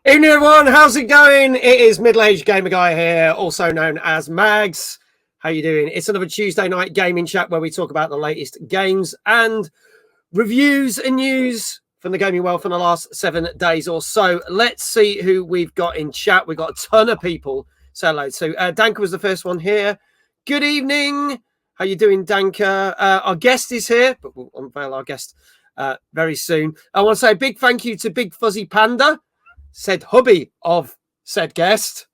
Evening, everyone. How's it going? It is middle-aged gamer guy here, also known as Mags. How you doing? It's another Tuesday night gaming chat where we talk about the latest games and reviews and news from the gaming world for the last 7 days or so. Let's see who we've got in chat. We've got a ton of people. Say hello. So Danka was the first one here. Good evening. How you doing, Danka? Our guest is here, but we'll unveil our guest very soon. I want to say a big thank you to Big Fuzzy Panda, said hubby of said guest.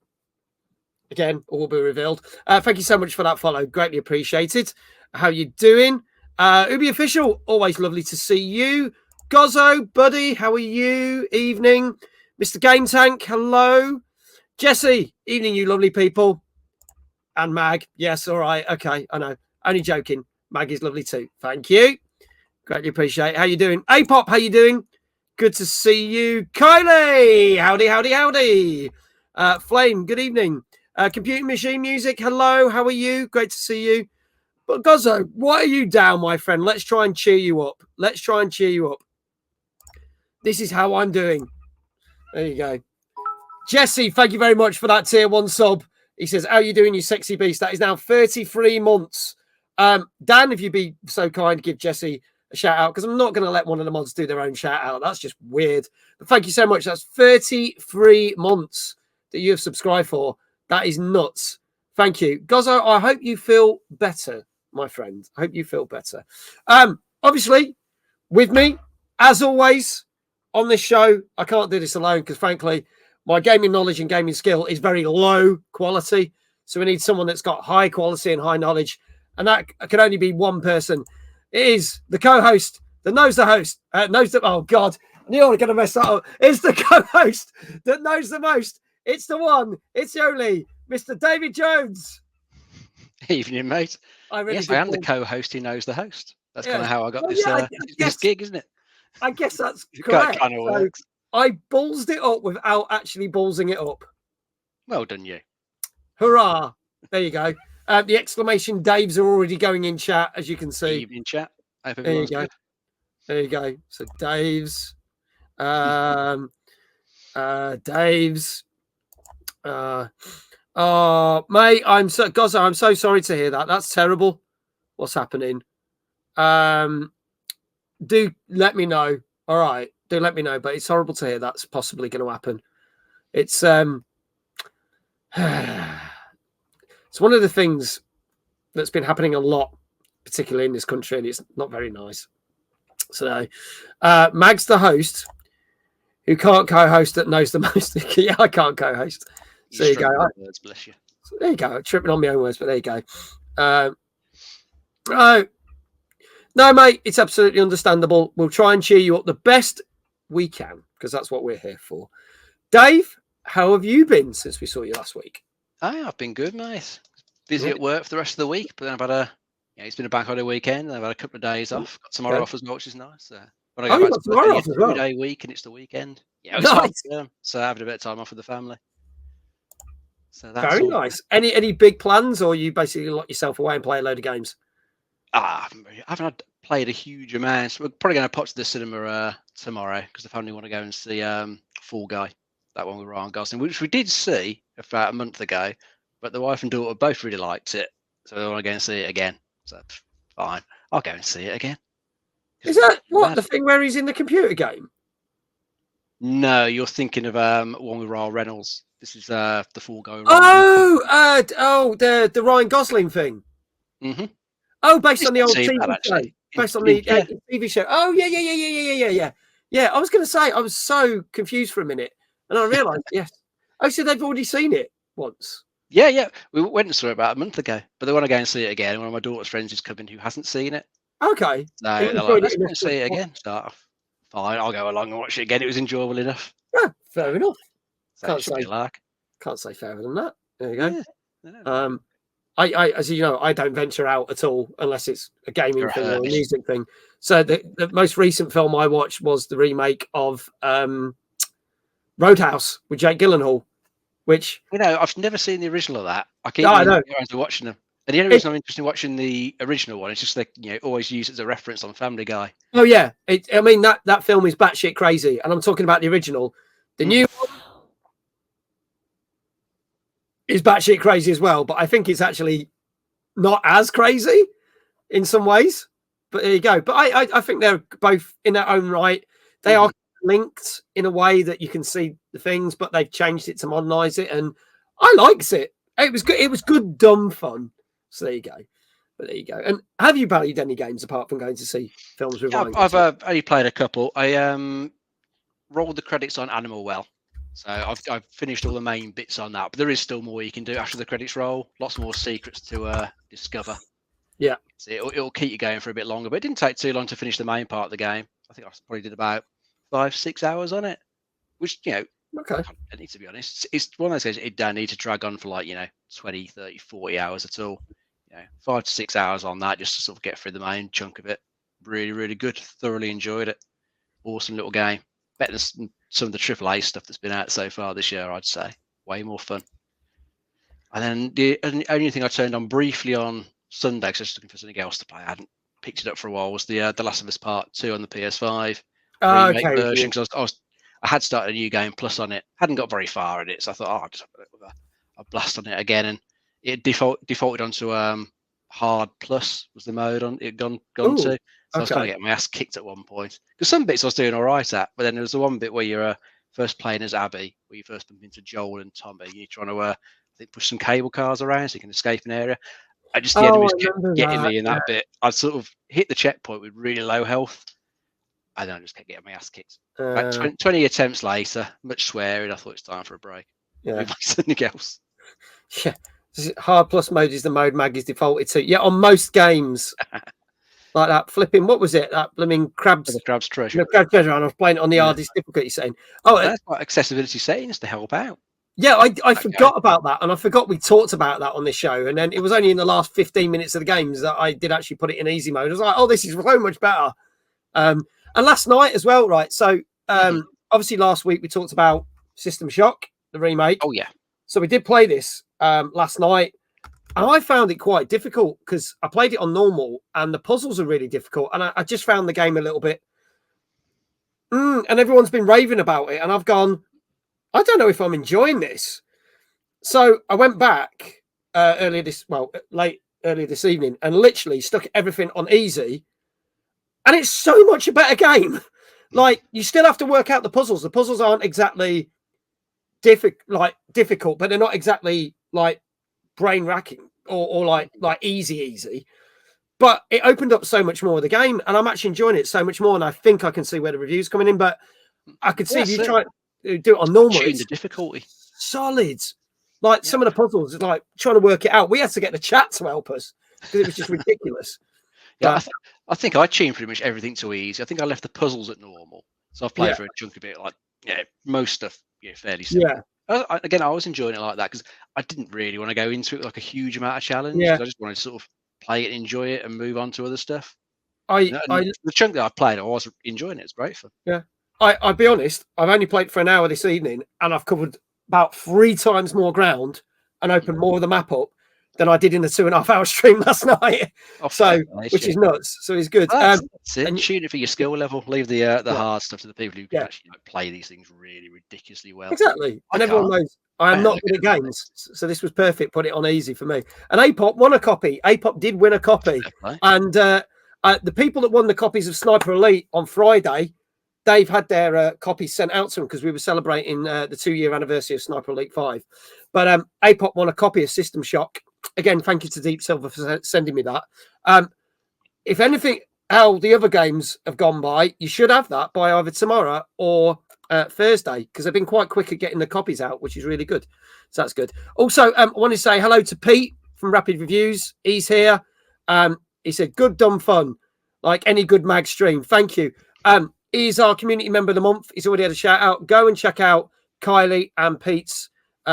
Again, all will be revealed. Thank you so much for that follow. Greatly appreciated. How you doing? Ubi Official, always lovely to see you. Gozzo, buddy, how are you? Evening. Mr. Game Tank, hello. Jesse, evening, you lovely people. And Mag, yes, all right. Okay, I know. Only joking. Mag is lovely too. Thank you. Greatly appreciate it. How you doing? A-Pop, how you doing? Good to see you. Kylie, howdy, howdy, howdy. Flame, good evening. Computing Machine Music, hello, how are you? Great to see you. But Gozzo, why are you down, my friend? Let's try and cheer you up. Let's try and cheer you up. This is how I'm doing. There you go. Jesse, thank you very much for that tier 1 sub. He says, how are you doing, you sexy beast? That is now 33 months. Dan, if you'd be so kind, give Jesse a shout out, because I'm not going to let one of the mods do their own shout out. That's just weird. But thank you so much. That's 33 months that you have subscribed for. That is nuts. Thank you. Gozzo, I hope you feel better, my friend. I hope you feel better. Obviously, with me, as always, on this show, I can't do this alone because, frankly, my gaming knowledge and gaming skill is very low quality. So we need someone that's got high quality and high knowledge. And that can only be one person. It is the co-host that knows the host. Oh, God. I knew I was going to mess that up. It's the co-host that knows the most. It's the one. It's the only. Mr. David Jones. Evening, mate. I am the co-host who knows the host. That's kind of how I got this gig, isn't it? I guess that's correct. Kind of works. I ballsed it up without actually ballsing it up. Well done, you. Hurrah. There you go. The exclamation Daves are already going in chat, as you can see. Evening chat. There you go. Good. There you go. So Daves. Daves. Oh, mate, Gozzo, I'm so sorry to hear that. That's terrible. What's happening? Do let me know. All right. Do let me know. But it's horrible to hear that's possibly going to happen. It's it's one of the things that's been happening a lot, particularly in this country, and it's not very nice. So, Mag's the host, who can't co-host, that knows the most. Yeah, I can't co-host. So there you go. Words, bless you. So there you go. Tripping on my own words, but there you go. No, mate, it's absolutely understandable. We'll try and cheer you up the best we can, because that's what we're here for. Dave, how have you been since we saw you last week? I've been good, mate. Busy at work for the rest of the week, but then I've had it's been a bank holiday weekend. I've had a couple of days off. Got tomorrow off as well, which is nice. When I go back to tomorrow off as well. 2-day week, and it's the weekend. Yeah, it's nice. So having a bit of time off with the family. So that's very nice. Any big plans, or you basically lock yourself away and play a load of games? I haven't played a huge amount. We're probably going to pop to the cinema tomorrow because the family want to go and see Fall Guy, that one with Ryan Gosling, which we did see about a month ago, but the wife and daughter both really liked it, so they want to go and see it again. So fine, I'll go and see it again. Is that the thing where he's in the computer game? No, you're thinking of one with Ryan Reynolds. This is the Fall Guy. The Ryan Gosling thing. Mm-hmm. Oh, based on the old TV show. Based on the TV show. Oh, yeah. Yeah, I was going to say, I was so confused for a minute. And I realised, yes. Oh, so they've already seen it once. Yeah. We went and saw it about a month ago. But they want to go and see it again. One of my daughter's friends is coming who hasn't seen it. Okay. So they're like, let's go and see it again. So, fine, I'll go along and watch it again. It was enjoyable enough. Yeah, fair enough. So Can't say fairer than that. There you go. Yeah. I as you know, I don't venture out at all unless it's a gaming thing or a music thing. So the most recent film I watched was the remake of Roadhouse with Jake Gyllenhaal, which I've never seen the original of that. I keep watching them. And the only reason I'm interested in watching the original one is just that always use it as a reference on Family Guy. Oh yeah, that film is batshit crazy, and I'm talking about the original. The new one, is batshit crazy as well, but I think it's actually not as crazy in some ways. But there you go. But I think they're both in their own right. They are linked in a way that you can see the things, but they've changed it to modernize it, and I likes it. It was good. It was good, dumb fun. So there you go. But there you go. And have you played any games apart from going to see films with Ryan? I've only played a couple. I rolled the credits on Animal Well, so I've finished all the main bits on that. But there is still more you can do after the credits roll. Lots more secrets to discover. Yeah, so it'll keep you going for a bit longer. But it didn't take too long to finish the main part of the game. I think I probably did about 5-6 hours on it, which okay. I need to be honest. It's one of those games it don't need to drag on for 20, 30, 40 hours at all. 5 to 6 hours on that just to sort of get through the main chunk of it. Really, really good. Thoroughly enjoyed it. Awesome little game. Better than some of the AAA stuff that's been out so far this year, I'd say. Way more fun. And then the only thing I turned on briefly on Sunday, because I was looking for something else to play, I hadn't picked it up for a while, was the Last of Us Part 2 on the PS5 remake version. Because I had started a new game plus on it, hadn't got very far in it, so I thought, I'll just have a blast on it again, and it defaulted onto hard plus was the mode on it gone to. So I was kind of getting my ass kicked at one point, because some bits I was doing all right at, but then there was the one bit where you're first playing as Abby, where you first bump into Joel and Tommy, you're trying to I think push some cable cars around so you can escape an area. The enemies kept getting me in that bit. I'd sort of hit the checkpoint with really low health, and then I just kept getting my ass kicked. About 20 attempts later, much swearing, I thought it's time for a break. Yeah, something else. Yeah, hard plus mode is the mode Mag is defaulted to. Yeah, on most games. Like that flipping, what was it? That blooming crab's treasure. The crab's treasure, and I was playing it on the hardest difficulty setting. That's got accessibility settings to help out. Yeah, I forgot about that, and I forgot we talked about that on this show. And then it was only in the last 15 minutes of the games that I did actually put it in easy mode. I was like, oh, this is so much better. And last night as well, right? So obviously last week we talked about System Shock, the remake. Oh yeah. So we did play this last night. And I found it quite difficult because I played it on normal and the puzzles are really difficult. And I just found the game a little bit. And everyone's been raving about it. And I've gone, I don't know if I'm enjoying this. So I went back earlier this evening and literally stuck everything on easy. And it's so much a better game. Like, you still have to work out the puzzles. The puzzles aren't exactly difficult, but they're not exactly like brain racking or like easy, but it opened up so much more of the game, and I'm actually enjoying it so much more. And I think I can see where the review's coming in, but I could see if you try to do it on normal, it's the difficulty solid. Like some of the puzzles, like trying to work it out. We had to get the chat to help us because it was just ridiculous. Yeah, I think I tuned pretty much everything to easy. I think I left the puzzles at normal, so I've played for a chunk of it. Like most stuff, fairly simple. Yeah. Again, I was enjoying it like that because I didn't really want to go into it like a huge amount of challenge. Yeah. I just wanted to sort of play it, enjoy it, and move on to other stuff. The chunk that I played, I was enjoying it. It's great fun. Yeah. I'll be honest, I've only played for an hour this evening, and I've covered about 3 times more ground and opened more of the map up than I did in the 2.5 hour stream last night. Which is nuts. So it's good. That's it. And tune it for your skill level. Leave the hard stuff to the people who can actually play these things really ridiculously well. Exactly. And everyone knows I am not good at games. So this was perfect. Put it on easy for me. And APOP won a copy. APOP did win a copy. And the people that won the copies of Sniper Elite on Friday, they've had their copies sent out to them because we were celebrating the 2-year anniversary of Sniper Elite 5. But APOP won a copy of System Shock. Again, thank you to Deep Silver for sending me that. If anything, how the other games have gone by, you should have that by either tomorrow or Thursday, because they've been quite quick at getting the copies out, which is really good. So that's good. Also, I want to say hello to Pete from Rapid Reviews. He's here. He said, good, dumb fun, like any good mag stream. Thank you. He's our community member of the month. He's already had a shout out. Go and check out Kylie and Pete's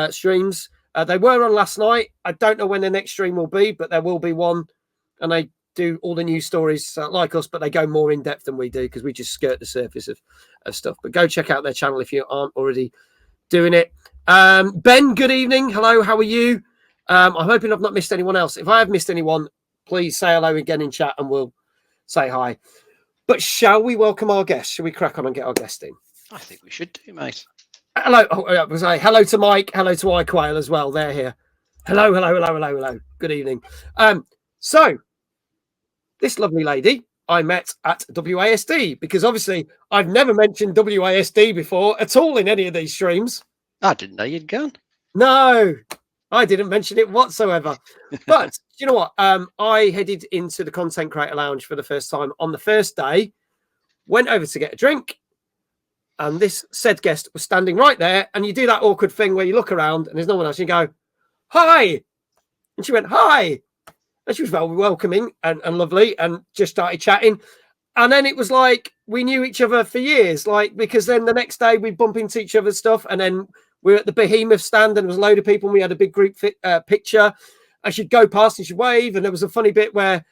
streams. They were on last night. I don't know when the next stream will be, but there will be one. And they do all the news stories like us, but they go more in depth than we do because we just skirt the surface of stuff. But go check out their channel if you aren't already doing it. Ben, good evening. Hello, how are you? I'm hoping I've not missed anyone else. If I have missed anyone, please say hello again in chat and we'll say hi. But shall we welcome our guest? Shall we crack on and get our guest in? I think we should do, mate. Hello. Oh, I was like, hello to Mike. Hello to iQuail as well. They're here. Hello, hello, hello, hello, hello. Good evening. So this lovely lady I met at WASD, because obviously I've never mentioned WASD before at all in any of these streams. I didn't know you'd gone. No, I didn't mention it whatsoever. But you know what? I headed into the Content Creator Lounge for the first time on the first day, went over to get a drink, and this said guest was standing right there. And you do that awkward thing where you look around and there's no one else. And you go, hi. And she went, hi. And she was very welcoming and lovely and just started chatting. And then it was like we knew each other for years, like, because then the next day we bump into each other's stuff. And then we were at the Behemoth stand and there was a load of people and we had a big group picture. And she'd go past and she'd wave. And there was a funny bit where,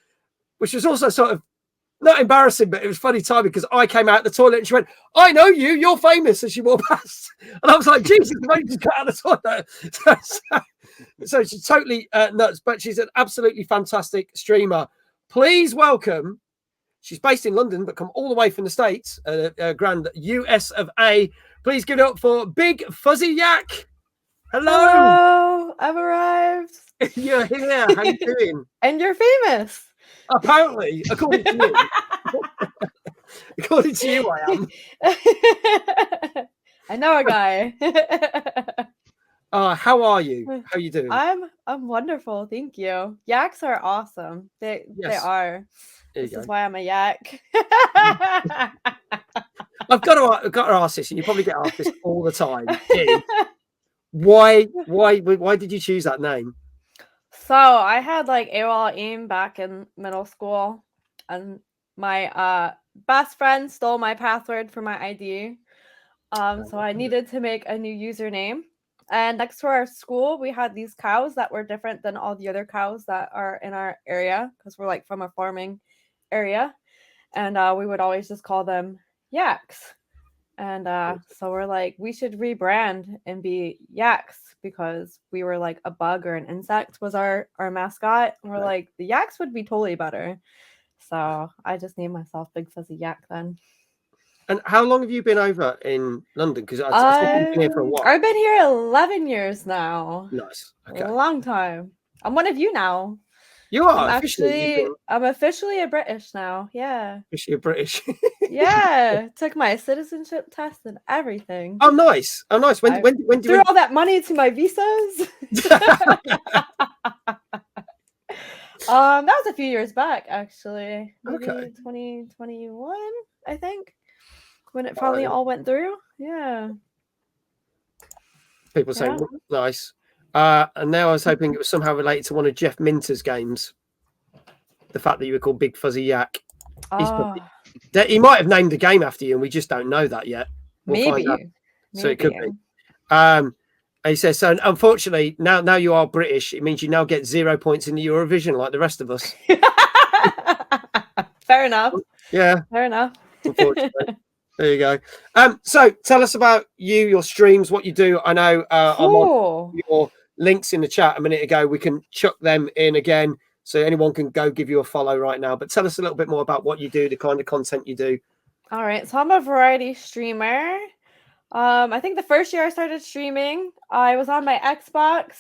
which was also sort of not embarrassing, but it was funny time because I came out the toilet and she went, I know you, you're famous. And she walked past. And I was like, Jesus, I just got out of the toilet. So she's totally nuts, but she's an absolutely fantastic streamer. Please welcome, she's based in London, but come all the way from the States, grand US of A. Please give it up for Big Fuzzy Yak. Hello, I've arrived. You're here. How you doing? And you're famous. Apparently, according to you. According to you, I am. I know a guy. How are you? How are you doing? I'm wonderful, thank you. Yaks are awesome. They are. This is why I'm a yak. I've got to ask this, and you probably get asked this all the time. Why did you choose that name? So I had like AOL AIM back in middle school, and my best friend stole my password for my ID. So I needed to make a new username. And next to our school, we had these cows that were different than all the other cows that are in our area because we're like from a farming area. And we would always just call them yaks. And so we're like, we should rebrand and be yaks because we were like a bug or an insect was our mascot. And we're like, the yaks would be totally better. So I just named myself Big Fuzzy Yak then. And how long have you been over in London? Because I think you've been here for a while. I've been here 11 years now. Nice. Okay. A long time. I'm one of you now. You are I'm officially a British now. Yeah. Officially a British. Yeah. Took my citizenship test and everything. Oh, nice. Oh, nice. When threw all that money to my visas. That was a few years back, actually. Maybe 2021, I think. When it finally all went through. Yeah. People saying nice. And now I was hoping it was somehow related to one of Jeff Minter's games. The fact that you were called Big Fuzzy Yak. He might have named the game after you and we just don't know that yet. We'll find out. So it could be. And he says, so unfortunately, now you are British. It means you now get 0 points in the Eurovision like the rest of us. Fair enough. Yeah. Fair enough. Unfortunately. There you go. So tell us about you, your streams, what you do. I know I'm on your links in the chat a minute ago. We can chuck them in again so anyone can go give you a follow right now. But tell us a little bit more about what you do, the kind of content you do. All right. So I'm a variety streamer. I think the first year I started streaming, I was on my Xbox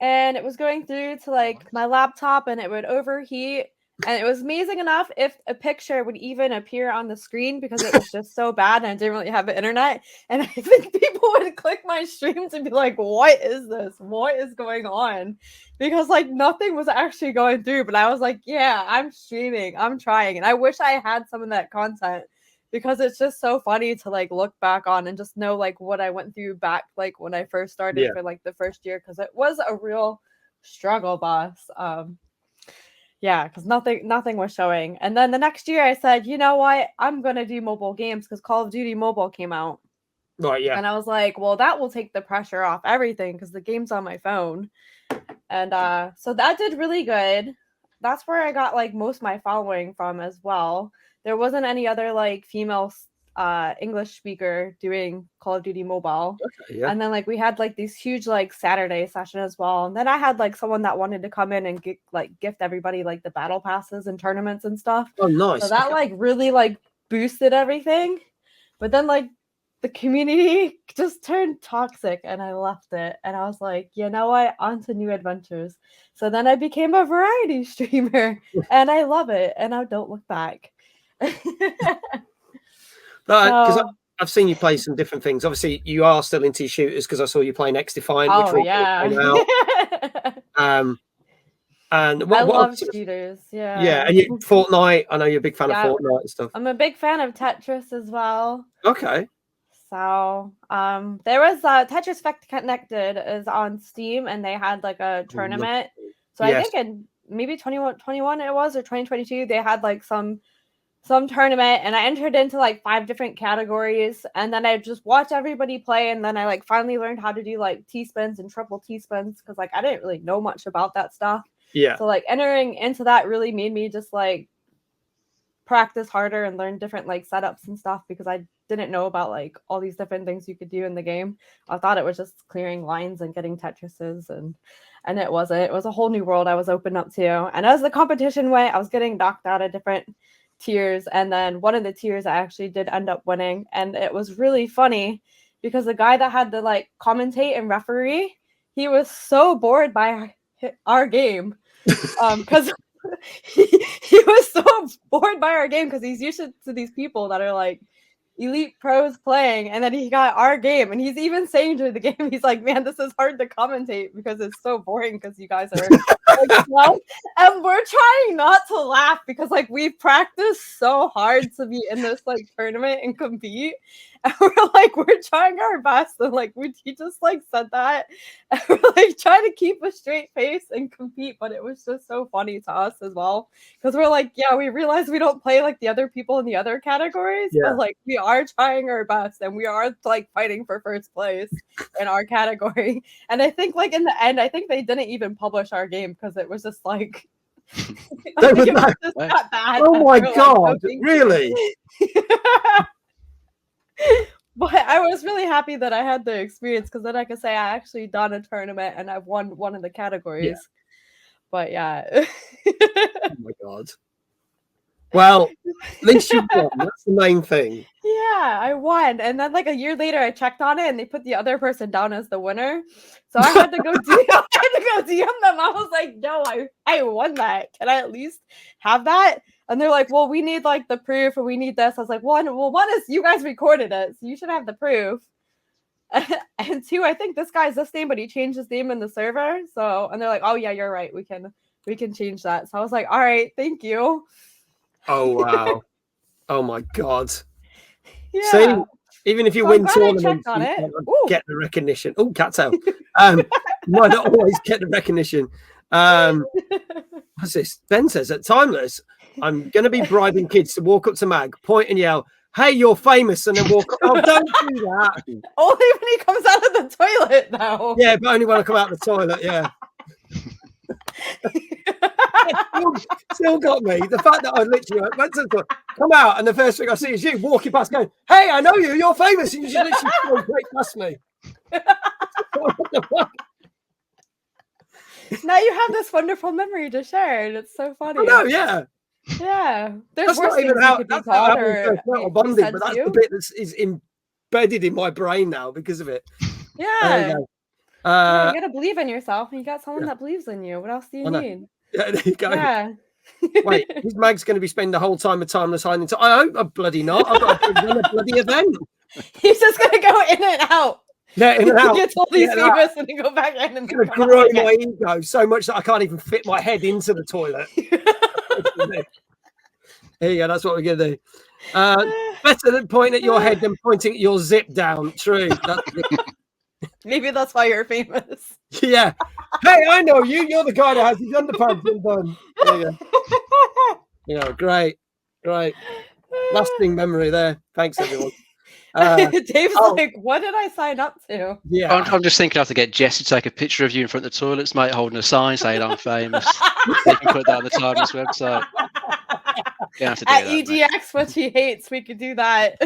and it was going through to like my laptop and it would overheat. And it was amazing enough if a picture would even appear on the screen because it was just so bad and I didn't really have internet. And I think people would click my streams and be like, what is this? What is going on? Because like nothing was actually going through. But I was like, yeah, I'm streaming. I'm trying. And I wish I had some of that content because it's just so funny to like look back on and just know like what I went through back like when I first started for like the first year because it was a real struggle, boss. Yeah, because nothing was showing. And then the next year I said, you know what? I'm going to do mobile games because Call of Duty Mobile came out. Right, yeah. And I was like, well, that will take the pressure off everything because the game's on my phone. And so that did really good. That's where I got like most of my following from as well. There wasn't any other like female English speaker doing Call of Duty Mobile. Okay, yeah. And then like we had like these huge like Saturday session as well. And then I had like someone that wanted to come in and gift everybody like the battle passes and tournaments and stuff. Oh, nice. So that like really like boosted everything. But then like the community just turned toxic and I left it. And I was like, you know what? On to new adventures. So then I became a variety streamer and I love it. And I don't look back. Because So, I've seen you play some different things. Obviously, you are still into shooters because I saw you playing X Defiant, which oh, yeah. And I what love shooters. Yeah. Yeah, and you Fortnite. I know you're a big fan of Yeah. Fortnite and stuff. I'm a big fan of Tetris as well. Okay. So, there was Tetris Effect Connected is on Steam, and they had like a tournament. So I think in maybe 2021 it was, or 2022, they had like some tournament, and I entered into like 5 different categories, and then I just watched everybody play, and then I like finally learned how to do like T-spins and triple T-spins because like I didn't really know much about that stuff. Yeah. So like entering into that really made me just like practice harder and learn different like setups and stuff because I didn't know about like all these different things you could do in the game. I thought it was just clearing lines and getting Tetrises, and it wasn't. It was a whole new world I was open up to. And as the competition went, I was getting knocked out of different tiers, and then one of the tiers I actually did end up winning, and it was really funny because the guy that had to like commentate and referee, he was so bored by our game because he was so bored by our game because he's used to these people that are like elite pros playing, and then he got our game, and he's even saying to the game, he's like, man, this is hard to commentate because it's so boring because you guys are like, well, and we're trying not to laugh because like we've practiced so hard to be in this like tournament and compete, and we're trying our best, and like he just like said that, and we're like trying to keep a straight face and compete, but it was just so funny to us as well because we're like, yeah, we realize we don't play like the other people in the other categories, but like we are trying our best and we are like fighting for first place in our category. And I think like in the end, I think they didn't even publish our game because it was just like that bad. Oh my god, really? But I was really happy that I had the experience because then I could say I actually done a tournament and I've won one of the categories. Yeah. But yeah. Oh my god. Well, at least you won. That's the main thing. Yeah, I won. And then like a year later I checked on it and they put the other person down as the winner. So I had to go DM them. I was like, no, I won that. Can I at least have that? And they're like, well, we need like the proof or we need this. I was like, one is you guys recorded it, so you should have the proof. And 2, I think this guy's this name, but he changed his name in the server. So, and they're like, oh yeah, you're right. We can change that. So I was like, all right, thank you. Oh wow. Oh my god. Yeah. See, even if you win tournaments, you get the recognition. Oh, cattail. Might not always get the recognition. What's this? Ben says at Timeless, I'm going to be bribing kids to walk up to Mag, point and yell, hey, you're famous, and then walk up. Oh, don't do that. Only when he comes out of the toilet, though. Yeah, but only when I come out of the toilet, yeah. Still got me. The fact that I literally went to the toilet, come out, and the first thing I see is you walking past going, hey, I know you, you're famous, and you just literally go right past me. What the fuck? Now you have this wonderful memory to share, and it's so funny. I know, yeah. Yeah. There's worse things you could be taught or bonding, but that's the bit that is embedded in my brain now because of it. Yeah. You gotta believe in yourself, and you got someone that believes in you. What else do you need? Yeah, there you go. Yeah. Wait, his Mag's going to be spending the whole time with Timeless hiding. I hope I'm bloody not. I've got to run a bloody event. He's just going to go in and out. Yeah, in and out. Get all these famous and then go back in and going to grow my ego so much that I can't even fit my head into the toilet. There you go. That's what we're going to do. Better than pointing at your head than pointing at your zip down. True. Maybe that's why you're famous. Yeah. Hey, I know you. You're the guy that has his underpants undone. There you go. You know, great. Lasting memory there. Thanks, everyone. Dave's like, what did I sign up to? Yeah, I'm just thinking I have to get Jess to take a picture of you in front of the toilets, mate, holding a sign saying I'm famous. You can put that on the Timeless website. At EGX, what he hates, we could do that.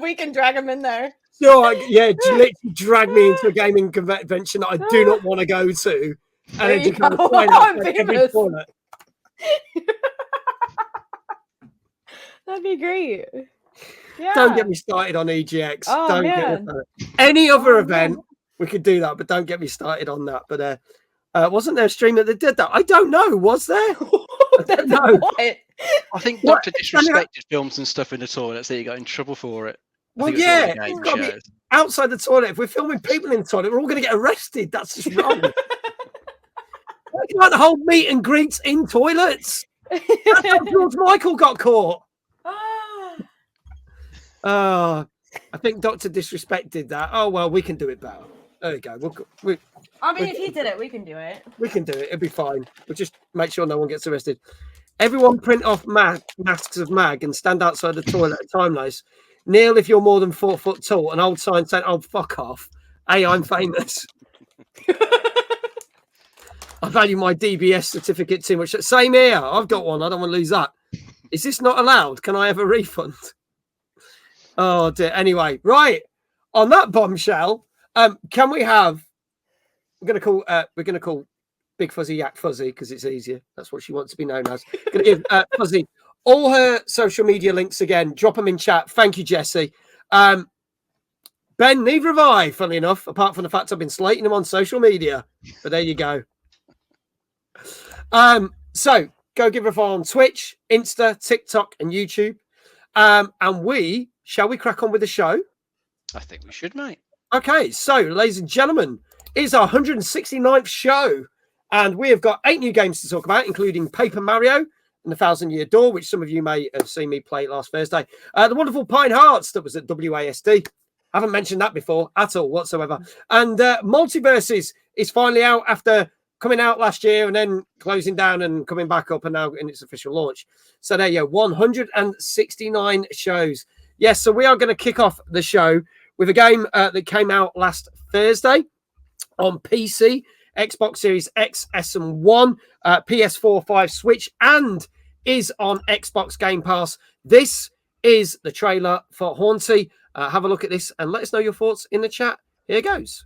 We can drag him in there. So literally drag me into a gaming convention that I do not want to go to, and then just kind of find out every corner. That'd be great. Don't get me started on EGX. Oh, don't man. get me started. Any other Oh, event, man. we could do that, but don't get me started on that. But wasn't there a streamer that did that? I don't know. Was there? I don't know. What? I think What? Dr. Disrespected filmed some stuff in the toilet, so he got in trouble for it. Well, yeah, it's got to be outside the toilet. If we're filming people in the toilet, we're all going to get arrested. That's just wrong. Like the whole meet and greets in toilets. That's how George Michael got caught. I think Dr. Disrespect did that. Oh, well, we can do it better. There you go. I mean, if he did it, we can do it. We can do it. It'll be fine. We'll just make sure no one gets arrested. Everyone print off masks of Mag and stand outside the toilet at time lapse. Neil, if you're more than 4 foot tall, an old sign saying, "Oh, fuck off. Hey, I'm famous." I value my DBS certificate too much. Same here. I've got one. I don't want to lose that. Is this not allowed? Can I have a refund? Oh dear. Anyway, right. On that bombshell, can we have? We're gonna call Big Fuzzy Yak Fuzzy because it's easier. That's what she wants to be known as. Gonna give Fuzzy all her social media links again. Drop them in chat. Thank you, Jesse. Ben, neither have I, funnily enough, apart from the fact I've been slating him on social media. But there you go. So go give her a follow on Twitch, Insta, TikTok, and YouTube. And shall we crack on with the show? I think we should, mate. Okay, so ladies and gentlemen, it's our 169th show. And we have got 8 new games to talk about, including Paper Mario and the 1,000-Year Door, which some of you may have seen me play last Thursday. The wonderful Pine Hearts that was at WASD. Haven't mentioned that before at all whatsoever. And Multiversus is finally out after coming out last year and then closing down and coming back up and now in its official launch. So there you go, 169 shows. Yes, so we are going to kick off the show with a game that came out last Thursday on PC, Xbox Series X, S, and 1, PS4, 5, Switch, and is on Xbox Game Pass. This is the trailer for Haunti. Have a look at this and let us know your thoughts in the chat. Here goes.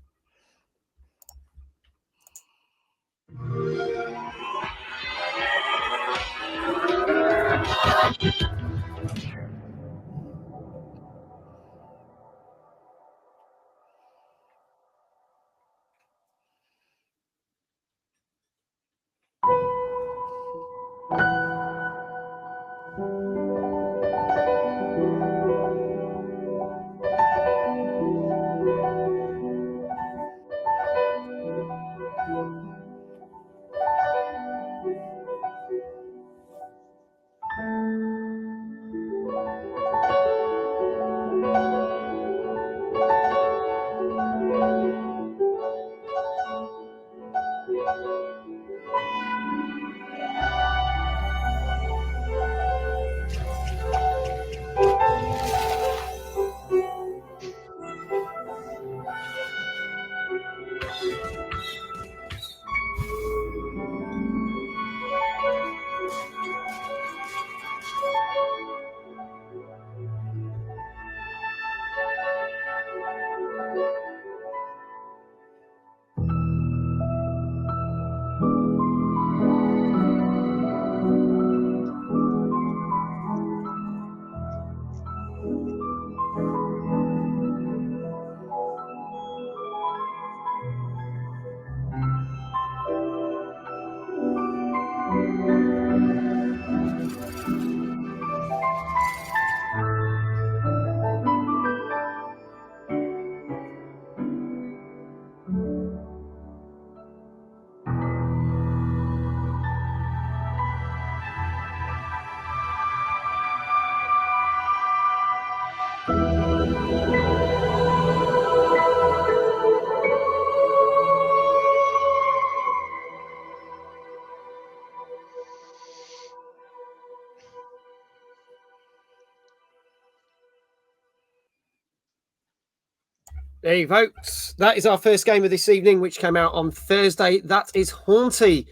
There you go, folks. That is our first game of this evening, which came out on Thursday. That is Haunti.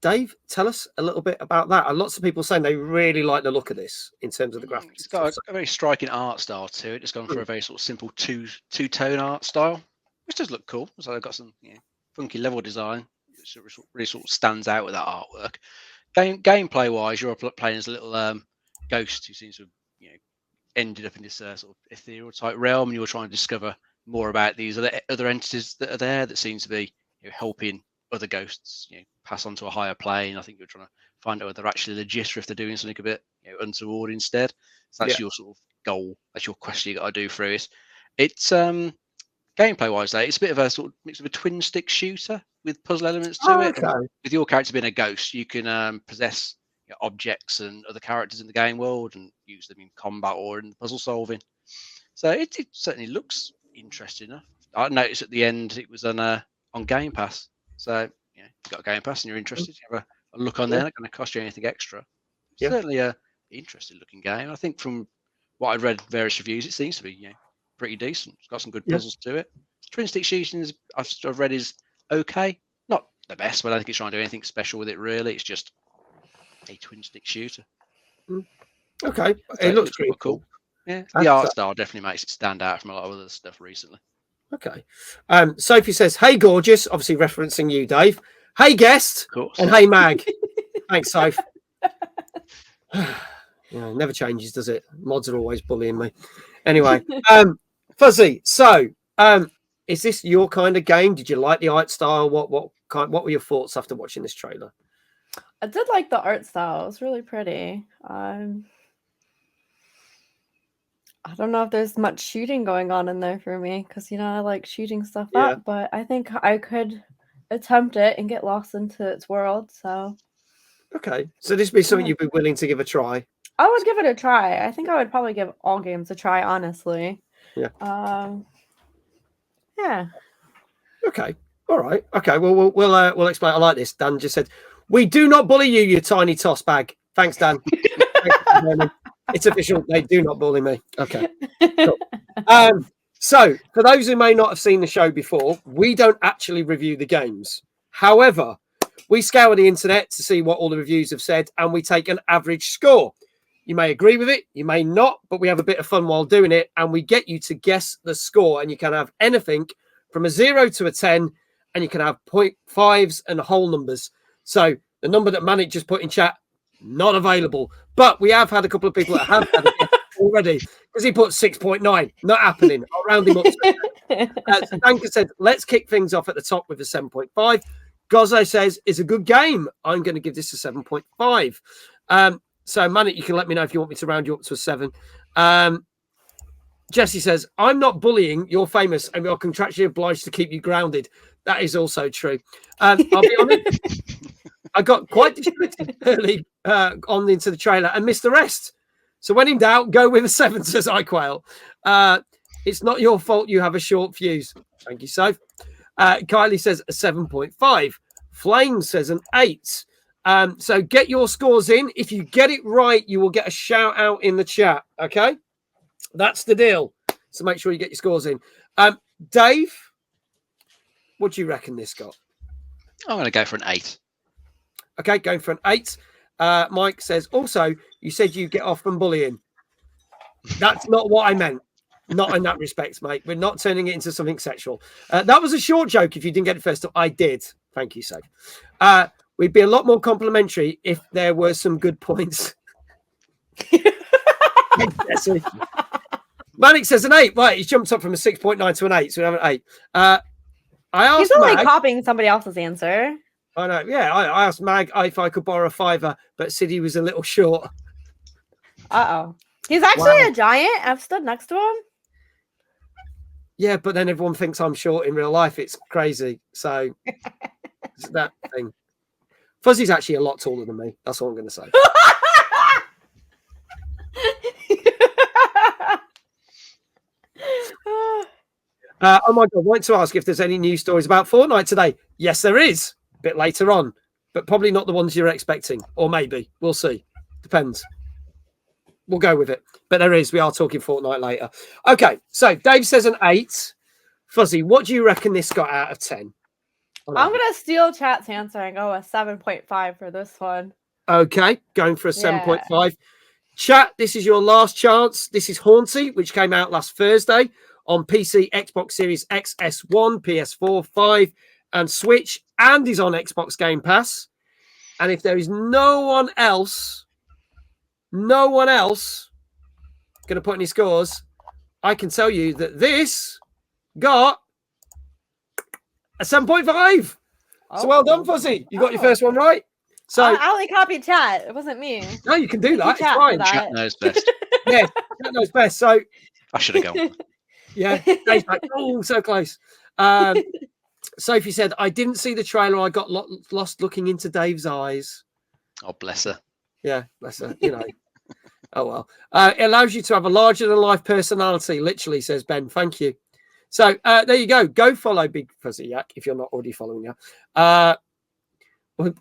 Dave, tell us a little bit about that. Lots of people saying they really like the look of this in terms of the graphics. It's got a very striking art style to it. It's gone for a very sort of simple two-tone art style, which does look cool. So I've got some funky level design. It really sort of stands out with that artwork. Gameplay-wise, you're playing as a little ghost who seems to ended up in this sort of ethereal type realm, and you're trying to discover more about these other entities that are there that seem to be helping other ghosts pass on to a higher plane. I think you're trying to find out whether they're actually legit or if they're doing something a bit untoward instead. So that's your sort of goal. That's your quest you got to do through it. It's gameplay wise though, it's a bit of a sort of mix of a twin stick shooter with puzzle elements to it. And with your character being a ghost, you can possess objects and other characters in the game world and use them in combat or in puzzle solving. So it certainly looks interesting enough. I noticed at the end it was on Game Pass. So you've got a Game Pass and you're interested, you have a look on there. Not going to cost you anything extra. Certainly a interesting looking game. I think from what I've read various reviews, it seems to be pretty decent. It's got some good puzzles to it. Twin stick shooting I've read is okay, not the best, but I don't think it's trying to do anything special with it really. It's just a twin stick shooter. Okay, it looks pretty cool. Yeah, the art style definitely makes it stand out from a lot of other stuff recently. Okay. Sophie says, "Hey, gorgeous," obviously referencing you, Dave. "Hey, guest," of course. And "Hey, Mag." Thanks, Soph. Never changes, does it? Mods are always bullying me. Anyway, Fuzzy. So, is this your kind of game? Did you like the art style? What were your thoughts after watching this trailer? I did like the art style. It was really pretty. I don't know if there's much shooting going on in there for me because, I like shooting stuff up, but I think I could attempt it and get lost into its world. So, okay. So this would be something you'd be willing to give a try? I would give it a try. I think I would probably give all games a try, honestly. Yeah. Yeah. Okay. All right. Okay. Well, we'll explain. I like this. Dan just said, "We do not bully you, you tiny toss bag." Thanks, Dan. It's official. They do not bully me. Okay. Cool. So, for those who may not have seen the show before, we don't actually review the games. However, we scour the internet to see what all the reviews have said, and we take an average score. You may agree with it, you may not, but we have a bit of fun while doing it, and we get you to guess the score. And you can have anything from a 0 to a 10, and you can have 0.5s and whole numbers. So, the number that Manic just put in chat, not available. But we have had a couple of people that have had it already because he put 6.9. Not happening. I'll round him up. So Danka said, "Let's kick things off at the top with a 7.5. Gozzo says, "It's a good game. I'm going to give this a 7.5. So, Manic, you can let me know if you want me to round you up to a 7. Jesse says, "I'm not bullying. You're famous and we are contractually obliged to keep you grounded." That is also true. I'll be honest. I got quite distracted early on into the trailer and missed the rest. So when in doubt, go with a 7, says iQuail. It's not your fault you have a short fuse. Thank you, Soph. Kylie says a 7.5. Flame says an 8. So get your scores in. If you get it right, you will get a shout out in the chat. Okay? That's the deal. So make sure you get your scores in. Dave, what do you reckon this got? I'm going to go for an 8. Okay, going for an 8. Mike says, also, you said you get off from bullying. That's not what I meant. Not in that respect, mate. We're not turning it into something sexual. That was a short joke if you didn't get it first. I did. Thank you, Soph. We'd be a lot more complimentary if there were some good points. Manic says an 8. Right, he's jumped up from a 6.9 to an 8, so we have an 8. I asked He's only Mag, copying somebody else's answer. I know. Yeah, I asked Mag if I could borrow a 5, but said he was a little short. Uh-oh. He's actually a giant. I've stood next to him. Yeah, but then everyone thinks I'm short in real life. It's crazy. So it's that thing. Fuzzy's actually a lot taller than me. That's all I'm going to say. Oh my God, I wanted to ask if there's any news stories about Fortnite today. Yes, there is. A bit later on, but probably not the ones you're expecting. Or maybe. We'll see. Depends. We'll go with it. But there is. We are talking Fortnite later. Okay, so Dave says an 8. Fuzzy, what do you reckon this got out of 10? I'm going to steal chat's answer and go a 7.5 for this one. Okay, going for a 7.5. Chat, this is your last chance. This is Haunti, which came out last Thursday on PC, Xbox Series X, S1, PS4, 5, and Switch, and is on Xbox Game Pass. And if there is no one else going to put any scores, I can tell you that this got a 7.5. So well done, Fuzzy. You got your first one right. So I only copied chat. It wasn't me. no, you can do that. It's chat fine. for that. Chat knows best. Yeah, that knows best. So I should have gone. yeah, Dave's like, oh, so close. Sophie said, I didn't see the trailer. I got lost looking into Dave's eyes. Oh, bless her. Yeah, bless her. You know. Oh well. It allows you to have a larger than life personality. Literally, says Ben. Thank you. So there you go. Go follow Big Fuzzy Yak if you're not already following her.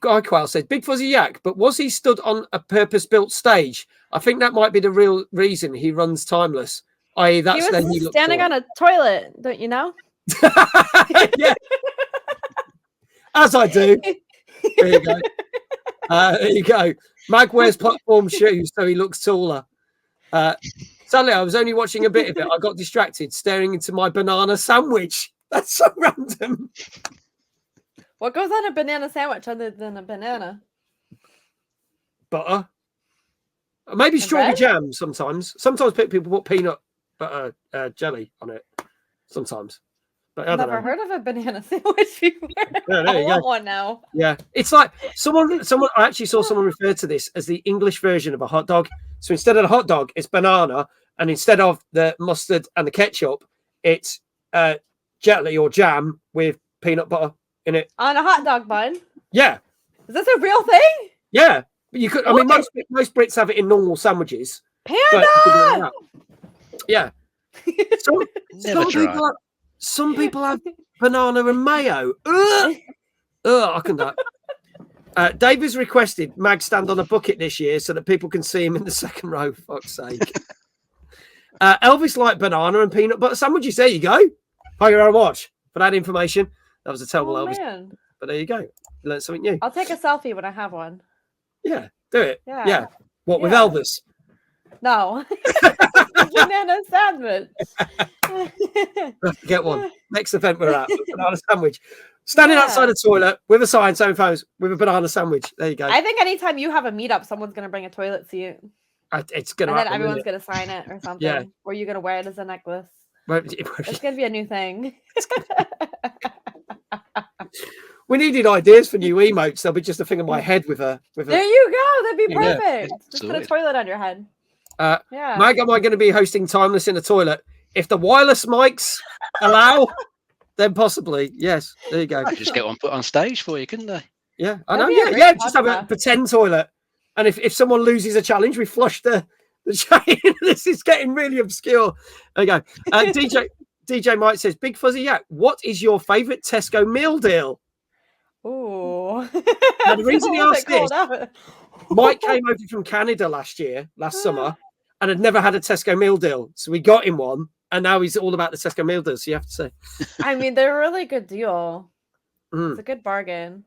Guy Quail said, Big Fuzzy Yak, but was he stood on a purpose-built stage? I think that might be the real reason he runs Timeless. I.e., that's he then was he looked standing on a toilet, don't you know? yeah. As I do. There you go. There you go. Mag wears platform shoes, so he looks taller. Sadly, I was only watching a bit of it. I got distracted, staring into my banana sandwich. That's so random. What goes on a banana sandwich other than a banana? Butter. Maybe And strawberry bread? jam sometimes. Sometimes people put peanut butter jelly on it. Sometimes. But I I've don't never know. heard of a banana sandwich before. Yeah, there I you want go. one now. Yeah. It's like someone I actually saw someone refer to this as the English version of a hot dog. So instead of the hot dog, it's banana. And instead of the mustard and the ketchup, it's jelly or jam with peanut butter in it. On a hot dog bun. Yeah. Is this a real thing? Yeah. But you could, I mean, What? most Brits have it in normal sandwiches. But Panda! you could do it like that. Yeah. Never Some people have banana and mayo. Ugh, I can do that. Dave has requested Mag stand on a bucket this year so that people can see him in the second row. Fuck's sake. Elvis liked banana and peanut butter sandwiches. There you go. Thank you very much for that information. That was a terrible Elvis. Man. But there you go. Learn something new. I'll take a selfie when I have one. Yeah, do it. Yeah. Yeah. What, with Yeah. Elvis? No. Banana sandwich. Get one. Next event we're at. Banana sandwich. Standing Yeah. outside a toilet with a sign saying phones with a banana sandwich. There you go. I think anytime you have a meetup, someone's gonna bring a toilet seat, It's going to and then happen. everyone's gonna sign it or something. Yeah. Or you're gonna wear it as a necklace. Isn't it? It's gonna be a new thing. We needed ideas for new emotes. There'll be just a thing on my head with a. There you go. That'd be Yeah. perfect. Just put a Sorted. toilet on your head. Yeah. Mag, am I going to be hosting Timeless in a toilet? If the wireless mics allow, then possibly. Yes. There you go. Just get one put on stage for you, couldn't they? Yeah, I know. That'd be a Yeah, great yeah. Just have a podcast. pretend toilet, and if someone loses a challenge, we flush the chain. This is getting really obscure. There you go. DJ Mike says, "Big Fuzzy Yak, what is your favourite Tesco meal deal?" Ooh. Now, the reason he A little asked bit cold this- out. Mike came over from Canada last summer, and had never had a Tesco meal deal, so we got him one, and now he's all about the Tesco meal deals. So you have to say, I mean, they're a really good deal. Mm. It's a good bargain.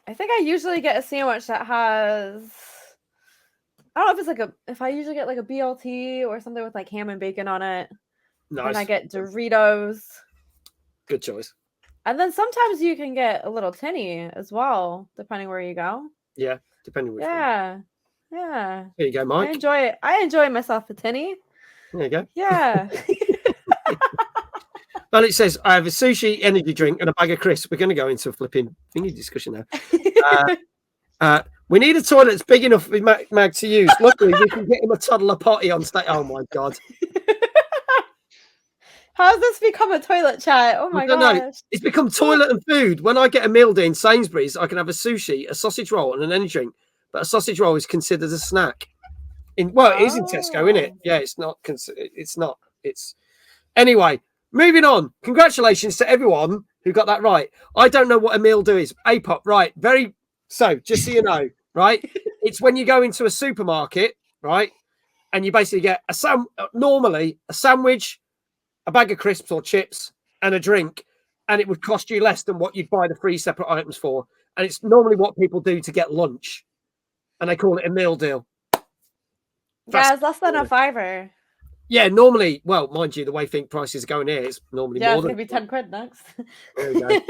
I think I usually get a sandwich that has. I don't know if it's if I usually get like a BLT or something with like ham and bacon on it. nice, And I get Doritos. good choice. And then sometimes you can get a little tinny as well, depending where you go. Yeah, depending which one. Yeah. Yeah. There you go, I Mike. enjoy it. I enjoy myself a tinny. There you go. Yeah. And it says, I have a sushi energy drink and a bag of crisps. We're going to go into a flipping thingy discussion now. We need a toilet that's big enough for Mag to use. Luckily, we can get him a toddler potty on stage. Oh my God. How's this become a toilet chat? Oh my don't know. gosh. It's become toilet and food. When I get a meal day in Sainsbury's, I can have a sushi, a sausage roll, and an energy drink. But a sausage roll is considered a snack. It is in Tesco, isn't it? Oh. Yeah, it's not. It's not. It's anyway. Moving on. Congratulations to everyone who got that right. I don't know what a meal do is. APOP, right? So just so you know, right? It's when you go into a supermarket, right? And you basically get normally a sandwich, a bag of crisps or chips, and a drink, and it would cost you less than what you'd buy the 3 separate items for. And it's normally what people do to get lunch, and they call it a meal deal. Yeah, it's less than a $5. Yeah, normally, well, mind you, the way think prices are going here, it's normally Yeah, more it's than gonna be 10 quid next. There you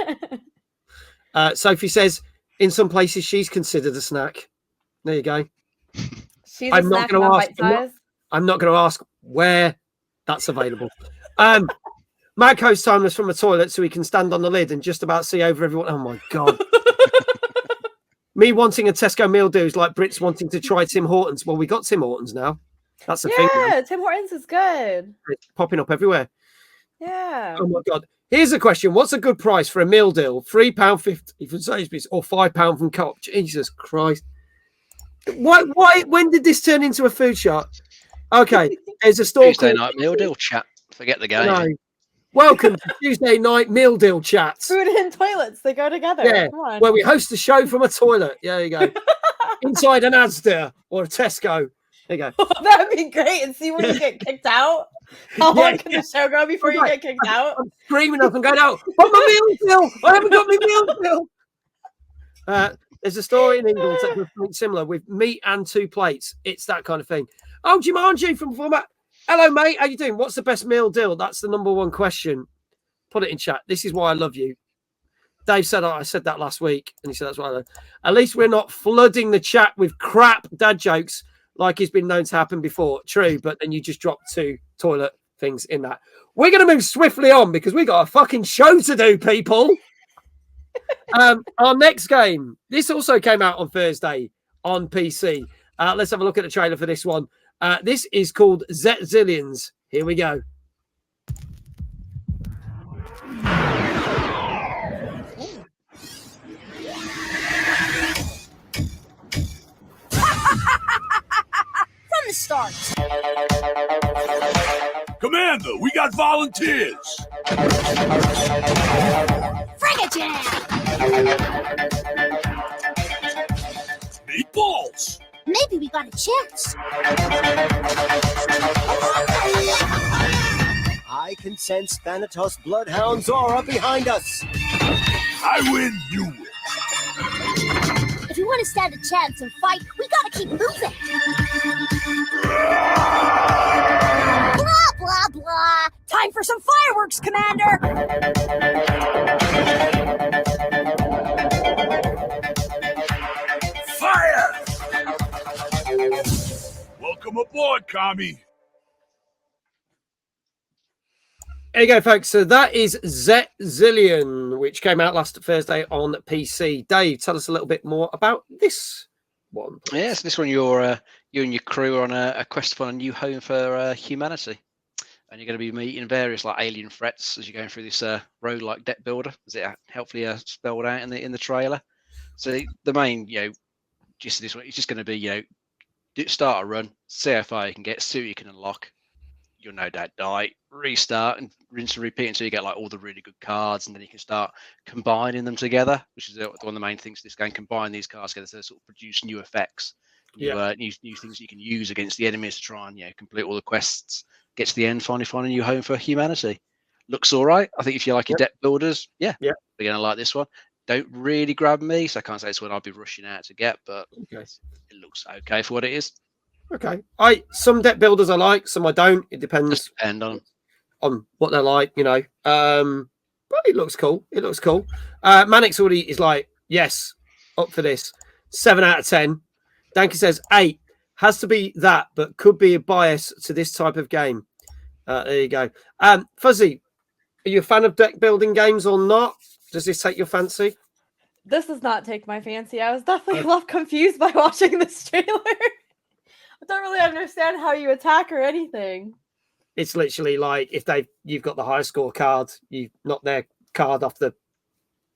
go. Sophie says, in some places, she's considered a snack. There you go. She's I'm a not snack, gonna not ask- bite size. I'm not going to ask where that's available. Mag hosts Timeless from a toilet so he can stand on the lid and just about see over everyone. Oh my God. Me wanting a Tesco meal deal is like Brits wanting to try Tim Hortons. Well, we got Tim Hortons now. That's the thing. Yeah, Tim Hortons is good. It's popping up everywhere. Yeah. Oh my God. Here's a question. What's a good price for a meal deal? £3.50 from Sainsbury's or £5 from Co-op? Jesus Christ. Why? When did this turn into a food shop? Okay. There's a store Tuesday called... night meal deal chat. Forget the game. No. Welcome to Tuesday night meal deal chats. Food and toilets, they go together. Yeah, Come on. where we host the show from a toilet. Yeah, there you go. Inside an Asda or a Tesco. There you go. That'd be great. And see when you get kicked out. How long can the show go before you get kicked out? I'm screaming up and going out. Oh, my meal deal! I haven't got my meal deal. There's a story in England that was something similar with meat and 2 plates. It's that kind of thing. Oh, Jumanji from format. Hello, mate. How you doing? What's the best meal deal? That's the number one question. Put it in chat. This is why I love you. Dave said I said that last week, and he said that's why I love. At least we're not flooding the chat with crap dad jokes like it's been known to happen before. True, but then you just dropped 2 toilet things in that. We're going to move swiftly on because we got a fucking show to do, people. Our next game. This also came out on Thursday on PC. Let's have a look at the trailer for this one. This is called Zet Zillions. Here we go. From the start. Commander, we got volunteers. Frigate Meatballs. Maybe we got a chance. I can sense Thanatos bloodhounds aura behind us. I win, you win. If we want to stand a chance and fight, we gotta keep moving. Blah, blah, blah. Time for some fireworks, Commander. Fire! Welcome aboard, Kami. There you go, folks. So that is Zet Zillion, which came out last Thursday on PC. Dave, tell us a little bit more about this one. Please. Yes, this one you and your crew are on a quest to find a new home for humanity, and you're going to be meeting various like alien threats as you're going through this road-like deck builder, as it helpfully spelled out in the trailer. So the main gist of this one is just going to be start a run, see how far you can get, see what you can unlock. You'll no doubt die, restart, and rinse and repeat until you get like all the really good cards, and then you can start combining them together, which is one of the main things this game. Combine these cards together to sort of produce new effects, new things you can use against the enemies to try and complete all the quests, get to the end, finally find a new home for humanity. Looks all right. I think if you like your deck builders, you're gonna like this one. Don't really grab me, so I can't say it's one I'll be rushing out to get, but it looks okay for what it is. Okay. Some deck builders I like, some I don't. It depends. Just depend on what they're like, But it looks cool. It looks cool. Manix already is like, yes, up for this. 7 out of 10. Danky says 8. Has to be that, but could be a bias to this type of game. There you go. Fuzzy, are you a fan of deck building games or not? Does this take your fancy? This does not take my fancy. I was definitely a lot confused by watching this trailer. I don't really understand how you attack or anything. It's literally like if you've got the high score card, you knock their card off the.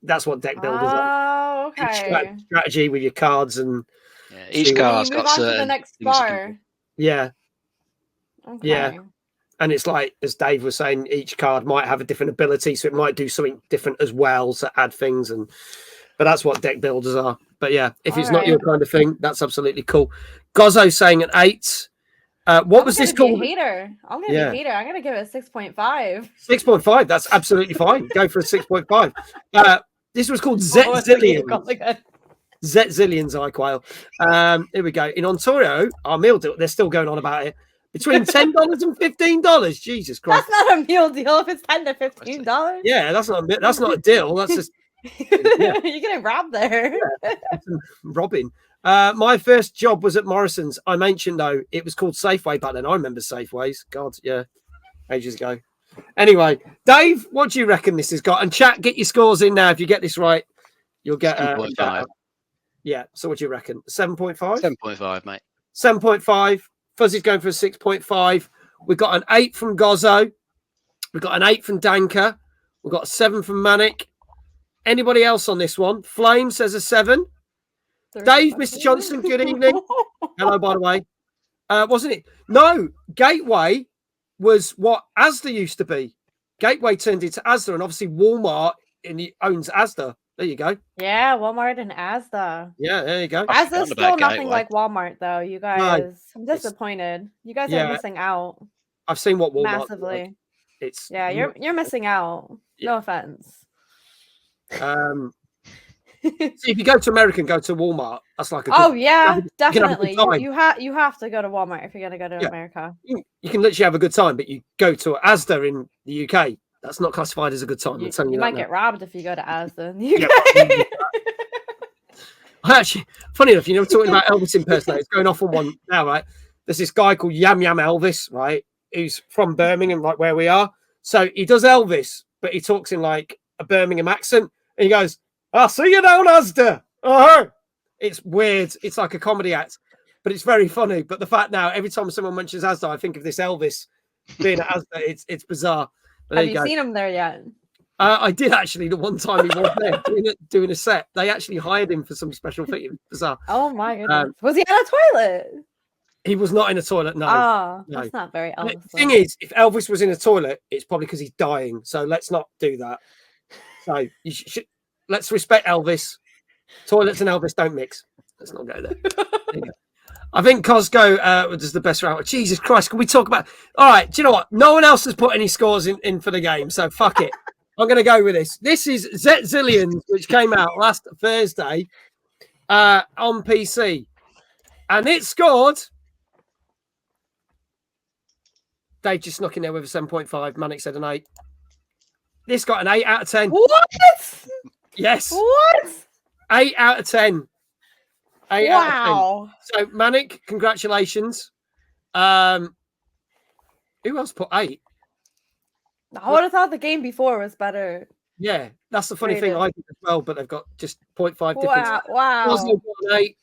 That's what deck builders are. Oh, okay. Strategy with your cards and each card's got certain. To the next bar. Yeah. Okay. Yeah. And it's like, as Dave was saying, each card might have a different ability, so it might do something different as well to add things. But that's what deck builders are. But yeah, if it's not your kind of thing, that's absolutely cool. Gozzo saying an 8. What was this called? I'm going to be a hater. I'm going to give it a 6.5. 6.5. That's absolutely fine. Go for a 6.5. This was called Zet Zillions. Zet Zillions, iQuail. Here we go. In Ontario, our meal deal, they're still going on about it. Between $10 and $15. Jesus Christ. That's not a meal deal if it's $10 to $15. Yeah, that's not a deal. That's just You're getting robbed there. Robbing. My first job was at Morrison's. I mentioned though it was called Safeway back then. I remember Safeways. God, yeah, ages ago. Anyway, Dave, what do you reckon this has got? And chat, get your scores in now. If you get this right, you'll get 7.5. Yeah. So what do you reckon? 7.5? 7.5, mate. 7.5. Fuzzy's going for a 6.5. We've got an 8 from Gozzo. We've got an 8 from Danker. We've got a 7 from Manic. Anybody else on this one? Flame says a 7. Dave, Mr. Johnson, good evening. Hello, by the way. Wasn't it? No, Gateway was what Asda used to be. Gateway turned into Asda, and obviously Walmart owns Asda. There you go. Yeah, Walmart and Asda. Yeah, there you go. Asda's still nothing Gateway. like Walmart, though. You guys, I'm disappointed. You guys are missing out I've seen what Walmart massively. like. It's you're missing out. Yeah. No offense. So if you go to America and go to Walmart, that's like yeah, you can have a good definitely. time. You have to go to Walmart if you're gonna go to America. You can literally have a good time, but you go to Asda in the UK, that's not classified as a good time. You might get robbed if you go to Asda in the UK. I actually, funny enough, talking about Elvis impersonators, going off on one now, right? There's this guy called Yam Yam Elvis, right? Who's from Birmingham, like where we are. So he does Elvis, but he talks in like a Birmingham accent. And he goes, "I'll see you down Asda." It's weird. It's like a comedy act, but it's very funny. But the fact now, every time someone mentions Asda, I think of this Elvis being at Asda. It's bizarre. But Have you seen him there yet? I did actually. The one time he was there doing a set, they actually hired him for some special thing. It was bizarre. Oh my goodness! Was he in a toilet? He was not in a toilet. No, no. That's not very Elvis. The thing is, if Elvis was in a toilet, it's probably because he's dying. So let's not do that. So you should let's respect Elvis. Toilets and Elvis don't mix. Let's not go there. I think Costco was the best route. Jesus Christ, can we talk about? All right, do you know what? No one else has put any scores in for the game, so fuck it. I'm going to go with this. This is Zet Zillions, which came out last Thursday on PC, and it scored. Dave just snuck in there with a 7.5. Manic said an 8. This got an 8 out of 10. What? Yes. What? 8 out of 10. 8 out Wow. of 10. So Manic, congratulations. Who else put 8? I would have thought the game before was better. Yeah, that's the funny thing I did as well, but they've got just 0.5 Wow. difference. Wow. 8.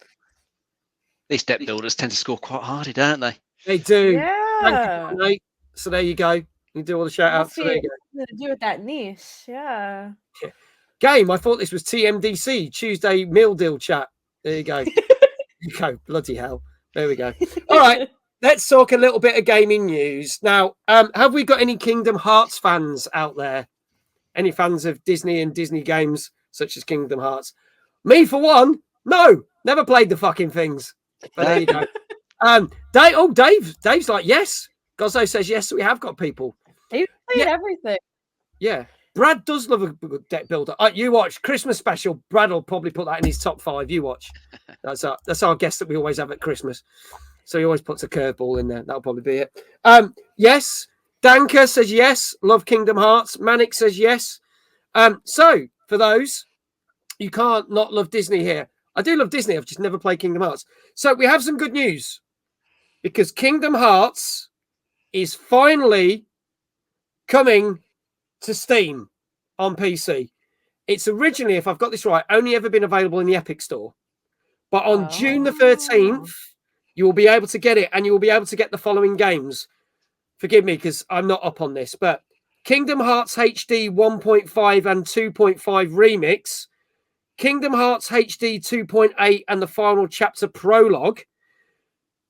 These deck builders tend to score quite hardy, don't they? They do. Yeah. 8. So there you go. You do all the shout outs. So there you go. To do with that niche. Yeah. Game. I thought this was TMDC, Tuesday meal deal chat. There you go. You go. Bloody hell. There we go. All right. Let's talk a little bit of gaming news. Now, have we got any Kingdom Hearts fans out there? Any fans of Disney and Disney games such as Kingdom Hearts? Me, for one, no. Never played the fucking things. But there you go. Dave's like, yes. Gozzo says, yes, we have got people. He played everything. Yeah. Brad does love a good deck builder. You watch Christmas special. Brad will probably put that in his top 5. You watch. That's our guest that we always have at Christmas. So he always puts a curveball in there. That'll probably be it. Yes. Danker says yes. Love Kingdom Hearts. Manic says yes. So for those, you can't not love Disney here. I do love Disney. I've just never played Kingdom Hearts. So we have some good news because Kingdom Hearts is finally coming to Steam on PC. It's originally, if I've got this right, only ever been available in the Epic Store. But on June the 13th, you will be able to get it, and you will be able to get the following games. Forgive me, because I'm not up on this, but Kingdom Hearts HD 1.5 and 2.5 Remix, Kingdom Hearts HD 2.8 and the final chapter prologue,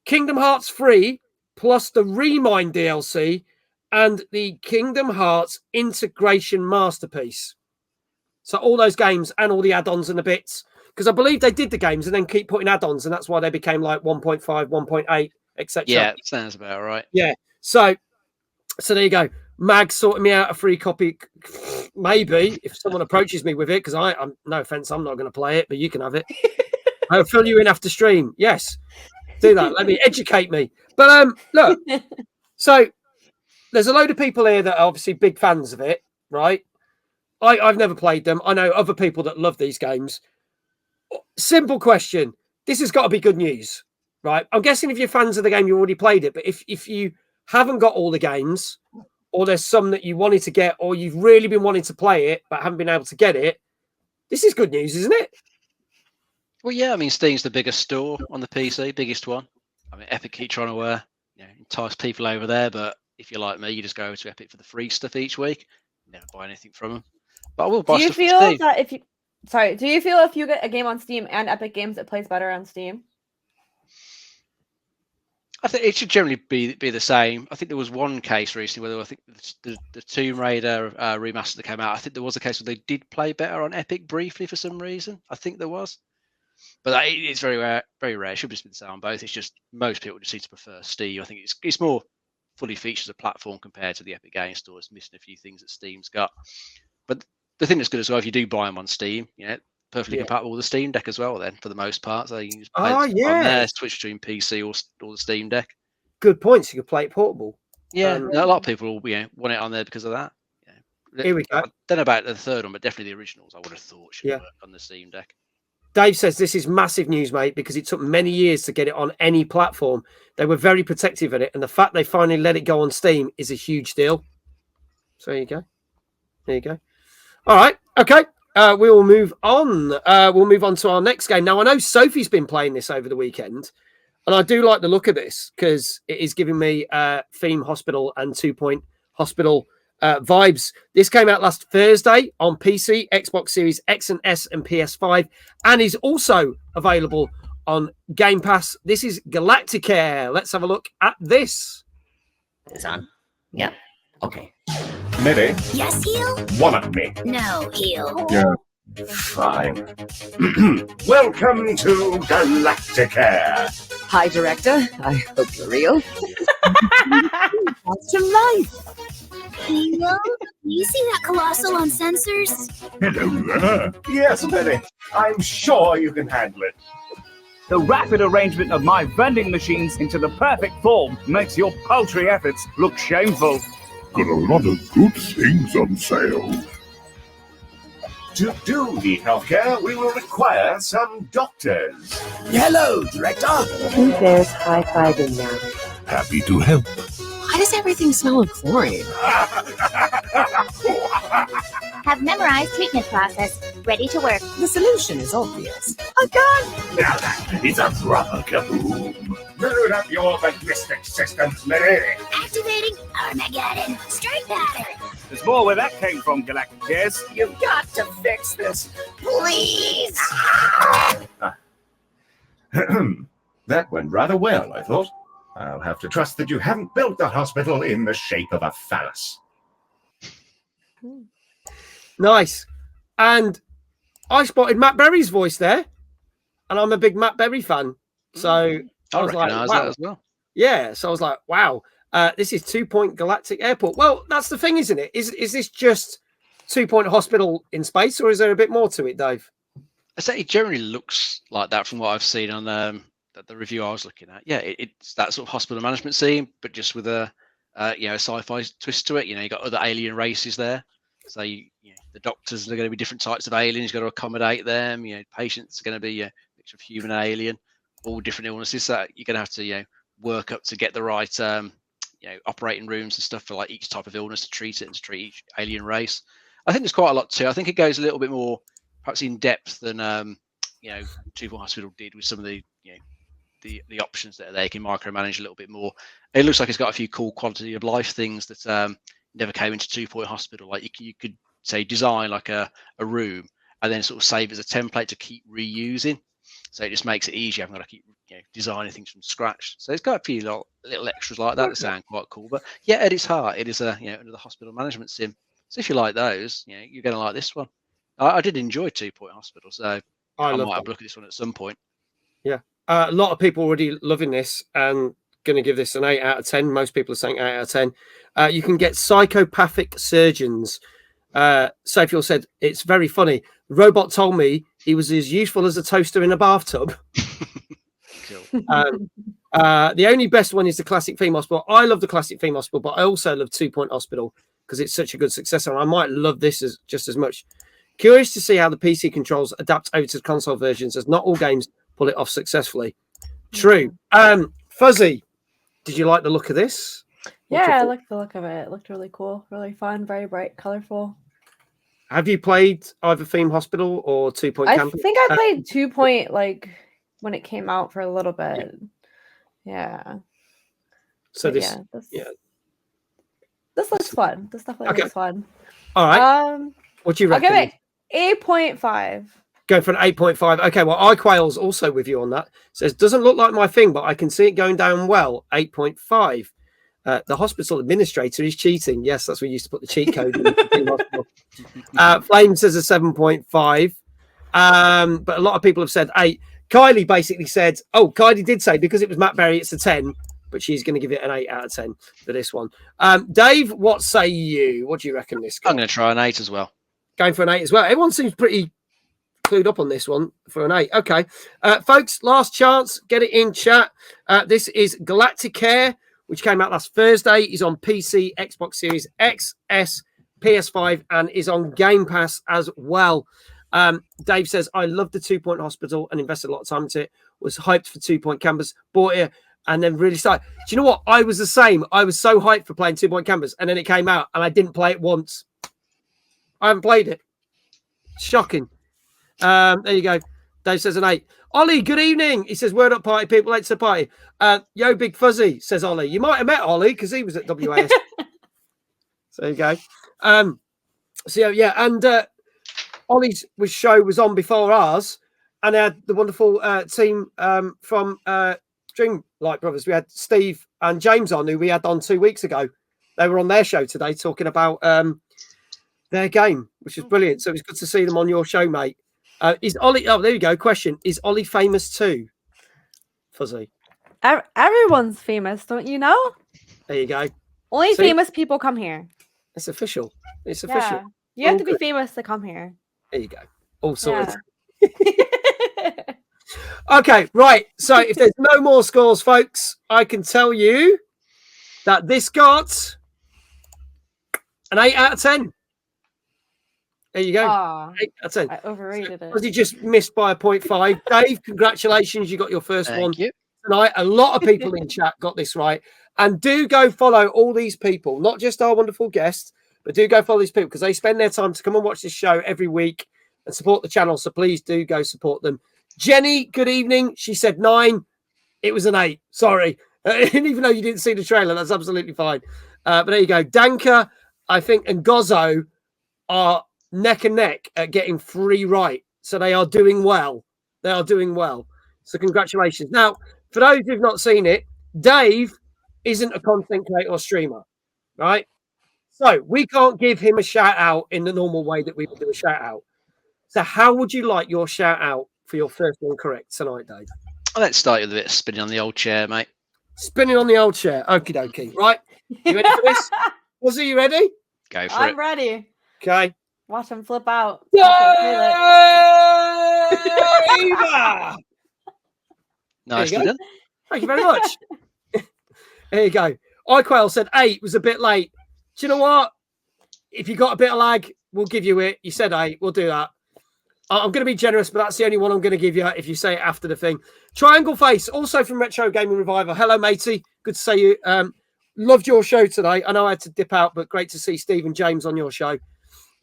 Kingdom Hearts 3 plus the Remind DLC, and the Kingdom Hearts Integration Masterpiece. So all those games and all the add-ons and the bits, because I believe they did the games and then keep putting add-ons, and that's why they became like 1.5, 1.8, etc. Yeah, sounds about right. Yeah. So there you go. Mag sorting me out a free copy. Maybe if someone approaches me with it, because I'm no offense, I'm not going to play it, but you can have it. I'll fill you in after stream. Yes, do that. Let me educate me. But look, so there's a load of people here that are obviously big fans of it, right? I've never played them. I know other people that love these games. Simple question. this has got to be good news, right? I'm guessing if you're fans of the game, you already played it. But if you haven't got all the games, or there's some that you wanted to get, or you've really been wanting to play it but haven't been able to get it, this is good news, isn't it? Well, yeah, I mean, Steam's the biggest store on the PC, biggest one. I mean, Epic keep trying to entice people over there, but if you're like me, you just go to Epic for the free stuff each week. Never buy anything from them. But I will buy stuff from Steam. Do you feel if you get a game on Steam and Epic Games, it plays better on Steam? I think it should generally be the same. I think there was one case recently where I think the Tomb Raider remaster that came out, I think there was a case where they did play better on Epic briefly for some reason. I think there was. But it's very rare. Very rare. It should just be the same on both. It's just most people just seem to prefer Steam. I think it's more fully featured as a platform compared to the Epic Games Store. It's missing a few things that Steam's got. But the thing that's good as well, if you do buy them on Steam, perfectly compatible with the Steam Deck as well. Then for the most part, so you can just play on there, switch between PC or the Steam Deck. Good points. You can play it portable. Yeah, a lot of people want it on there because of that. Here we go. I don't know about the third one, but definitely the originals. I would have thought should work on the Steam Deck. Dave says this is massive news, mate, because it took many years to get it on any platform. They were very protective of it, and the fact they finally let it go on Steam is a huge deal. So there you go. There you go. All right. Okay. We will move on. We'll move on to our next game. Now, I know Sophie's been playing this over the weekend, and I do like the look of this because it is giving me Theme Hospital and 2 Point Hospital vibes. This came out last Thursday on PC, Xbox Series X and S, and PS5, and is also available on Game Pass. This is Galacticare. Let's have a look at this. It's on. Yeah. Okay. Maybe. Yes, Heel? One at me. No, Heel. Yeah. Fine. Welcome to Galacticare. Hi, Director. I hope you're real. That's to life. Heel? You see that colossal on sensors? Hello there. Yes, Betty. I'm sure you can handle it. The rapid arrangement of my vending machines into the perfect form makes your paltry efforts look shameful. Got a lot of good things on sale. To do the healthcare, we will require some doctors. Hello, Director. Who dares high-fiving now? Happy to help. Why does everything smell of chlorine? Have memorized treatment process. Ready to work. The solution is obvious. A gun! Now that is a proper kaboom. Load up your ballistic systems, Mary. Activating Armageddon. Strike pattern. There's more where that came from, Galacticare. You've got to fix this. Please! That went rather well, I thought. I'll have to trust that you haven't built the hospital in the shape of a phallus. Nice. And I spotted Matt Berry's voice there, and I'm a big Matt Berry fan. So I was like, wow. That as well. Yeah. So I was like, wow, this is 2 Point Galactic Airport. Well, that's the thing, isn't it? Is this just 2 Point Hospital in space, or is there a bit more to it, Dave? I say it generally looks like that from what I've seen on the review I was looking at. Yeah, it's that sort of hospital management scene, but just with a sci-fi twist to it. You got other alien races there. So the doctors are going to be different types of aliens. You've got to accommodate them. Patients are going to be a mixture of human and alien, all different illnesses. So you're going to have to work up to get the right operating rooms and stuff for like each type of illness to treat it and to treat each alien race. I think there's quite a lot too. I think it goes a little bit more perhaps in depth than 2 Point Hospital did with some of the the options that they can micromanage a little bit more. It looks like it's got a few cool quality of life things that never came into 2 Point Hospital. Like you could say design like a room and then sort of save as a template to keep reusing. So it just makes it easier. I haven't got to keep designing things from scratch. So it's got a few little extras like that that sound quite cool. But yeah, at its heart, it is another hospital management sim. So if you like those, you're going to like this one. I did enjoy 2 Point Hospital, so I might have a look at this one at some point. Yeah, a lot of people already loving this and going to give this an 8 out of 10. Most people are saying 8 out of 10. You can get psychopathic surgeons. Sophie said it's very funny. The robot told me he was as useful as a toaster in a bathtub. The only best one is the Classic Theme Hospital. I love the Classic Theme Hospital, but I also love 2 Point Hospital because it's such a good successor. And I might love this just as much. Curious to see how the PC controls adapt over to the console versions, as not all games pull it off successfully. True. Fuzzy, did you like the look of this? Yeah, I liked the look of it. It looked really cool, really fun, very bright, colorful. Have you played either Theme Hospital or 2 Point I Campus? think I played 2 Point like when it came out for a little bit. Yeah. So But this, this looks fun. This definitely looks fun. All right. What do you I'll reckon? give it 8.5. Go for an 8.5. Okay, well, iQuail's also with you on that. Says, doesn't look like my thing, but I can see it going down well. 8.5. The hospital administrator is cheating. Yes, that's where we used to put the cheat code in the hospital. Flame says a 7.5. But a lot of people have said 8. Kylie basically said, Kylie did say because it was Matt Berry, it's a 10, but she's going to give it an 8 out of 10 for this one. Dave, what say you? What do you reckon this? I'm going to try an 8 as well. Going for an 8 as well. Everyone seems pretty clued up on this one for an 8. Okay. Folks, last chance. Get it in chat. This is Galacticare, which came out last Thursday. Is on PC, Xbox Series X, S, PS5, and is on Game Pass as well. Dave says, I love the 2 Point Hospital and invested a lot of time into it. Was hyped for 2 Point Campus. Bought it and then really started. Do you know what? I was the same. I was so hyped for playing 2 Point Campus, and then it came out and I didn't play it once. I haven't played it. Shocking. There you go. Dave says an 8. Ollie, good evening. He says, word up, party people. Late to the party. Yo, Big Fuzzy, says Ollie. You might have met Ollie because he was at WAS. So there you go. So yeah, and Ollie's show was on before ours, and they had the wonderful team from Dreamlight Brothers. We had Steve and James on, who we had on 2 weeks ago. They were on their show today talking about their game, which was brilliant. So it was good to see them on your show, mate. Is Ollie? Oh, there you go. Question: is Ollie famous too? Fuzzy. Everyone's famous, don't you know? There you go. Only famous people come here. It's official. It's official. You have to be famous to come here. There you go. All sorted. Okay, right. So if there's no more scores, folks, I can tell you that this got an 8 out of 10. There you go. 8 out of 10. I overrated it. Was he just missed by a 0.5? Dave, congratulations. You got your first one tonight. A lot of people in chat got this right. And do go follow all these people, not just our wonderful guests, but do go follow these people because they spend their time to come and watch this show every week and support the channel. So please do go support them. Jenny, good evening. She said 9. It was an 8. Sorry. Even though you didn't see the trailer, that's absolutely fine. But there you go. Danka, I think, and Gozzo are neck and neck at getting 3 right. So they are doing well. They are doing well. So congratulations. Now, for those who've not seen it, Dave isn't a content creator or streamer, right? So we can't give him a shout out in the normal way that we would do a shout out. So how would you like your shout out for your first one correct tonight, Dave? Let's start with a bit of spinning on the old chair, mate. Spinning on the old chair. Okie dokie. Right. You ready for this? Was you ready? Go for it. I'm ready. Okay. Watch him flip out. Nicely done. Thank you very much. There you go. iQuail said 8 was a bit late. Do you know what? If you got a bit of lag, we'll give you it. You said 8. We'll do that. I'm going to be generous, but that's the only one I'm going to give you if you say it after the thing. Triangle Face, also from Retro Gaming Revival. Hello, matey. Good to see you. Loved your show today. I know I had to dip out, but great to see Steve and James on your show.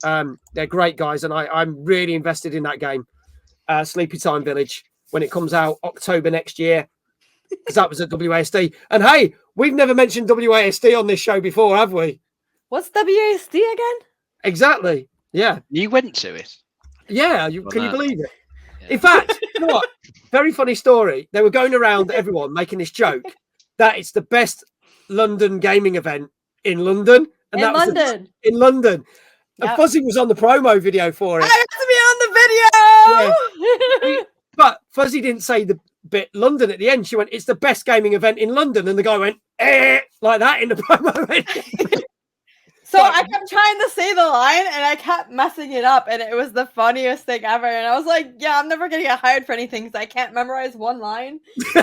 They're great guys, and I'm really invested in that game, Sleepy Time Village, when it comes out October next year, because that was at WASD. And hey, we've never mentioned WASD on this show before, have we? What's WASD again? Exactly. Yeah. You went to it. Yeah. Can you believe it? Yeah. In fact, you know what? Very funny story. They were going around everyone making this joke that it's the best London gaming event in London. And in London. In London. Yep. And Fuzzy was on the promo video for it. I have to be on the video. Yeah. But Fuzzy didn't say the bit London at the end. She went, it's the best gaming event in London. And the guy went, like that in the promo. So I kept trying to say the line and I kept messing it up, and it was the funniest thing ever. And I was like, yeah, I'm never gonna get hired for anything because I can't memorize one line. I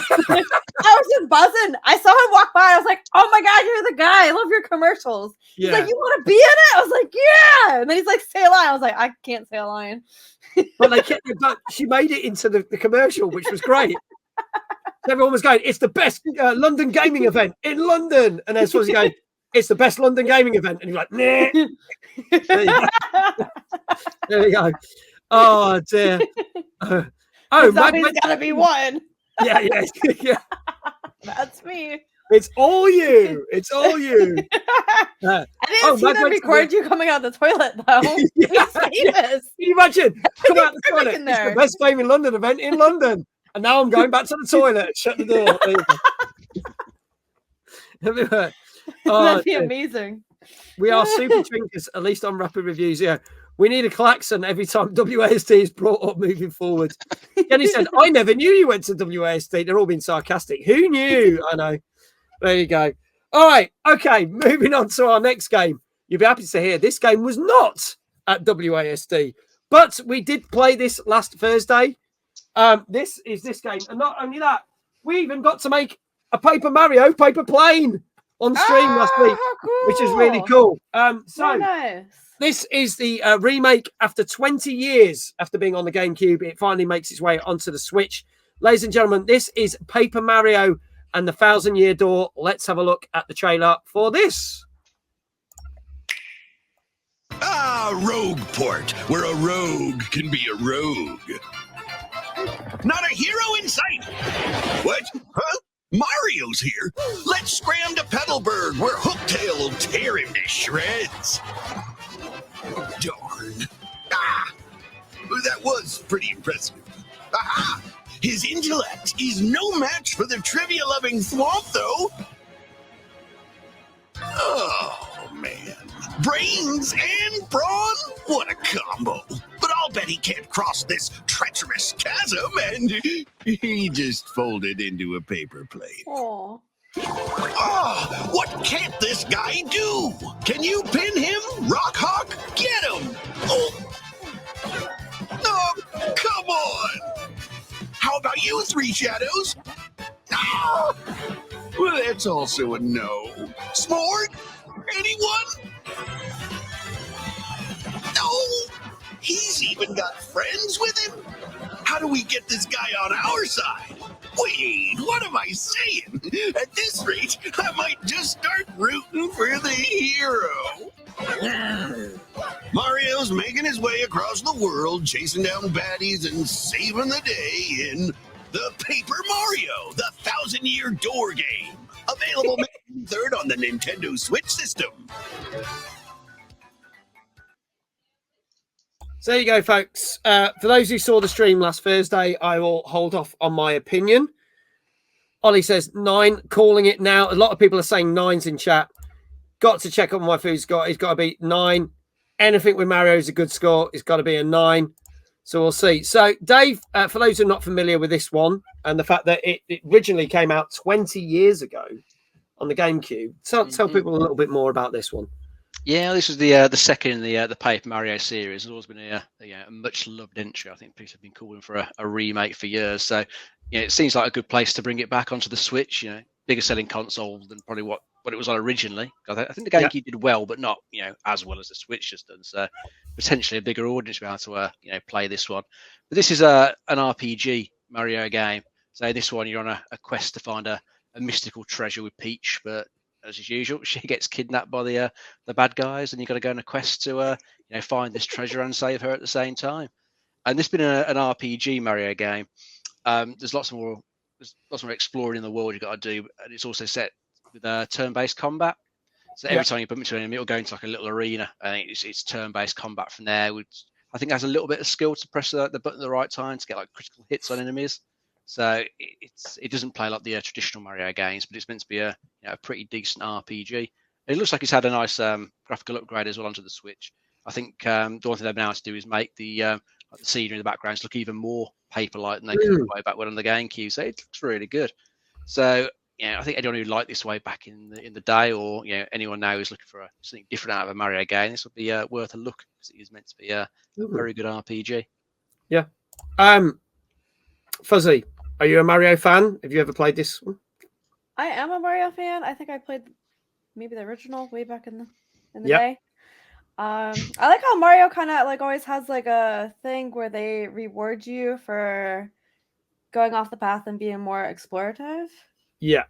was just buzzing. I saw him walk by. I was like, oh my God, you're the guy. I love your commercials. He's like, you want to be in it? I was like, yeah. And then he's like, say a line. I was like, I can't say a line. But she made it into the commercial, which was great. Everyone was going, it's the best London gaming event in London. And then supposed to go, it's the best London gaming event. And you're like, nah. There you go. Oh, dear. Somebody's got to be one. Yeah. That's me. It's all you. It's all you. I didn't see them record you coming out the toilet, though. Yeah. Can you imagine? Come out the toilet. In there. It's the best gaming London event in London. And now I'm going back to the toilet and shut the door. That'd be amazing. We are super drinkers, at least on rapid reviews. Yeah, we need a klaxon every time WASD is brought up moving forward. Kenny said, I never knew you went to WASD. They're all being sarcastic. Who knew? I know. There you go. All right. Okay. Moving on to our next game. You'll be happy to hear this game was not at WASD, but we did play this last Thursday. This is this game. And not only that, we even got to make a Paper Mario paper plane on stream last week, cool. which is really cool. So nice. This is the remake after 20 years after being on the GameCube. It finally makes its way onto the Switch. Ladies and gentlemen, this is Paper Mario and the 1,000-Year Door. Let's have a look at the trailer for this. Rogue Port, where a rogue can be a rogue. Not a hero in sight. What? Huh? Mario's here. Let's scram to Petalburg, where Hooktail will tear him to shreds. Darn. That was pretty impressive. Aha! His intellect is no match for the trivia-loving Thwomp, though. Oh, man. Brains and brawn? What a combo. But I'll bet he can't cross this treacherous chasm, and he just folded into a paper plate. Oh, what can't this guy do? Can you pin him? Rock Hawk, get him! Oh, come on! How about you, Three Shadows? Oh, well, that's also a no. Smorg? Anyone? No! He's even got friends with him? How do we get this guy on our side? Wait, what am I saying? At this rate, I might just start rooting for the hero. Mario's making his way across the world, chasing down baddies and saving the day in the Paper Mario, the 1,000-Year Door game. Available May 3rd on the Nintendo Switch system. So there you go, folks. For those who saw the stream last Thursday, I will hold off on my opinion. Ollie says 9, calling it now. A lot of people are saying 9s in chat. Got to check on my food score. He's got to be 9. Anything with Mario is a good score. It's got to be a 9. So we'll see. So, Dave, for those who are not familiar with this one and the fact that it originally came out 20 years ago on the GameCube, tell people a little bit more about this one. Yeah, this is the second in the Paper Mario series. It's always been a much loved entry. I think people have been calling for a remake for years. So, it seems like a good place to bring it back onto the Switch. Bigger selling console than probably what it was on originally. I think the GameCube did well, but not as well as the Switch has done. So, potentially a bigger audience will be able to play this one. But this is an RPG Mario game. So this one you're on a quest to find a mystical treasure with Peach, but as usual, she gets kidnapped by the bad guys, and you've got to go on a quest to find this treasure and save her at the same time. And this has been an RPG Mario game. There's lots more exploring in the world you've got to do, and it's also set with turn-based combat. So every time you bump into an enemy, it'll go into like a little arena. I think it's turn-based combat from there. I think it has a little bit of skill to press the button at the right time to get like critical hits on enemies. So it doesn't play like the traditional Mario games, but it's meant to be a pretty decent RPG. It looks like it's had a nice graphical upgrade as well onto the Switch. I think the one thing they've been able to do is make the scenery in the backgrounds look even more paper-like than they could way back when on the GameCube. So it looks really good. So I think anyone who liked this way back in the day, or anyone now who's looking for something different out of a Mario game, this would be worth a look, because it is meant to be a very good RPG. Yeah. Fuzzy, are you a Mario fan? Have you ever played this one? I am a Mario fan. I think I played maybe the original way back in the day. I like how Mario kind of like always has like a thing where they reward you for going off the path and being more explorative. Yeah.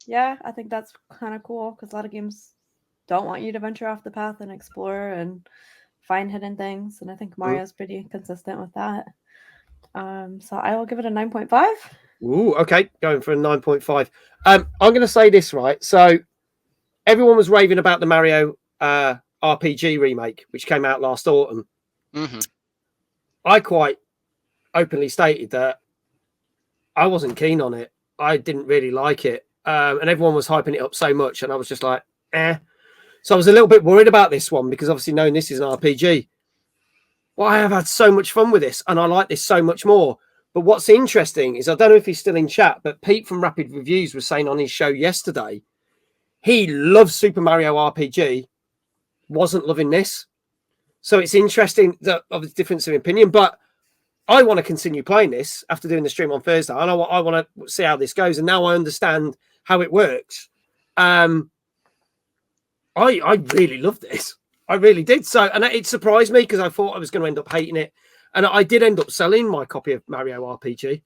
Yeah, I think that's kind of cool, because a lot of games don't want you to venture off the path and explore and find hidden things, and I think Mario's pretty consistent with that. So I will give it a 9.5. Ooh, okay, going for a 9.5. I'm going to say this, right? So everyone was raving about the Mario RPG remake, which came out last autumn. Mm-hmm. I quite openly stated that I wasn't keen on it. I didn't really like it. And everyone was hyping it up so much, and I was just like, eh. So I was a little bit worried about this one, because obviously knowing this is an RPG. Well, I have had so much fun with this, and I like this so much more. But what's interesting is, I don't know if he's still in chat, but Pete from Rapid Reviews was saying on his show yesterday, he loves Super Mario RPG, wasn't loving this. So it's interesting that of the difference of opinion, but I want to continue playing this after doing the stream on Thursday. I know I want to see how this goes, and now I understand how it works. I really love this. I really did. So, and it surprised me, because I thought I was going to end up hating it, and I did end up selling my copy of Mario RPG,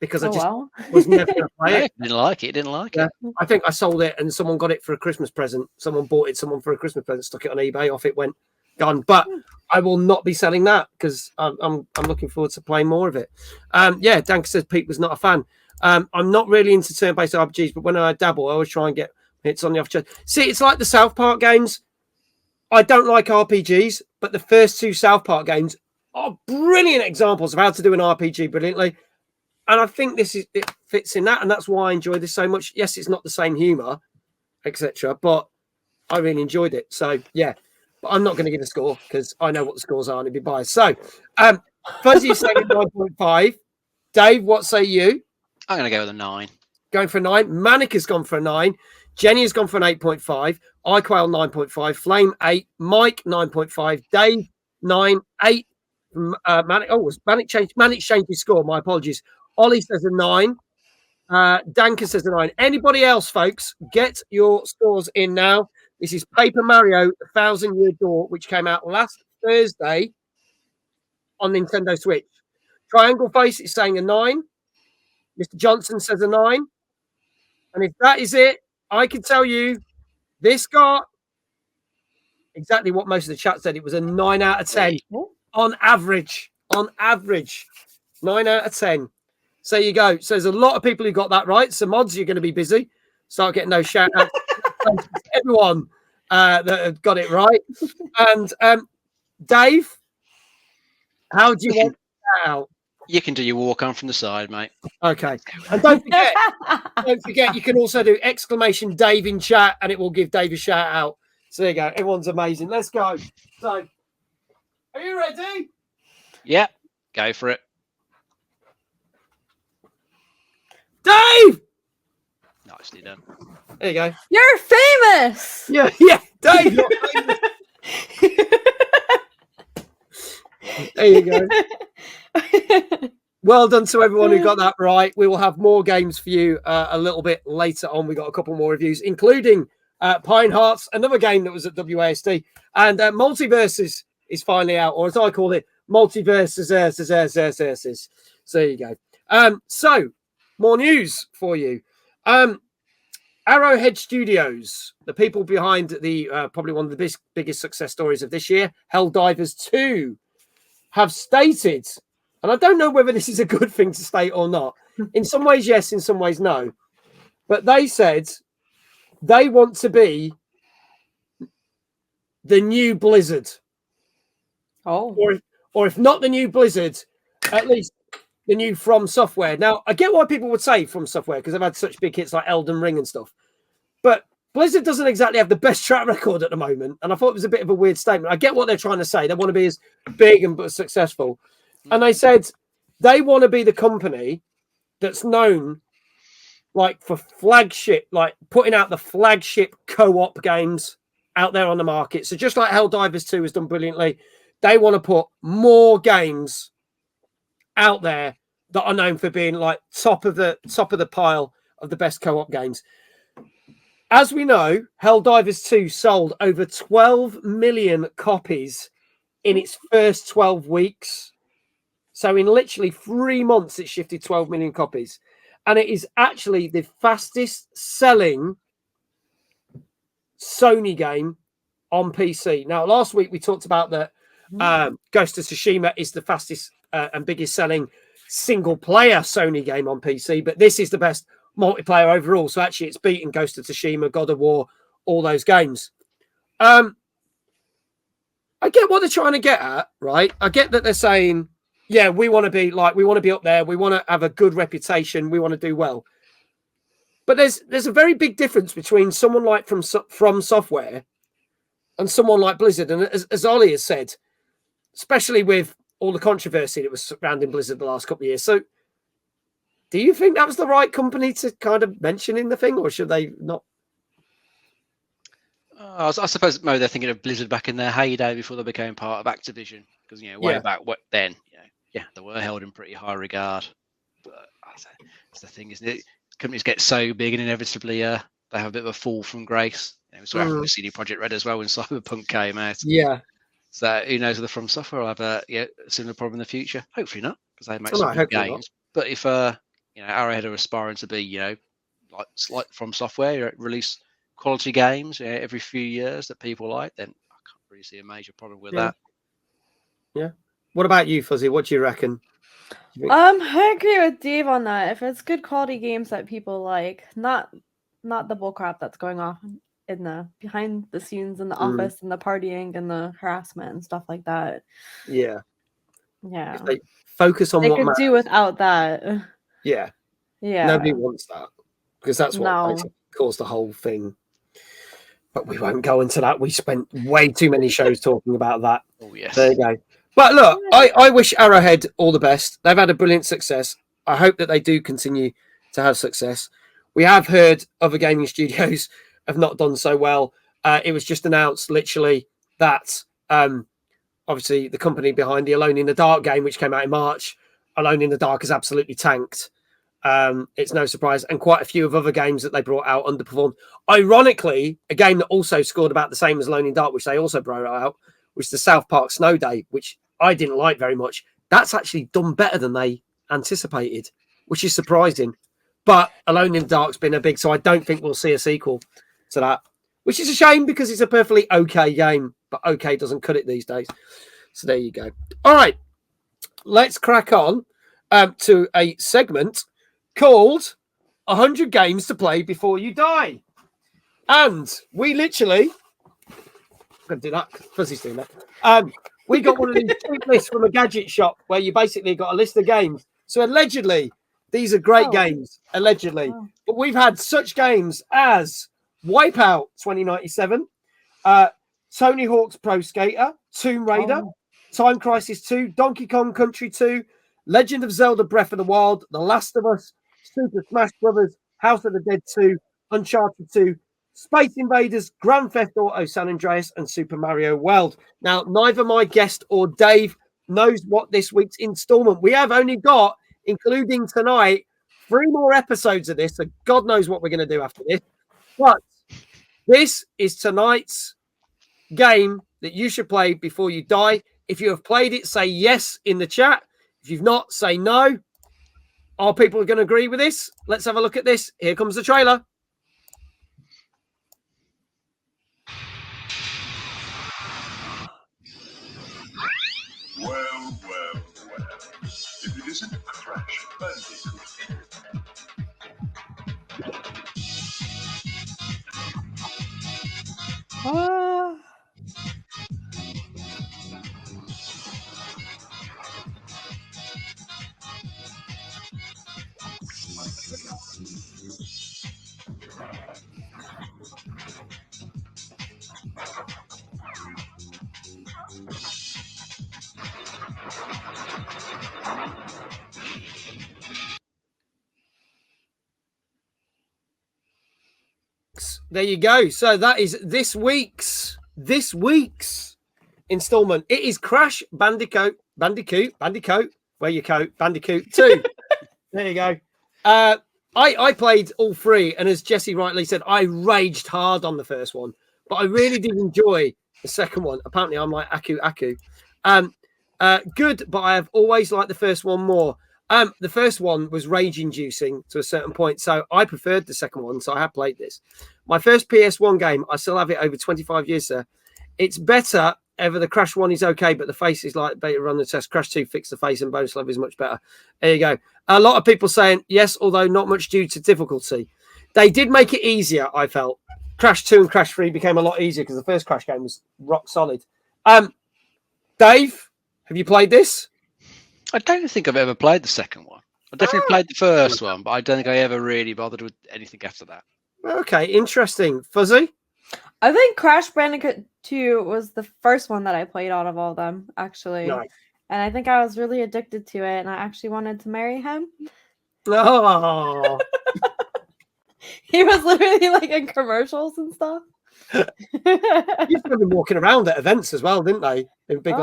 because I just was never going to play it. Didn't like it. I think I sold it, and someone got it for a Christmas present. Someone bought it. Someone for a Christmas present stuck it on eBay. Off it went. Gone. But I will not be selling that, because I'm looking forward to playing more of it. Dan says Pete was not a fan. I'm not really into turn-based RPGs, but when I dabble, I always try and get hits on the off chance. See, it's like the South Park games. I don't like RPGs, but the first two South Park games are brilliant examples of how to do an RPG brilliantly. And I think it fits in that, and that's why I enjoy this so much. Yes, it's not the same humor, etc., but I really enjoyed it. So yeah, but I'm not going to give a score, because I know what the scores are and it'd be biased. So Fuzzy's saying 9.5. Dave, what say you? I'm going to go with a 9. Going for a 9. Manic has gone for a 9. Jenny has gone for an 8.5. iQuail 9.5. Flame 8. Mike 9.5. Dave 9. 8. Manic. Oh, was Manic changed? Manic changed his score. My apologies. Ollie says a 9. Danka says a 9. Anybody else, folks? Get your scores in now. This is Paper Mario: The 1,000-Year Door, which came out last Thursday on Nintendo Switch. Triangle Face is saying a 9. Mr. Johnson says a 9. And if that is it, I can tell you this got exactly what most of the chat said. It was a 9 out of 10 on average. On average, 9 out of 10. So there you go. So there's a lot of people who got that right. So mods, you're going to be busy. Start getting those shout outs. Everyone that have got it right. And Dave, how do you want that out? You can do your walk on from the side, mate. Okay. And don't forget, you can also do exclamation Dave in chat, and it will give Dave a shout out. So there you go. Everyone's amazing. Let's go. So, are you ready? Yeah, go for it. Dave! Nicely done. There you go. You're famous. Yeah, Dave. You're famous. There you go. Well done to everyone who got that right. We will have more games for you a little bit later on. We got a couple more reviews, including Pine Hearts, another game that was at WASD, and Multiversus is finally out, or as I call it, Multiversus. So there you go. So more news for you. Arrowhead Studios, the people behind the probably one of the biggest success stories of this year, Helldivers 2, have stated, and I don't know whether this is a good thing to state or not. In some ways, yes. In some ways, no. But they said they want to be the new Blizzard. Oh. Or if not the new Blizzard, at least the new From Software. Now, I get why people would say From Software, because they've had such big hits like Elden Ring and stuff. But Blizzard doesn't exactly have the best track record at the moment. And I thought it was a bit of a weird statement. I get what they're trying to say. They want to be as big and successful. And they said they want to be the company that's known like for flagship, like putting out the flagship co-op games out there on the market. So just like Helldivers 2 has done brilliantly, they want to put more games out there that are known for being like top of the pile of the best co-op games. As we know, Helldivers 2 sold over 12 million copies in its first 12 weeks. So in literally 3 months, it shifted 12 million copies. And it is actually the fastest selling Sony game on PC. Now, last week we talked about that Ghost of Tsushima is the fastest and biggest selling single player Sony game on PC, but this is the best multiplayer overall. So actually it's beaten Ghost of Tsushima, God of War, all those games. I get what they're trying to get at, right? I get that they're saying, yeah, we want to be up there. We want to have a good reputation. We want to do well. But there's a very big difference between someone like from Software and someone like Blizzard. And as Ollie has said, especially with all the controversy that was surrounding Blizzard the last couple of years. So do you think that was the right company to kind of mention in the thing, or should they not? I suppose maybe they're thinking of Blizzard back in their heyday before they became part of Activision. Because, way back then, they were held in pretty high regard. But that's the thing, isn't it? Companies get so big and inevitably they have a bit of a fall from grace. We saw happened with CD Projekt Red as well when Cyberpunk came out. Yeah. So who knows whether From Software will have a similar problem in the future? Hopefully not, because they make some good games. Not. But if Arrowhead are aspiring to be like From Software, release quality games every few years that people like, then I can't really see a major problem with that. Yeah. What about you, Fuzzy? What do you reckon? I agree with Dave on that. If it's good quality games that people like, not the bullcrap that's going on in the behind the scenes in the office and the partying and the harassment and stuff like that. Yeah. Yeah. If they focus on they what could do without that. Yeah. Yeah. Nobody wants that because that's what caused the whole thing. But we won't go into that. We spent way too many shows talking about that. Oh, yes. There you go. But look, I wish Arrowhead all the best. They've had a brilliant success. I hope that they do continue to have success. We have heard other gaming studios have not done so well. It was just announced literally that obviously the company behind the Alone in the Dark game, which came out in March, Alone in the Dark has absolutely tanked. It's no surprise. And quite a few of other games that they brought out underperformed. Ironically, a game that also scored about the same as Alone in the Dark, which they also brought out, was the South Park Snow Day, which I didn't like very much. That's actually done better than they anticipated, which is surprising. But Alone in the Dark's been a big, so I don't think we'll see a sequel to that, which is a shame because it's a perfectly okay game, but okay doesn't cut it these days. So there you go. All right, let's crack on to a segment called 100 Games to Play Before You Die. And we literally... I'm going to do that. Fuzzy's doing that. We got one of these cheap lists from a gadget shop where you basically got a list of games. So allegedly, these are great games. Allegedly. But we've had such games as Wipeout 2097, Tony Hawk's Pro Skater, Tomb Raider, Time Crisis 2, Donkey Kong Country 2, Legend of Zelda Breath of the Wild, The Last of Us, Super Smash Brothers, House of the Dead 2, Uncharted 2, Space Invaders, Grand Theft Auto San Andreas, and Super Mario World. Now, neither my guest or Dave knows what this week's installment. We have only got, including tonight, 3 more episodes of this, so God knows what we're going to do after this. But this is tonight's game that you should play before you die. If you have played it, say yes in the chat. If you've not, say no. Are people going to agree with this? Let's have a look at this. Here comes the trailer. Well. If it isn't Crash Bandicoot. There you go. So that is this week's installment. It is Crash Bandicoot. Where you coat? Bandicoot 2. There you go. I played all three, and as Jesse rightly said, I raged hard on the first one, but I really did enjoy the second one. Apparently, I'm like Aku. Good, but I have always liked the first one more. The first one was rage-inducing to a certain point, so I preferred the second one, so I have played this. My first PS1 game, I still have it over 25 years, sir. It's better ever. The Crash 1 is okay, but the face is like beta run the test. Crash 2 fixed the face and bonus level is much better. There you go. A lot of people saying yes, although not much due to difficulty. They did make it easier, I felt. Crash 2 and Crash 3 became a lot easier because the first Crash game was rock solid. Dave, have you played this? I don't think I've ever played the second one. I definitely played the first one, but I don't think I ever really bothered with anything after that. Okay, interesting. Fuzzy? I think Crash Bandicoot 2 was the first one that I played out of all of them, actually. Nice. And I think I was really addicted to it, and I actually wanted to marry him. Oh. He was literally like in commercials and stuff. You've been walking around at events as well, didn't they? They were big,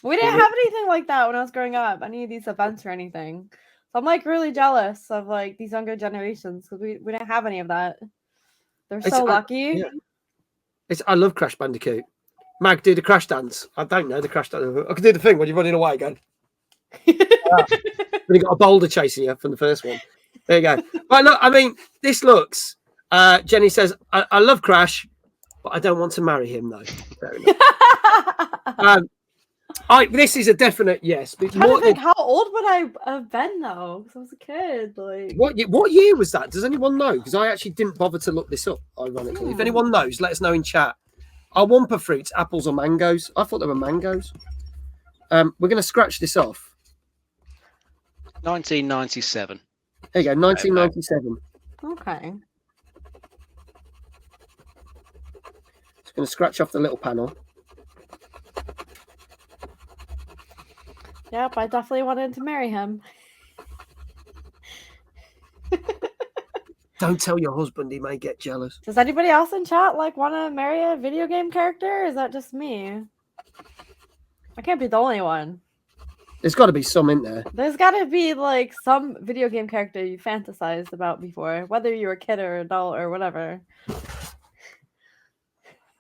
We didn't have anything like that when I was growing up. Any of these events or anything. So I'm like really jealous of like these younger generations because we didn't have any of that. They're so lucky. I love Crash Bandicoot. Mag, do the Crash dance. I don't know the Crash dance. I can do the thing when you're running away again. When you got a boulder chasing you from the first one. There you go. But look, I mean, this looks. Jenny says, I love Crash, but I don't want to marry him though. Fair enough. This is a definite yes. But I'm trying to think, how old would I have been though? Because I was a kid. Like, what year was that? Does anyone know? Because I actually didn't bother to look this up. Ironically, if anyone knows, let us know in chat. Are Wumpa fruits apples or mangoes? I thought they were mangoes. We're going to scratch this off. 1997. There you go, 1997. okay. Just going to scratch off the little panel. Yep, I definitely wanted to marry him. Don't tell your husband; he may get jealous. Does anybody else in chat like want to marry a video game character? Or is that just me? I can't be the only one. There's got to be some in there. There's got to be like some video game character you fantasized about before, whether you were a kid or adult or whatever.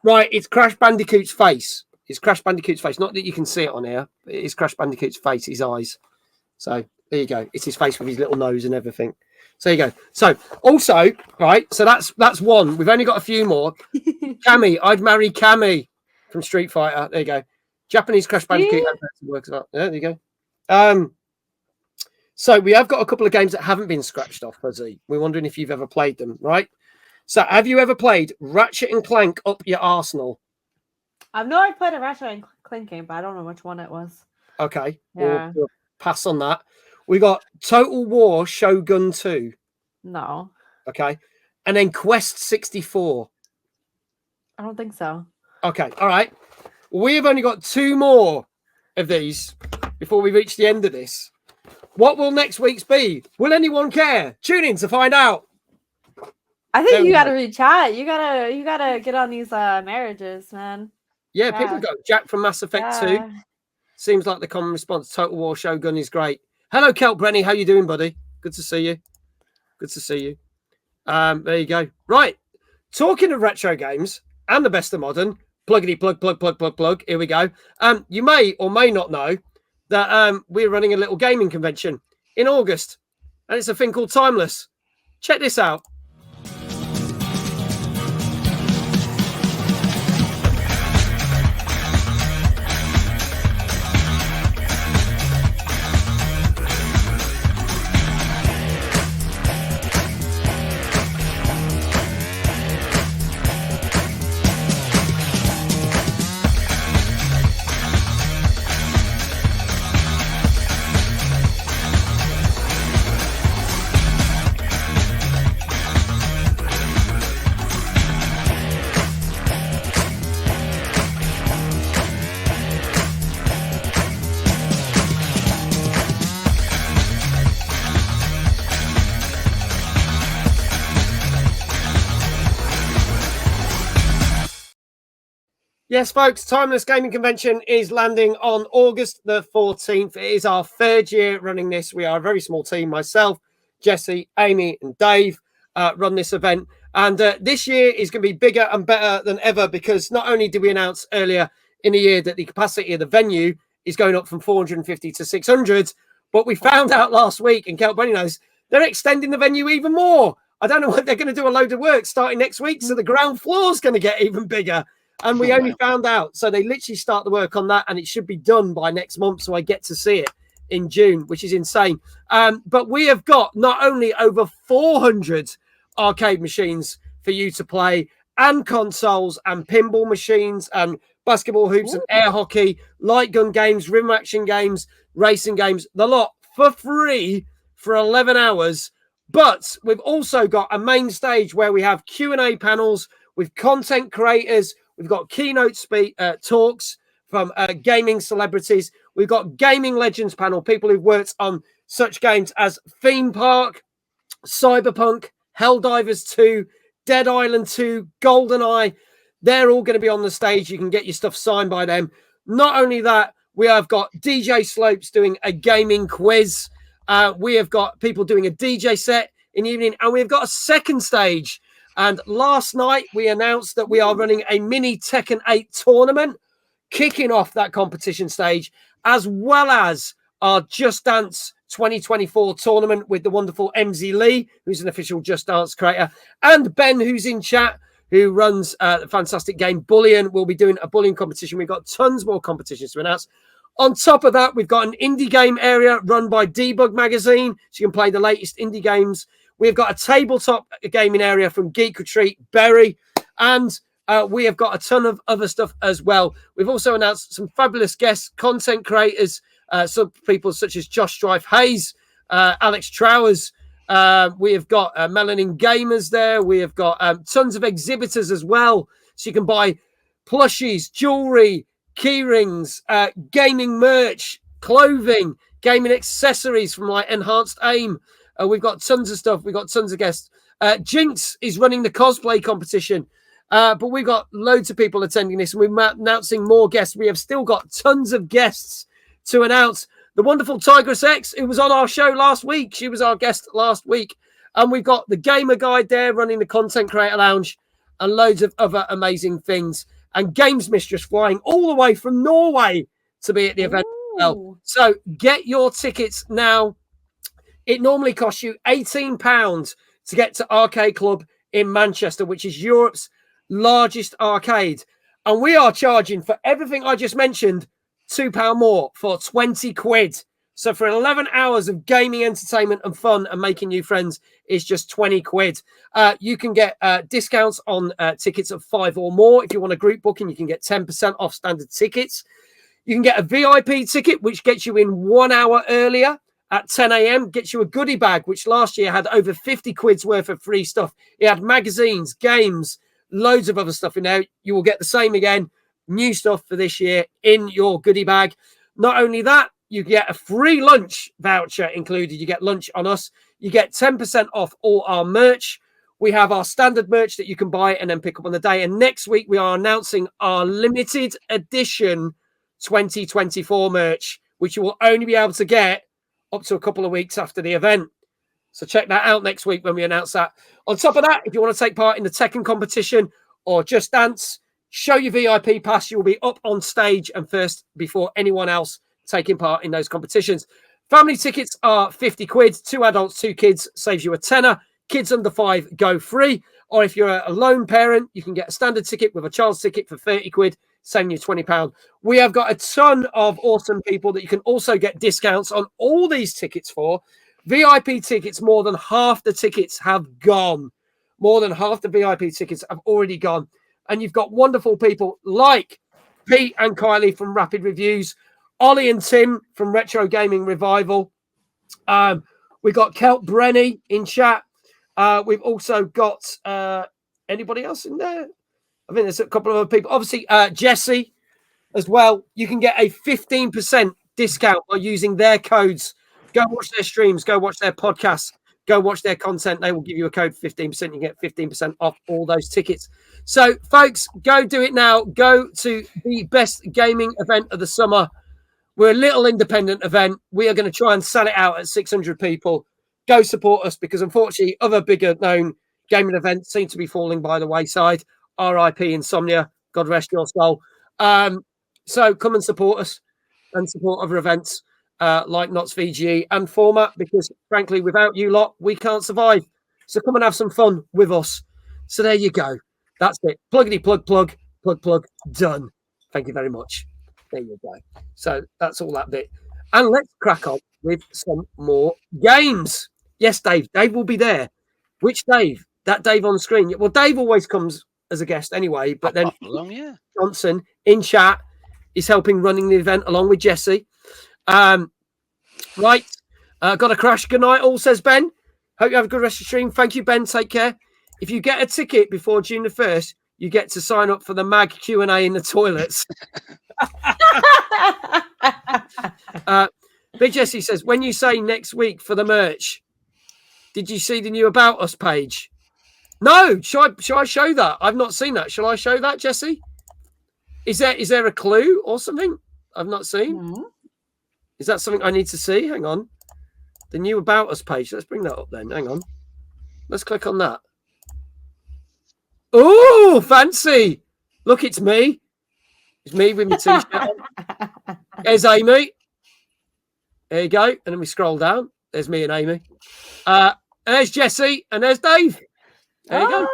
Right, it's Crash Bandicoot's face. It's Crash Bandicoot's face. Not that you can see it on here, but it is Crash Bandicoot's face, his eyes. So there you go. It's his face with his little nose and everything. So there you go. So also, right, so that's one. We've only got a few more. Cammy, I'd marry Cammy from Street Fighter. There you go. Japanese Crash Bandicoot works out. There you go. So we have got a couple of games that haven't been scratched off, Fuzzy. We're wondering if you've ever played them, right? So have you ever played Ratchet and Clank Up Your Arsenal? I know I played a Ratchet and Clank game, but I don't know which one it was. Okay. Yeah. We'll pass on that. We got Total War Shogun 2. No. Okay. And then Quest 64. I don't think so. Okay. All right. We've only got two more of these before we reach the end of this. What will next week's be? Will anyone care? Tune in to find out. I think you gotta read chat. You gotta get on these marriages, man. Yeah, people got Jack from Mass Effect 2. Seems like the common response. Total War Shogun is great. Hello, Kelp Brenny. How you doing, buddy? Good to see you. Good to see you. There you go. Right. Talking of retro games and the best of modern, pluggity plug. Here we go. You may or may not know that we're running a little gaming convention in August, and it's a thing called Timeless. Check this out. Yes, folks, Timeless Gaming Convention is landing on August the 14th. It is our third year running this. We are a very small team. Myself, Jesse, Amy, and Dave run this event. And this year is going to be bigger and better than ever because not only did we announce earlier in the year that the capacity of the venue is going up from 450 to 600, but we found out last week, and Kel Brenny knows, they're extending the venue even more. I don't know what they're going to do a load of work starting next week. So the ground floor is going to get even bigger. And we only found out. So they literally start the work on that and it should be done by next month. So I get to see it in June, which is insane. But we have got not only over 400 arcade machines for you to play and consoles and pinball machines and basketball hoops and air hockey, light gun games, rim action games, racing games, the lot for free for 11 hours. But we've also got a main stage where we have Q&A panels with content creators. We've got keynote talks from gaming celebrities. We've got gaming legends panel, people who've worked on such games as Theme Park, Cyberpunk, Helldivers 2, Dead Island 2, GoldenEye. They're all going to be on the stage. You can get your stuff signed by them. Not only that, we have got DJ Slopes doing a gaming quiz. We have got people doing a DJ set in the evening, and we've got a second stage. And last night, we announced that we are running a mini Tekken 8 tournament, kicking off that competition stage, as well as our Just Dance 2024 tournament with the wonderful MZ Lee, who's an official Just Dance creator, and Ben, who's in chat, who runs the fantastic game Bullion. We'll be doing a Bullion competition. We've got tons more competitions to announce. On top of that, we've got an indie game area run by Debug Magazine, so you can play the latest indie games. We've got a tabletop gaming area from Geek Retreat, Berry, and we have got a ton of other stuff as well. We've also announced some fabulous guests, content creators, some people such as Josh Strife Hayes, Alex Trowers. We have got Melanin Gamers there. We have got tons of exhibitors as well. So you can buy plushies, jewelry, key rings, gaming merch, clothing, gaming accessories from like Enhanced Aim. We've got tons of stuff. We've got tons of guests. Jinx is running the cosplay competition. But we've got loads of people attending this, and we're announcing more guests. We have still got tons of guests to announce. The wonderful Tigress X, who was on our show last week. She was our guest last week. And we've got the Gamer Guide there running the Content Creator Lounge and loads of other amazing things. And Games Mistress flying all the way from Norway to be at the event as well. So get your tickets now. It normally costs you £18 to get to Arcade Club in Manchester, which is Europe's largest arcade. And we are charging for everything I just mentioned £2 more for 20 quid. So for 11 hours of gaming, entertainment and fun and making new friends is just 20 quid. You can get discounts on tickets of 5 or more. If you want a group booking, you can get 10% off standard tickets. You can get a VIP ticket, which gets you in 1 hour earlier at 10 a.m. Gets you a goodie bag, which last year had over 50 quid's worth of free stuff. It had magazines, games, loads of other stuff in there. You will get the same again. New stuff for this year in your goodie bag. Not only that, you get a free lunch voucher included. You get lunch on us. You get 10% off all our merch. We have our standard merch that you can buy and then pick up on the day. And next week, we are announcing our limited edition 2024 merch, which you will only be able to get up to a couple of weeks after the event. So check that out next week when we announce that. On top of that, if you want to take part in the Tekken competition or Just Dance, show your VIP pass. You will be up on stage and first before anyone else taking part in those competitions. Family tickets are 50 quid. 2 adults, 2 kids saves you a tenner. Kids under 5 go free. Or if you're a lone parent, you can get a standard ticket with a child's ticket for 30 quid, saving you £20. We have got a ton of awesome people that you can also get discounts on all these tickets for. VIP tickets, more than half the tickets have gone. More than half the VIP tickets have already gone. And you've got wonderful people like Pete and Kylie from Rapid Reviews, Ollie and Tim from Retro Gaming Revival. We've got Kelt Brenny in chat. We've also got anybody else in there? I think there's a couple of other people. Obviously, Jesse as well. You can get a 15% discount by using their codes. Go watch their streams. Go watch their podcasts. Go watch their content. They will give you a code 15%. You get 15% off all those tickets. So, folks, go do it now. Go to the best gaming event of the summer. We're a little independent event. We are going to try and sell it out at 600 people. Go support us because, unfortunately, other bigger known gaming events seem to be falling by the wayside. RIP Insomnia. God rest your soul. So come and support us and support other events like Knots VGE and Format because, frankly, without you lot, we can't survive. So come and have some fun with us. So there you go. That's it. Pluggity plug, done. Thank you very much. There you go. So that's all that bit. And let's crack on with some more games. Yes, Dave. Dave will be there. Which Dave? That Dave on screen. Well, Dave always comes as a guest anyway, but then Johnson in chat is helping running the event along with Jesse. Right. Got a crash. Good night, all, says Ben. Hope you have a good rest of the stream. Thank you, Ben. Take care. If you get a ticket before June the 1st, you get to sign up for the mag Q&A in the toilets. Big Jesse says, when you say next week for the merch, did you see the new About Us page? No. Shall I show that? I've not seen that. Shall I show that, Jesse? Is there a clue or something I've not seen? Mm-hmm. Is that something I need to see? Hang on. The new About Us page. Let's bring that up then. Hang on. Let's click on that. Oh, fancy. Look, it's me. It's me with my t-shirt on. There's Amy. There you go. And then we scroll down. There's me and Amy. There's Jesse and there's Dave. There you go.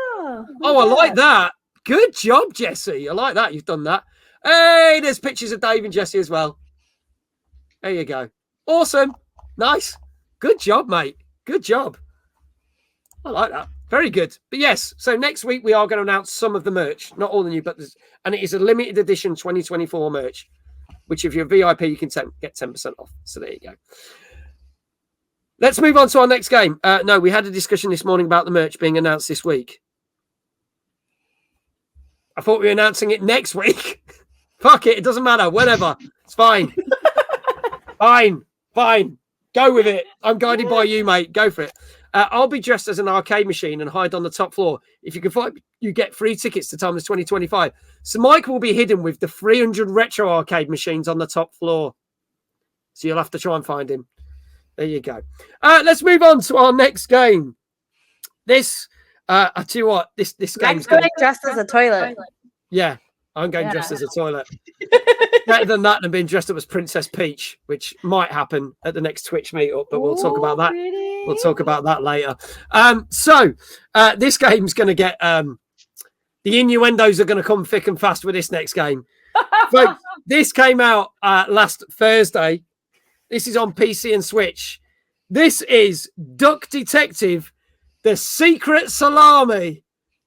Oh, I like that. Good job, Jesse. I like that. You've done that. Hey, there's pictures of Dave and Jesse as well. There you go. Awesome. Nice. Good job, mate. Good job. I like that. Very good. But yes, so next week we are going to announce some of the merch, not all the new, but and it is a limited edition 2024 merch, which if you're VIP, you can get 10% off. So there you go. Let's move on to our next game. No, we had a discussion this morning about the merch being announced this week. I thought we were announcing it next week. Fuck it. It doesn't matter. Whatever. It's fine. Fine. Go with it. I'm guided by you, mate. Go for it. I'll be dressed as an arcade machine and hide on the top floor. If you can find, you get free tickets to Timeless 2025. So Mike will be hidden with the 300 retro arcade machines on the top floor. So you'll have to try and find him. There you go. Let's move on to our next game. This, I tell you what, this game's going dressed as a toilet. Yeah, I'm going dressed as a toilet. Better than that than being dressed up as Princess Peach, which might happen at the next Twitch meetup, but we'll talk about that. We'll talk about that later. So this game's going to get the innuendos are going to come thick and fast with this next game. Folks, this came out last Thursday. This is on PC and Switch. This is Duck Detective, The Secret Salami.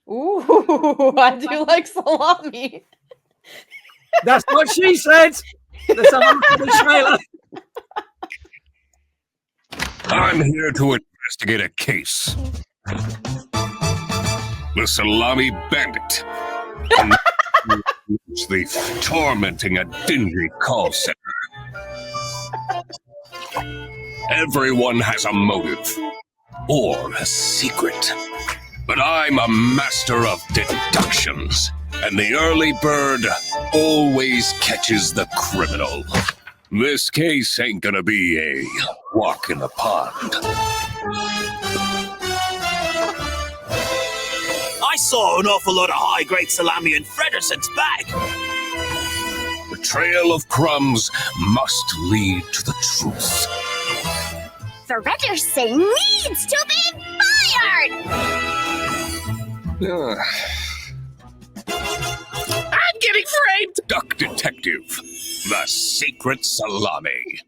Ooh, I do like salami. That's what she said. Let's have a look at the trailer. I'm here to investigate a case. The Salami Bandit. A thief tormenting a dingy call center. Everyone has a motive or a secret. But I'm a master of deductions, and the early bird always catches the criminal. This case ain't gonna be a walk in the pond. I saw an awful lot of high-grade salami in Frederson's bag. The trail of crumbs must lead to the truth. Frederson needs to be fired! I'm getting framed! Duck Detective, the secret salami.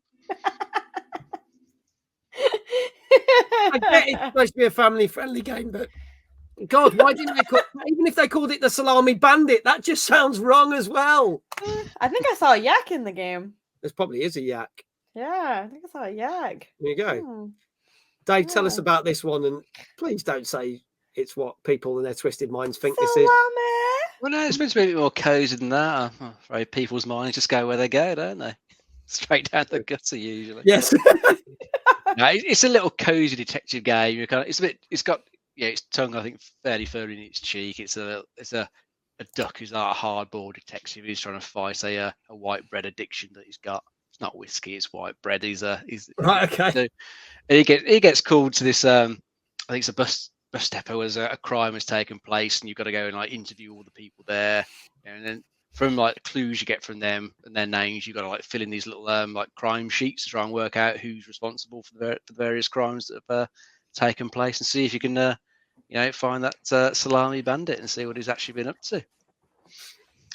I get it's supposed to be a family-friendly game, but God, why didn't they call even if they called it the Salami Bandit, that just sounds wrong as well. I think I saw a yak in the game. There probably is a yak. Yeah, I think I saw a yak. There you go. Dave, tell us about this one, and please don't say it's what people in their twisted minds think this is. Well, no, it's meant to be a bit more cozy than that. I'm afraid people's minds just go where they go, don't they? Straight down the gutter, usually. Yes. No, it's a little cozy detective game. It's got its tongue, I think, fairly firm in its cheek. It's a duck who's like a hardball detective who's trying to fight a white bread addiction that he's got. It's not whiskey, it's white bread. He's Right, okay. so he gets called to this. I think it's a bus depot as a crime has taken place, and you've got to go and like interview all the people there, and then from like clues you get from them and their names, you've got to like fill in these little like crime sheets to try and work out who's responsible for the various crimes that have taken place, and see if you can find that salami bandit and see what he's actually been up to.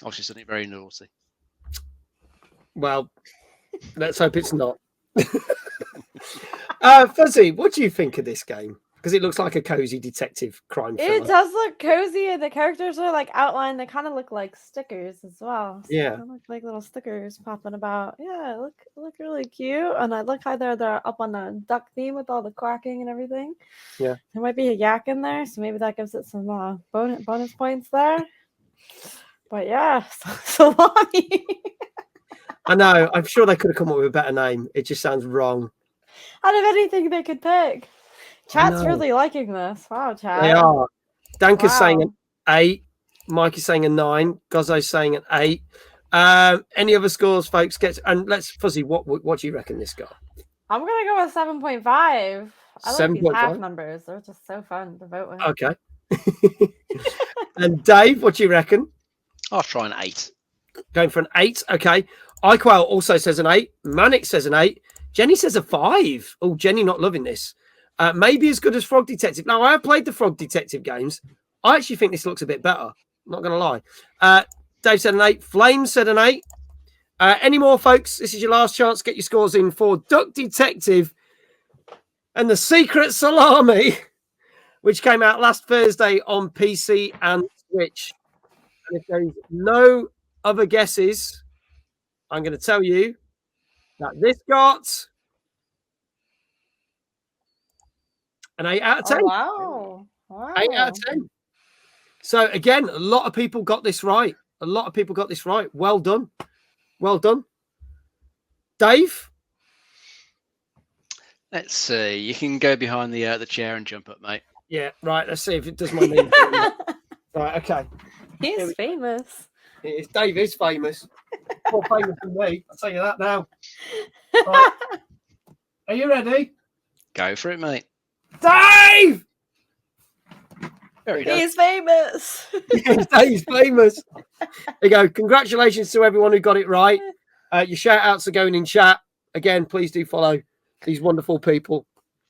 Obviously something very naughty. Well, let's hope it's not. Fuzzy, what do you think of this game? Because it looks like a cozy detective crime thriller. It does look cozy, and the characters are like outlined. They kind of look like stickers as well. So Yeah, they look like little stickers popping about. Yeah, look really cute. And I look how they're up on the duck theme with all the quacking and everything. Yeah, there might be a yak in there, so maybe that gives it some bonus points there. But yeah, salami. I know. I'm sure they could have come up with a better name. It just sounds wrong. Out of anything they could pick. Chat's really liking this. Wow, chat. They are. Danka's saying an Wow. 8. Mike is saying a 9. Gozzo's saying an 8. Any other scores, folks? And let's Fuzzy. What do you reckon this got? I'm gonna go with 7.5. I like these 7.5? half numbers. They're just so fun to vote with. Okay. And Dave, what do you reckon? I'll try an 8. Going for an 8. Okay. iQuell also says an 8. Manic says an 8. Jenny says a 5. Oh, Jenny not loving this. Maybe as good as Frog Detective. Now, I have played the Frog Detective games. I actually think this looks a bit better. I'm not going to lie. Dave said an 8. Flames said an 8. Any more, folks? This is your last chance. Get your scores in for Duck Detective and the Secret Salami, which came out last Thursday on PC and Switch. And if there is no other guesses, I'm going to tell you that this got an 8 out of 10. Oh, wow. 8 out of 10. So, again, a lot of people got this right. Well done. Well done. Dave? Let's see. You can go behind the chair and jump up, mate. Yeah, right. Let's see if it does my name. Right, okay. He's famous. Dave is famous. More famous than me. I'll tell you that now. Right. Are you ready? Go for it, mate. Dave! He's famous. Dave's famous. There you go. Congratulations to everyone who got it right. Your shout outs are going in chat. Again, please do follow these wonderful people.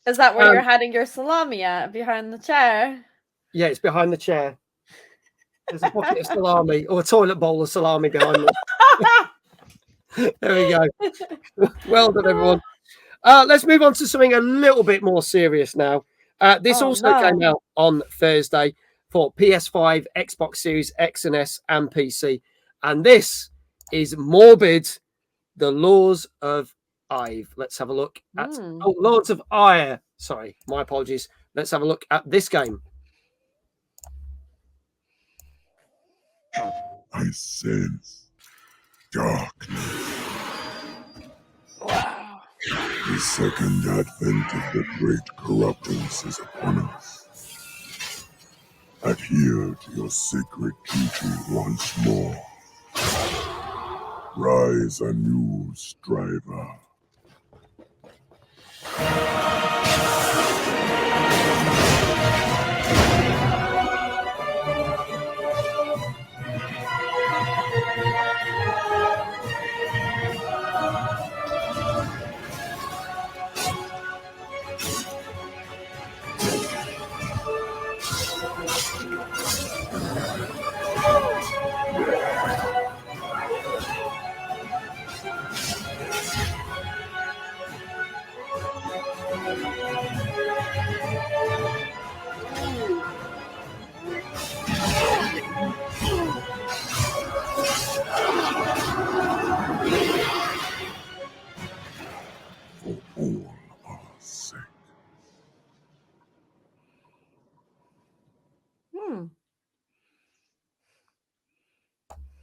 Is that where you're hiding your salami at? Behind the chair? Yeah, it's behind the chair. There's a bucket of salami or a toilet bowl of salami behind me. There we go. Well done, everyone. Let's move on to something a little bit more serious now. This also came out on Thursday for PS5, Xbox Series X and S, and PC. And this is Morbid, The Laws of Ive. Let's have a look at Lords of Ire. Sorry, my apologies. Let's have a look at this game. I sense darkness. Wow. The second advent of the great corruptance is upon us. Adhere to your sacred duty once more. Rise anew, striver.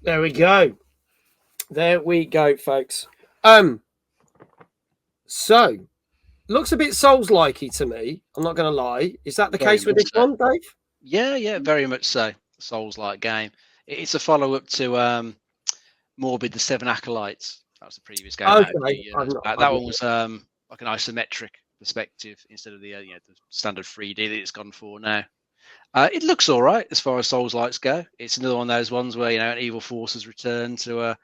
There we go. There we go, folks. So looks a bit Souls-likey to me. I'm not going to lie. Is that the Very case with much this so. one, Dave? Yeah, very much so. Souls-like game. It's a follow-up to Morbid, the Seven Acolytes. That was the previous game. Okay, That one was like an isometric perspective instead of the the standard 3D that it's gone for now. It looks all right as far as Souls-likes go. It's another one of those ones where an evil force has returned to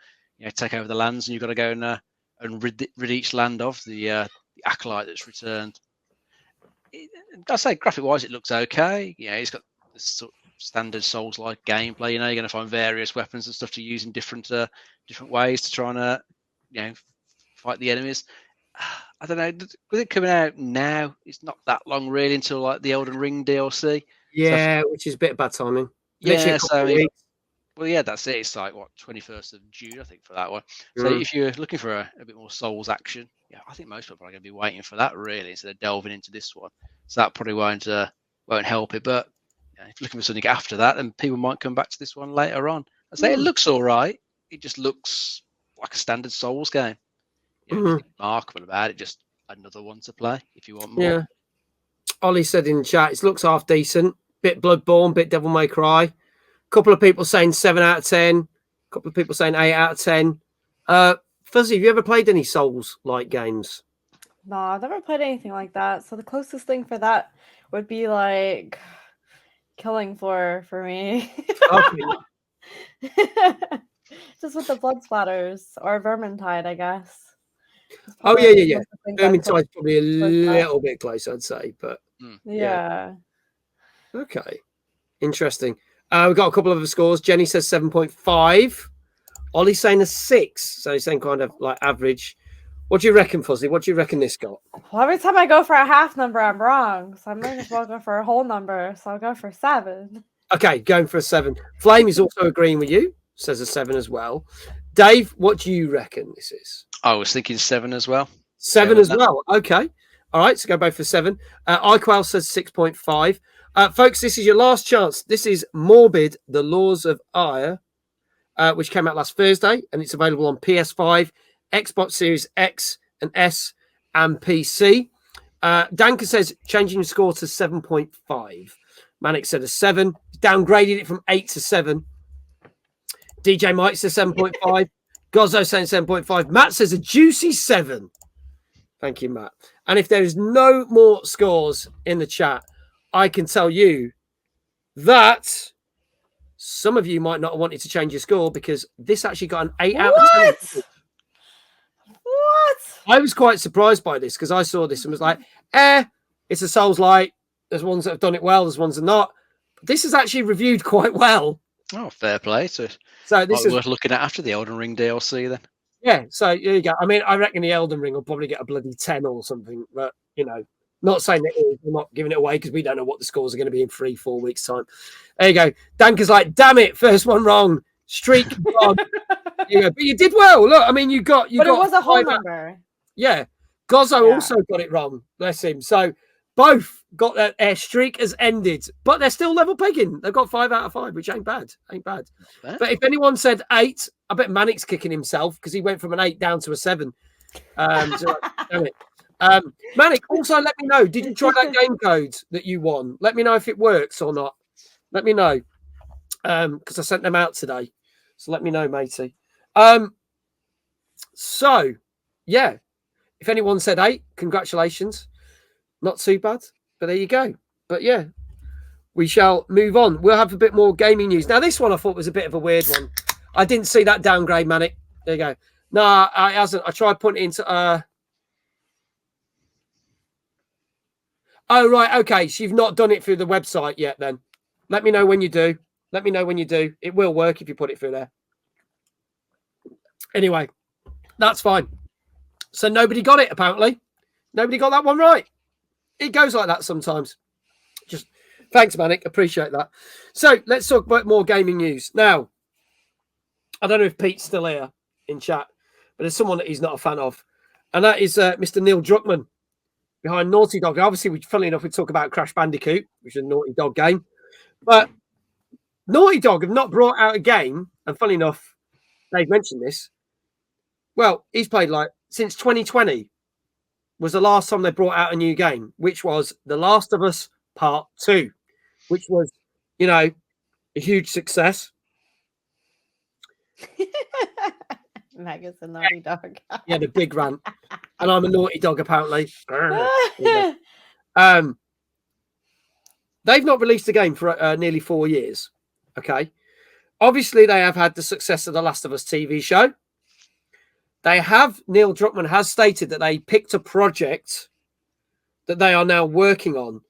take over the lands, and you've got to go and rid each land of the acolyte that's returned. I say, graphic-wise, it looks okay. It's got this sort of standard Souls-like gameplay. You're going to find various weapons and stuff to use in different ways to try and fight the enemies. I don't know. With it coming out now, it's not that long really until like the Elden Ring DLC. Yeah, which is a bit of bad timing. Yeah, well, yeah, that's it. It's like 21st of June, I think, for that one. So if you're looking for a bit more Souls action, I think most people are going to be waiting for that really instead of delving into this one. So that probably won't help it. But if you're looking for something after that, then people might come back to this one later on. I say it looks all right. It just looks like a standard Souls game. Nothing remarkable about it. Just another one to play if you want more. Yeah. Ollie said in the chat, it looks half decent. Bit Bloodborne, bit Devil May Cry. A couple of people saying 7 out of 10. A couple of people saying 8 out of 10. Fuzzy, have you ever played any Souls-like games? No, I've never played anything like that. So the closest thing for that would be like Killing Floor for me. Just with the blood splatters or Vermintide, I guess. Oh, yeah. Vermintide's probably a little bit close, I'd say. But yeah. Okay. Interesting. We've got a couple of other scores. Jenny says 7.5. Ollie's saying a 6. So he's saying kind of like average. What do you reckon, Fuzzy? What do you reckon this got? Well, every time I go for a half number, I'm wrong. So I might as well go for a whole number. So I'll go for 7. Okay, going for a 7. Flame is also agreeing with you. Says a 7 as well. Dave, what do you reckon this is? I was thinking 7 as well. 7 as well. Okay. All right, so go both for 7. iQual says 6.5. Folks, this is your last chance. This is Morbid, The Laws of Ire, which came out last Thursday, and it's available on PS5, Xbox Series X and S, and PC. Danka says changing the score to 7.5. Manic said a 7. Downgraded it from 8 to 7. DJ Mike says 7.5. Gozzo saying 7.5. Matt says a juicy 7. Thank you, Matt. And if there is no more scores in the chat, I can tell you that some of you might not have wanted to change your score because this actually got an 8 out of 10. What? I was quite surprised by this because I saw this and was like, it's a Souls-like. There's ones that have done it well. There's ones that not. But this is actually reviewed quite well. Oh, fair play. So this is worth looking at after the Elden Ring DLC then. Yeah, so here you go. I mean, I reckon the Elden Ring will probably get a bloody 10 or something, but, not saying that we're not giving it away because we don't know what the scores are going to be in 3-4 weeks' time. There you go. Danka's like, damn it, first one wrong. Streak gone. But you did well. Look, I mean, you got. But it was a whole number. Yeah. Gozzo also got it wrong. Bless him. So both got their streak has ended, but they're still level pegging. They've got 5 out of 5, which ain't bad. But if anyone said 8, I bet Manic's kicking himself because he went from an 8 down to a 7. So, damn it. Manic, also let me know. Did you try that game code that you won? Let me know if it works or not. Let me know. Because I sent them out today. So let me know, matey. So, yeah. If anyone said 8, congratulations. Not too bad. But there you go. But yeah, we shall move on. We'll have a bit more gaming news. Now, this one I thought was a bit of a weird one. I didn't see that downgrade, Manic. There you go. No, it hasn't. I tried putting it into... Oh, right. Okay. So you've not done it through the website yet then. Let me know when you do. It will work if you put it through there. Anyway, that's fine. So nobody got it, apparently. Nobody got that one right. It goes like that sometimes. Just thanks, Manic. Appreciate that. So let's talk about more gaming news. Now, I don't know if Pete's still here in chat, but there's someone that he's not a fan of. And that is Mr. Neil Druckmann behind Naughty Dog. Obviously, funnily enough, we talk about Crash Bandicoot, which is a Naughty Dog game. But Naughty Dog have not brought out a game, and funnily enough, Dave mentioned this. Well, he's played like since 2020. was the last time they brought out a new game, which was The Last of Us Part 2, which was, you know, a huge success. Meg is a naughty dog. Yeah, the big rant. And I'm a naughty dog, apparently. They've not released a game for nearly 4 years. Okay. Obviously, they have had the success of The Last of Us TV show. Neil Druckmann has stated that they picked a project that they are now working on,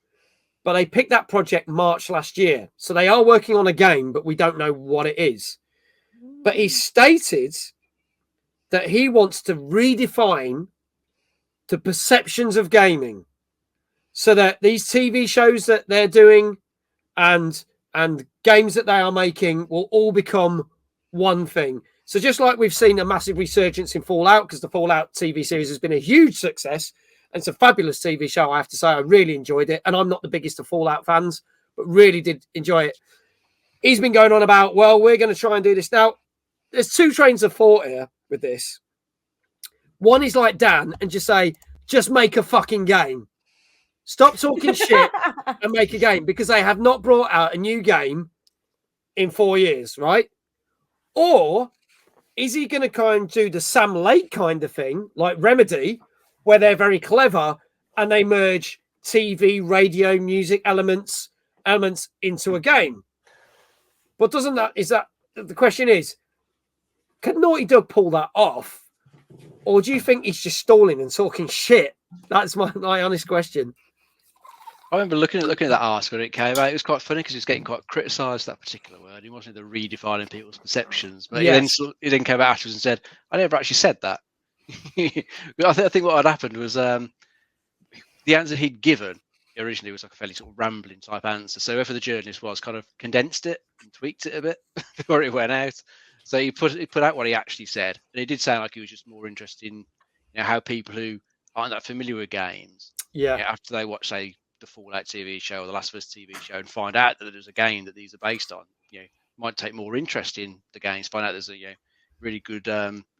but they picked that project March last year. So they are working on a game, but we don't know what it is. But he stated that he wants to redefine the perceptions of gaming so that these TV shows that they're doing and games that they are making will all become one thing. So just like we've seen a massive resurgence in Fallout, because the Fallout TV series has been a huge success, and it's a fabulous TV show, I have to say. I really enjoyed it. And I'm not the biggest of Fallout fans, but really did enjoy it. He's been going on about, well, we're going to try and do this. Now, there's two trains of thought here with this. One is like Dan and just say, just make a fucking game. Stop talking shit and make a game, because they have not brought out a new game in 4 years, right? Or is he going to kind of do the Sam Lake kind of thing, like Remedy, where they're very clever and they merge TV, radio, music elements into a game? But the question is, can Naughty Dog pull that off? Or do you think he's just stalling and talking shit? That's my honest question. I remember looking at that article when it came out. It was quite funny because he was getting quite criticised, that particular word. He wanted to redefining people's perceptions. But he then came out afterwards and said, I never actually said that. I think what had happened was the answer he'd given originally was like a fairly sort of rambling type answer. So whoever the journalist was kind of condensed it and tweaked it a bit before it went out. So he put out what he actually said. And it did sound like he was just more interested in, how people who aren't that familiar with games, after they watch, say, the Fallout TV show or the Last of Us TV show and find out that there's a game that these are based on, might take more interest in the games, find out there's a really good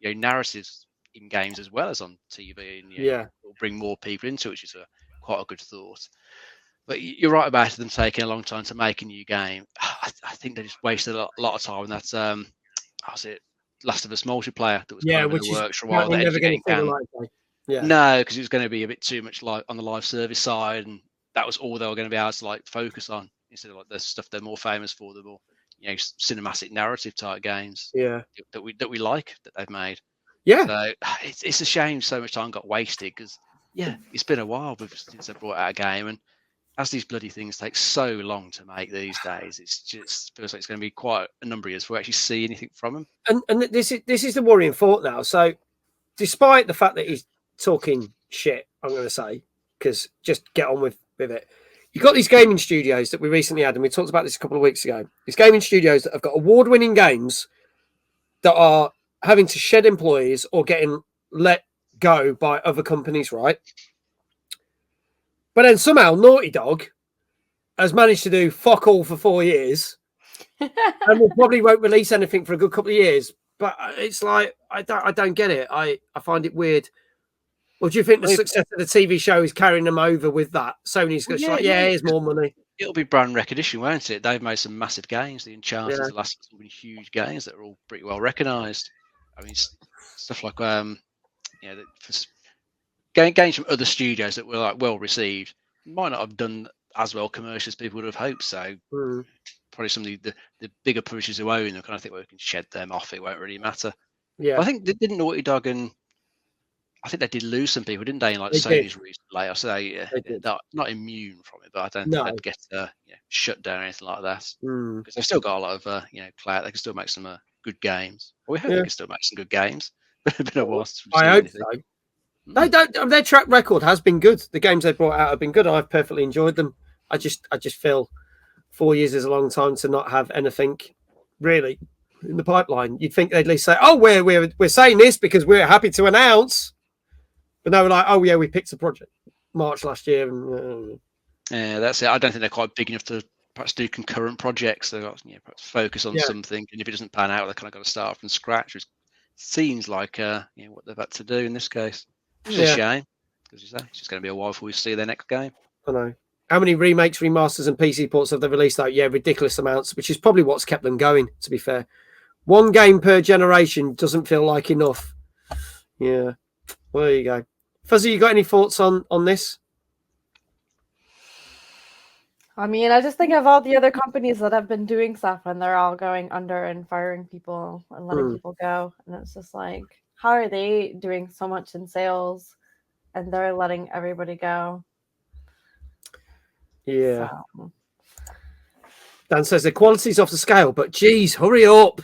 narratives in games as well as on TV, and it'll bring more people into it, which is quite a good thought. But you're right about them taking a long time to make a new game. I think they just wasted a lot of time. That's how's it, Last of Us multiplayer that was kind of in the works for a while. We're never going to No, because it was going to be a bit too much like on the live service side, and that was all they were going to be able to like focus on instead of like the stuff they're more famous for, the more cinematic narrative type games. That we like that they've made. So it's a shame so much time got wasted, because it's been a while since they brought out a game, and as these bloody things take so long to make these days, it's just feels like it's going to be quite a number of years before we actually see anything from them. And this is the worrying thought now. So despite the fact that he's talking shit, I'm going to say, because just get on with it. You've got these gaming studios that we recently had, and we talked about this a couple of weeks ago. These gaming studios that have got award-winning games that are having to shed employees or getting let go by other companies, right? But then somehow Naughty Dog has managed to do fuck all for 4 years, and we probably won't release anything for a good couple of years. But it's like I don't get it. I find it weird. Or do you think the success of the TV show is carrying them over with that? Sony's going to here's more money. It'll be brand recognition, won't it? They've made some massive games. The Uncharted, the last have been huge games that are all pretty well recognised. I mean, stuff like games from other studios that were like well received might not have done as well commercially as people would have hoped. So probably some of the bigger publishers who own them kind of think, well, we can shed them off. It won't really matter. Yeah, but I think didn't Naughty Dog and I think they did lose some people, didn't they? In like Sony's recent layoffs, so they not immune from it, but I don't think they'd get shut down or anything like that, because they've still got a lot of clout. They can still make some good games. Well, we hope they can still make some good games. It's been a while since we've seen anything. So. They don't. Their track record has been good. The games they brought out have been good. I've perfectly enjoyed them. I just feel 4 years is a long time to not have anything really in the pipeline. You'd think they'd at least say, "Oh, we're saying this because we're happy to announce." But no, we're like, oh yeah, we picked a project March last year, and that's it. I don't think they're quite big enough to perhaps do concurrent projects. They've got perhaps focus on something, and if it doesn't pan out, they kind of got to start from scratch. Which seems like what they've had to do in this case. It's a shame. As you say, it's just going to be a while before we see their next game. I know. How many remakes, remasters, and PC ports have they released out? Yeah, ridiculous amounts, which is probably what's kept them going, to be fair. One game per generation doesn't feel like enough. Yeah. Well, there you go. Fuzzy, you got any thoughts on this? I mean, I just think of all the other companies that have been doing stuff and they're all going under and firing people and letting people go. And it's just like, how are they doing so much in sales and they're letting everybody go? Yeah. So. Dan says the quality's off the scale, but geez, hurry up.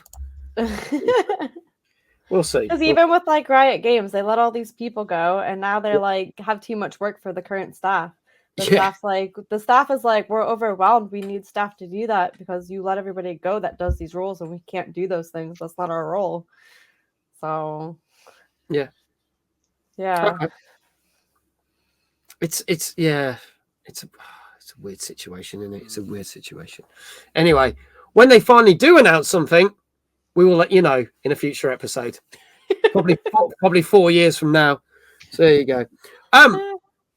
We'll see. Because even with like Riot Games, they let all these people go and now they're like have too much work for the current staff. The staff is like, we're overwhelmed. We need staff to do that because you let everybody go that does these roles and we can't do those things. That's not our role. So yeah. Okay. It's a weird situation, isn't it? It's a weird situation. Anyway, when they finally do announce something, we will let you know in a future episode. Probably 4 years from now. So there you go.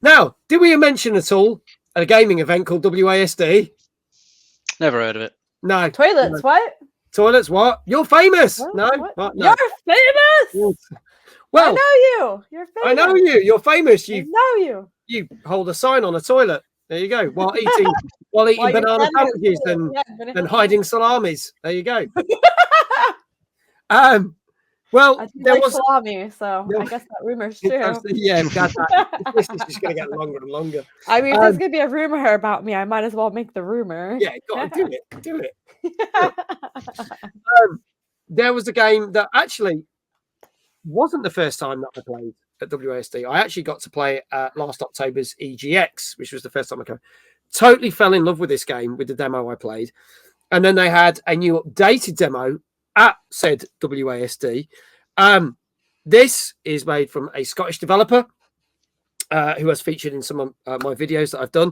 Now, did we mention at all a gaming event called WASD? Never heard of it. No. Toilets, what? Toilets, what? You're famous. What? No? What? No. You're famous. Well, I know you. You're famous. I know you. You're famous. I know you. You hold a sign on a toilet. There you go. While eating banana sandwiches and hiding salamis. There you go. Well, I do there like was salami, so I guess that rumor's true. Yeah, this is just going to get longer and longer. I mean, if there's going to be a rumor about me, I might as well make the rumor. Yeah, God, do it. There was a game that actually wasn't the first time that I played at WASD. I actually got to play it at last October's EGX, which was the first time I came. Totally fell in love with this game with the demo I played. And then they had a new updated demo at said WASD. This is made from a Scottish developer who has featured in some of my videos that I've done.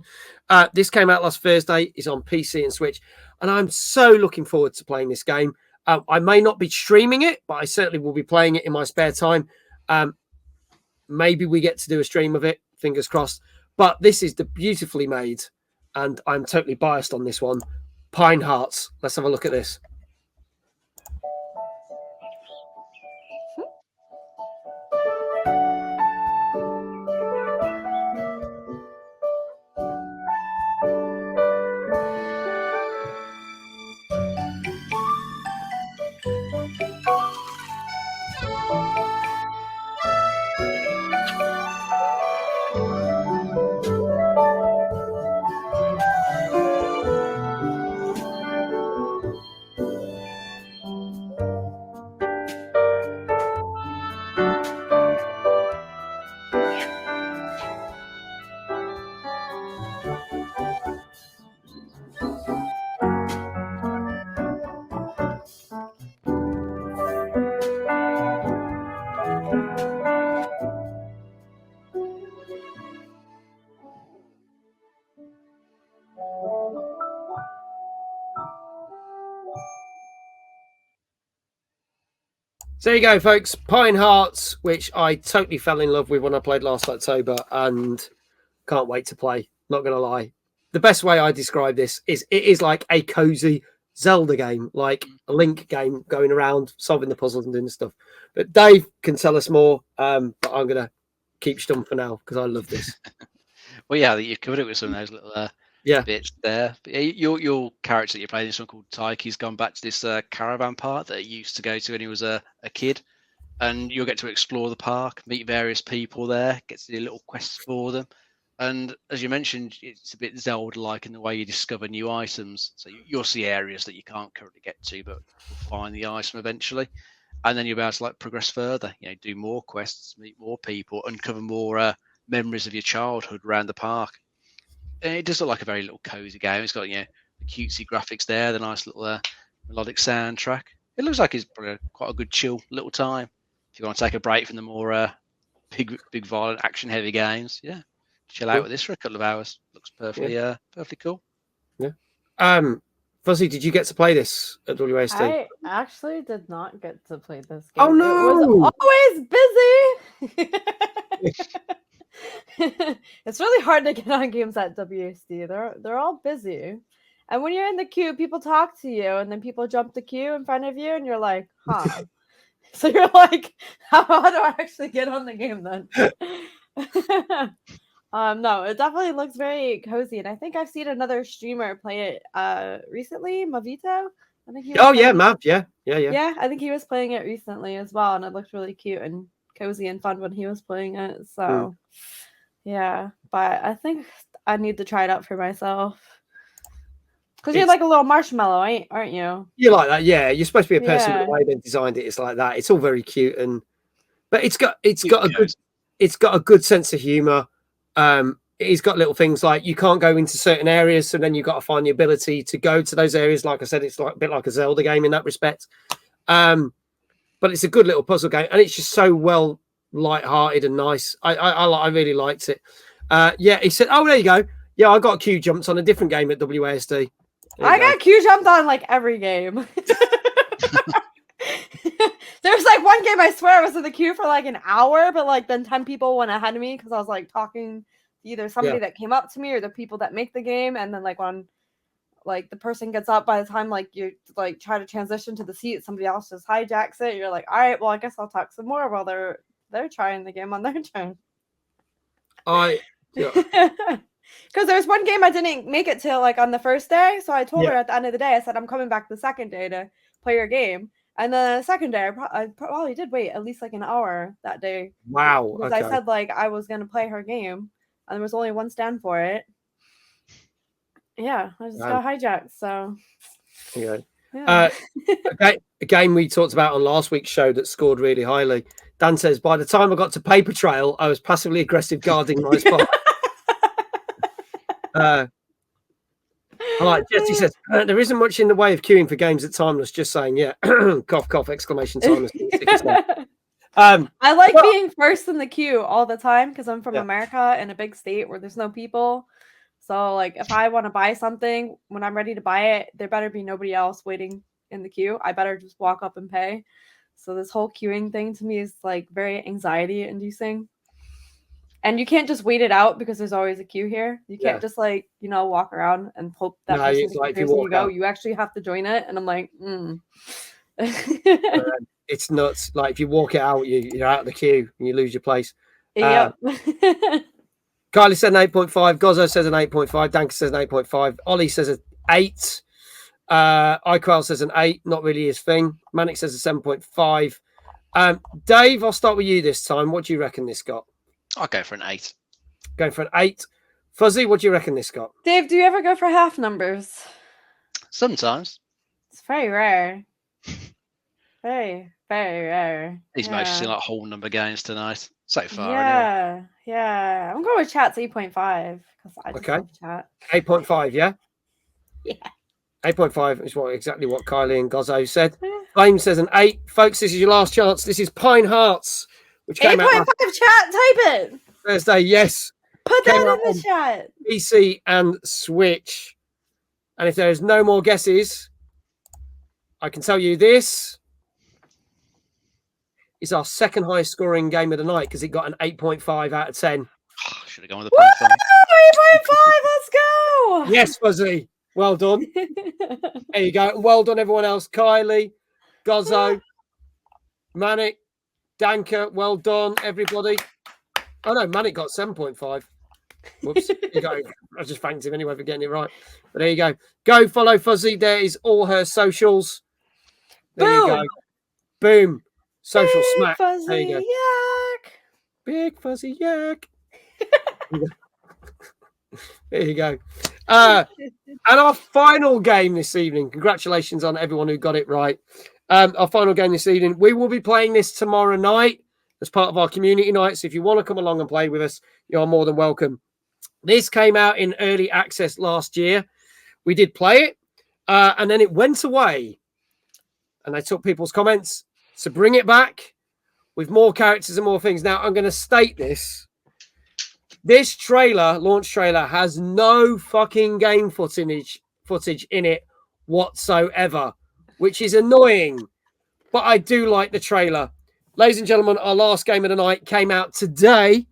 This came out last Thursday. It's on PC and Switch. And I'm so looking forward to playing this game. I may not be streaming it, but I certainly will be playing it in my spare time. Maybe we get to do a stream of it. Fingers crossed. But this is beautifully made. And I'm totally biased on this one. Pine Hearts. Let's have a look at this. So there you go, folks. Pine Hearts, which I totally fell in love with when I played last October and can't wait to play. Not going to lie. The best way I describe this is it is like a cozy Zelda game, like a Link game going around, solving the puzzles and doing stuff. But Dave can tell us more, but I'm going to keep stum for now because I love this. Well, yeah, you've covered it with some of those little bits there. But your character that you're playing, this one called Tyke, he's gone back to this caravan park that he used to go to when he was a kid. And you'll get to explore the park, meet various people there, get to do little quests for them. And as you mentioned, it's a bit Zelda-like in the way you discover new items. So you'll see areas that you can't currently get to, but you'll find the item eventually. And then you'll be able to progress further, do more quests, meet more people, uncover more memories of your childhood around the park. And it does look like a very little cozy game. It's got the cutesy graphics there, the nice little melodic soundtrack. It looks like it's probably quite a good chill little time if you want to take a break from the more big violent action heavy games. Yeah, chill out with this for a couple of hours. Looks perfectly cool. Yeah. Fuzzy, did you get to play this at WASD? I actually did not get to play this game. Oh no! It was always busy. It's really hard to get on games at WSD. They're all busy. And when you're in the queue, people talk to you, and then people jump the queue in front of you, and you're like, huh. So you're like, how do I actually get on the game then? No, it definitely looks very cozy, and I think I've seen another streamer play it recently, Mavito. I think he was yeah, playing- Mav, yeah. Yeah, I think he was playing it recently as well, and it looked really cute and cozy and fun when he was playing it. So, yeah, but I think I need to try it out for myself. Because you're like a little marshmallow, aren't you? You like that, yeah. You're supposed to be a person, Yeah. but the way they designed it, it's like that. It's all very cute, but it's got a good sense of humor. It's got little things like you can't go into certain areas, so then you've got to find the ability to go to those areas. Like I said, it's like a bit like a Zelda game in that respect. But it's a good little puzzle game, and it's just so well light-hearted and nice. I really liked it. Yeah, he said, "Oh, there you go. Yeah, I got queue jumps on a different game at WASD." I got queue jumped on like every game. There was like one game I swear I was in the queue for like an hour, but like then 10 people went ahead of me because I was like talking to either somebody that came up to me or the people that make the game, and then like when like the person gets up, by the time like you like try to transition to the seat, somebody else just hijacks it. You're like, all right, well I guess I'll talk some more while they're trying the game on their turn. Because there's one game I didn't make it to like on the first day, so I told her at the end of the day, I said I'm coming back the second day to play your game, and then the second day I probably did wait at least like an hour that day. Wow! Because I said like I was gonna play her game, and there was only one stand for it. Yeah, I just got hijacked. So okay. Yeah. A game we talked about on last week's show that scored really highly. Dan says, by the time I got to Paper Trail, I was passively aggressive guarding my spot. I like Jesse says there isn't much in the way of queuing for games at Timeless. Just saying, yeah. Cough, cough! Exclamation! Timeless. I like being first in the queue all the time because I'm from America in a big state where there's no people. So like if I want to buy something, when I'm ready to buy it, there better be nobody else waiting in the queue. I better just walk up and pay. So this whole queuing thing to me is like very anxiety inducing. And you can't just wait it out because there's always a queue here. You can't just like, walk around and hope that person you go. You actually have to join it. And I'm like, it's nuts. Like if you walk it out, you're out of the queue and you lose your place. Yep. Kylie said an 8.5. Gozzo says an 8.5. Danka says an 8.5. Ollie says an 8. iQuell says an 8. Not really his thing. Manic says a 7.5. Dave, I'll start with you this time. What do you reckon this got? I'll go for an 8. Going for an 8. Fuzzy, what do you reckon this got? Dave, do you ever go for half numbers? Sometimes. It's very rare. Very, very rare. He's mostly seen like whole number games tonight so far. Yeah, yeah. I'm going with chat's 8.5 because I just love chat. 8.5, yeah? Yeah. 8.5 is exactly what Kylie and Gozzo said. Flame says an 8. Folks, this is your last chance. This is Pine Hearts, which came 8.5 out chat, type it. Thursday, yes. Put that in the chat. PC and Switch. And if there is no more guesses, I can tell you this is our second highest scoring game of the night because it got an 8.5 out of 10. Should have gone with the 8.5. Let's go. Yes, Fuzzy. Well done. There you go. Well done, everyone else. Kylie, Gozzo, Manic, Danka. Well done, everybody. Oh, no, Manic got 7.5. Whoops. You go. I just thanked him anyway for getting it right. But there you go. Go follow Fuzzy. There is all her socials. There you go. Boom. Social Big smack. Fuzzy There you go. Yak. Big Fuzzy Yak. There you go. And our final game this evening. Congratulations on everyone who got it right. Our final game this evening. We will be playing this tomorrow night as part of our community night. So if you want to come along and play with us, you are more than welcome. This came out in early access last year. We did play it, and then it went away. And I took people's comments to bring it back with more characters and more things. Now, I'm going to state this. This trailer, launch trailer, has no fucking game footage in it whatsoever, which is annoying. But I do like the trailer. Ladies and gentlemen, our last game of the night came out today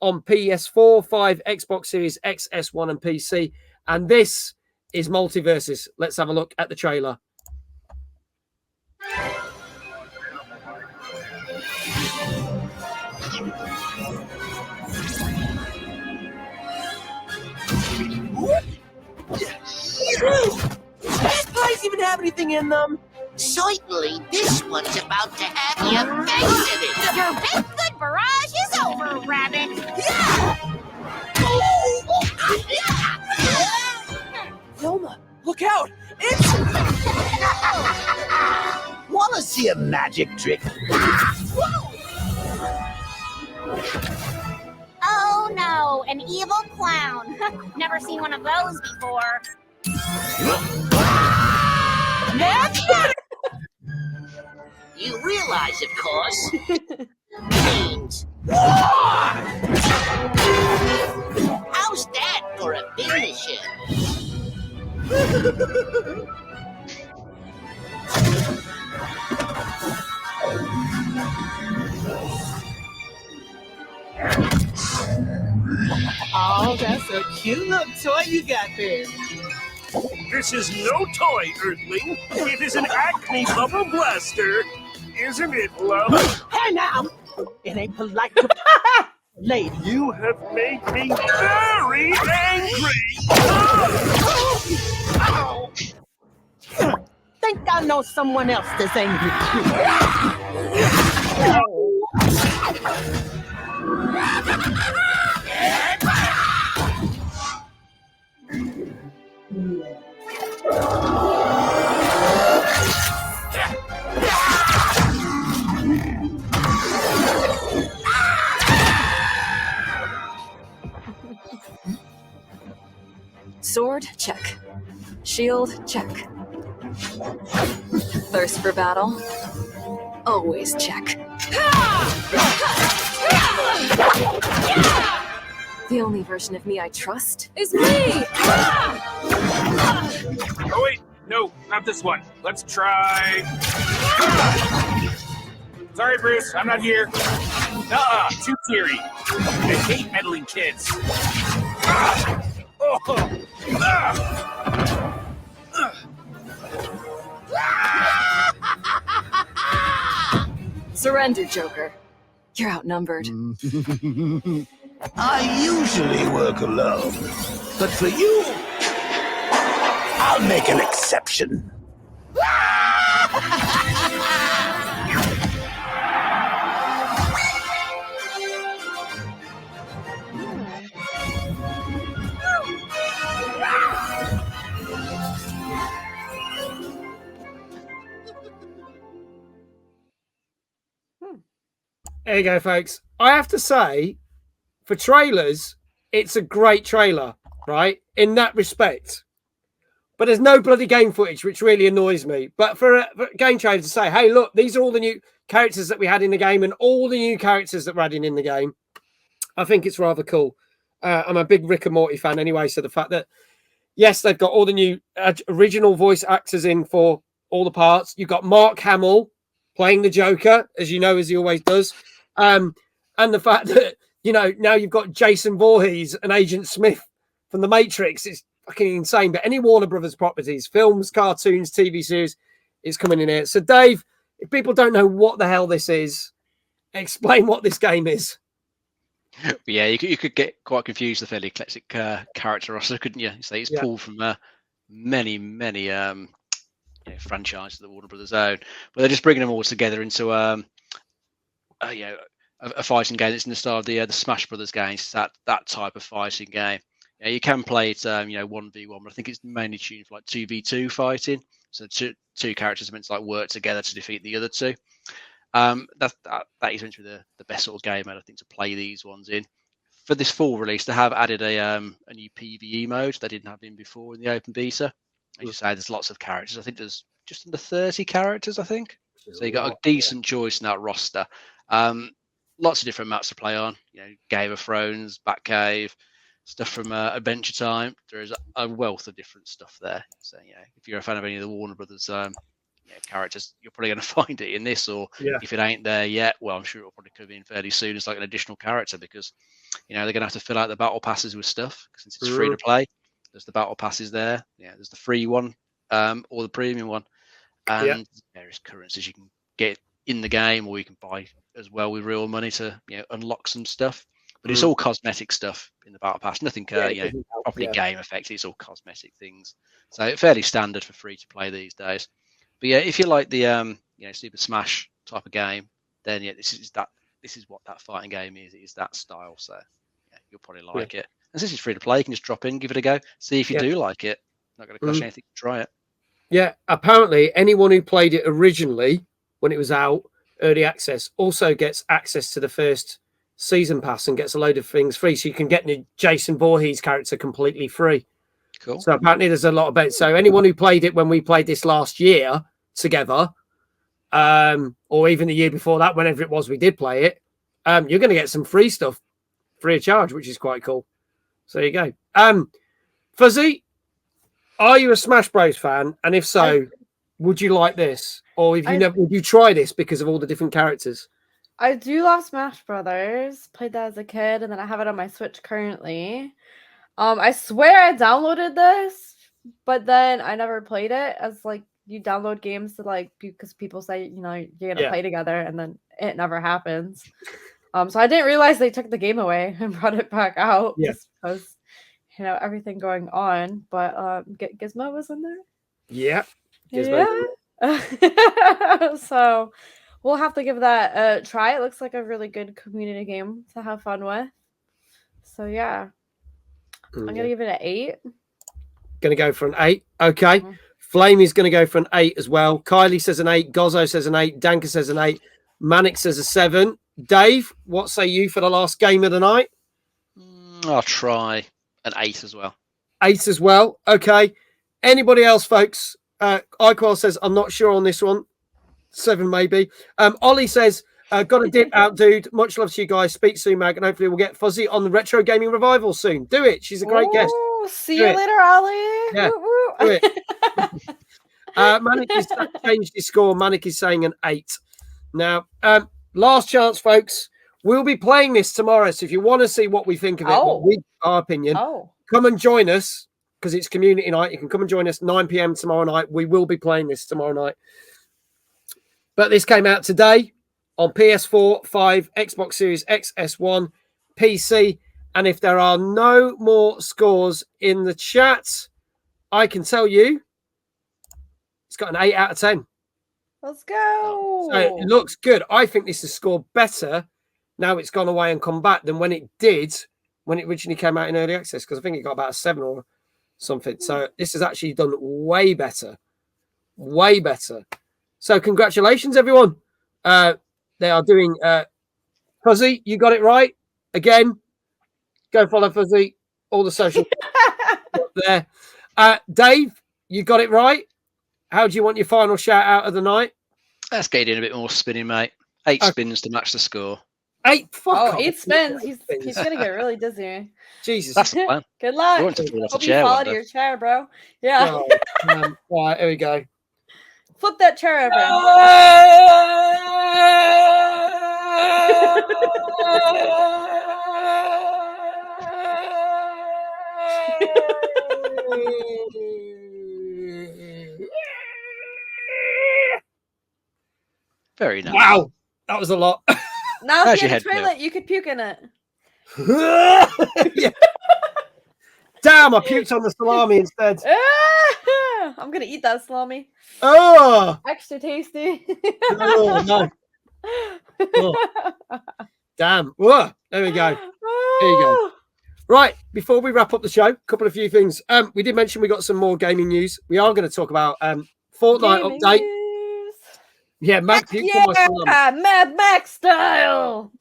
on PS4, 5, Xbox Series X, S1, and PC. And this is Multiversus. Let's have a look at the trailer. Does pies even have anything in them? Certainly, this one's about to have your face in it. Your baked good barrage is over, Rabbit. Velma, look out! It's... Wanna see a magic trick? Oh no, an evil clown. Never seen one of those before. You realize, of course, means. How's that for a finisher? Oh, that's a cute little toy you got there. This is no toy, Earthling. It is an Acme Bubble Blaster. Isn't it, love? Hey now! It ain't polite to... Lady. You have made me very angry! Think I know someone else that's angry Sword, check. Shield, check. Thirst for battle? Always check. The only version of me I trust is me! Oh, wait. No, not this one. Let's try... Sorry, Bruce. I'm not here. Too teary. I hate meddling kids. Surrender, Joker. You're outnumbered. I usually work alone, but for you, I'll make an exception. There you go, folks. I have to say, for trailers, it's a great trailer, right? In that respect. But there's no bloody game footage, which really annoys me. But for a game trailer to say, hey, look, these are all the new characters that we had in the game and all the new characters that we're adding in the game, I think it's rather cool. I'm a big Rick and Morty fan anyway, so the fact that, yes, they've got all the new original voice actors in for all the parts. You've got Mark Hamill playing the Joker, as you know, as he always does. And the fact that, you know, now you've got Jason Voorhees and Agent Smith from The Matrix. It's fucking insane. But any Warner Brothers properties, films, cartoons, TV series, is coming in here. So, Dave, if people don't know what the hell this is, explain what this game is. Yeah, you could get quite confused with the fairly eclectic character roster, couldn't you? So it's pulled from many franchises that Warner Brothers own, but they're just bringing them all together into a fighting game that's in the style of the Smash Brothers games. That type of fighting game. Yeah, you can play it 1v1, but I think it's mainly tuned for like 2v2 fighting. So two characters are meant to like work together to defeat the other two. That is meant to be the best sort of game mode, I think, to play these ones in. For this fall release, they have added a new PvE mode they didn't have in before in the open beta. As you say, there's lots of characters. I think there's just under 30 characters, I think. So you got a decent choice in that roster. Lots of different maps to play on. You know, Game of Thrones, Batcave, stuff from Adventure Time. There is a wealth of different stuff there. So yeah, if you're a fan of any of the Warner Brothers characters, you're probably going to find it in this, or if it ain't there yet, well, I'm sure it'll probably come in fairly soon as like an additional character, because they're going to have to fill out the battle passes with stuff since it's free to play. There's the battle passes there. There's the free one, or the premium one, and various currencies you can get in the game, or you can buy as well with real money to unlock some stuff. But it's all cosmetic stuff in the battle pass. Nothing properly game affected. It's all cosmetic things. So fairly standard for free to play these days. But if you like the Super Smash type of game, then this is what that fighting game is. It is that style. So you'll probably like it. And since it's free to play, you can just drop in, give it a go, see if you do like it. Not going to cost you anything to try it. Yeah, apparently anyone who played it originally when it was out, early access, also gets access to the first season pass and gets a load of things free. So you can get Jason Voorhees character completely free. Cool. So apparently there's a lot of benefits. So anyone who played it when we played this last year together, or even the year before that, whenever it was we did play it, you're going to get some free stuff free of charge, which is quite cool. So there you go. Fuzzy, are you a Smash Bros fan? And if so, would you like this? Or if you would you try this because of all the different characters? I do love Smash Brothers. Played that as a kid, and then I have it on my Switch currently. I swear I downloaded this, but then I never played it, as like you download games to because people say you're gonna play together, and then it never happens. So I didn't realize they took the game away and brought it back out just because everything going on. But Gizmo was in there. Yeah. Gizmo. Yeah. So we'll have to give that a try. It looks like a really good community game to have fun with. So yeah. I'm going to give it an 8. Going to go for an 8. Okay. Flame is going to go for an 8 as well. Kylie says an 8. Gozzo says an 8. Danka says an 8. Manic says a 7. Dave, what say you for the last game of the night? I'll try an 8 as well. 8 as well. Okay. Anybody else, folks? Iquel says, I'm not sure on this one. 7 maybe. Ollie says, got to dip out, dude. Much love to you guys. Speak soon, Mag, and hopefully we'll get Fuzzy on the Retro Gaming Revival soon. Do it. She's a great guest. See you later, Ollie. Yeah. Do it. Manic has changed his score. Manic is saying an 8. Now, last chance, folks. We'll be playing this tomorrow. So if you want to see what we think of it, our opinion, come and join us because it's community night. You can come and join us 9 p.m. tomorrow night. We will be playing this tomorrow night. But this came out today on PS4, 5, Xbox Series X, S1, PC. And if there are no more scores in the chat, I can tell you it's got an 8 out of 10. Let's go. So it looks good. I think this has scored better now it's gone away and come back than when it did when it originally came out in early access, because I think it got about a 7 or something. So this has actually done way better. Way better. So congratulations, everyone. They are doing Fuzzy, you got it right. Again, go follow Fuzzy. All the social up there. Dave, you got it right. How do you want your final shout out of the night? Let's get in a bit more spinning, mate. 8 spins to match the score. 8 fuck 8 spins. He's gonna get really dizzy. Jesus. That's the plan. Good luck. Want to fall off Hope the you chair fall one out of day. your chair, bro. Yeah. Oh, all right, here we go. Flip that chair over. Very nice. Wow, that was a lot. Now How's if you your had a head toilet, you could puke in it. Yeah. Damn, I puked on the salami instead. I'm gonna eat that salami. Oh, Extra tasty. oh no. Oh. Damn. Whoa. There we go. There you go. Right, before we wrap up the show, a few things. We did mention we got some more gaming news. We are going to talk about Fortnite Gaming update. news. Yeah, Mac, puked on my salami. Mad Max style.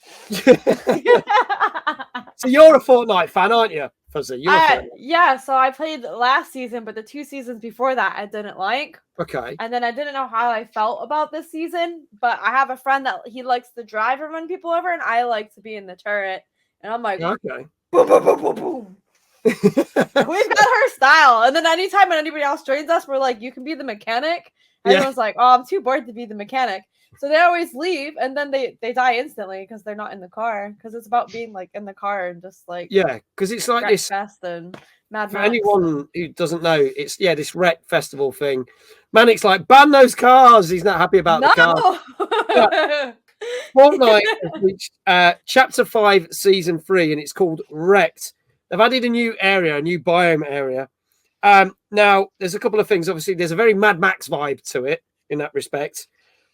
So you're a Fortnite fan, aren't you, Fuzzy? You're a Fortnite. Yeah, so I played last season, but the 2 seasons before that I didn't like. Okay. And then I didn't know how I felt about this season, but I have a friend that he likes to drive and run people over, and I like to be in the turret. And I'm like, Okay. boom, boom, boom, boom, boom. We've got her style. And then anytime anybody else joins us, we're like, you can be the mechanic, Everyone's like, "Oh, I'm too bored to be the mechanic." So they always leave, and then they die instantly because they're not in the car. Because it's about being like in the car and just like because it's like wreck this. fest and Mad For Max. anyone who doesn't know, it's this rec festival thing. Manic's like, ban those cars. He's not happy about the car. But Fortnite has reached Chapter 5, Season 3, and it's called Wrecked. They've added a new area, a new biome area. Now, there's a couple of things. Obviously, there's a very Mad Max vibe to it in that respect.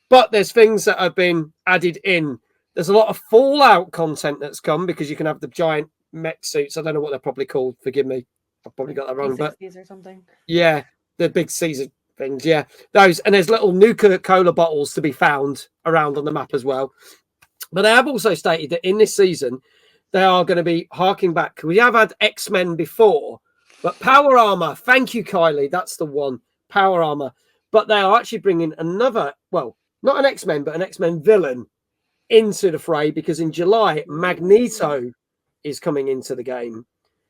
But there's things that have been added in. There's a lot of Fallout content that's come because you can have the giant mech suits. I don't know what they're probably called. Forgive me. I've probably got that wrong. But or something. Yeah, the big Caesar things. Yeah, those. And there's little Nuka-Cola bottles to be found around on the map as well. But they have also stated that in this season, they are going to be harking back. We have had X-Men before, but Power Armor. Thank you, Kylie. That's the one. Power Armor. But they are actually bringing another, well, not an X-Men, but an X-Men villain into the fray because in July, Magneto is coming into the game.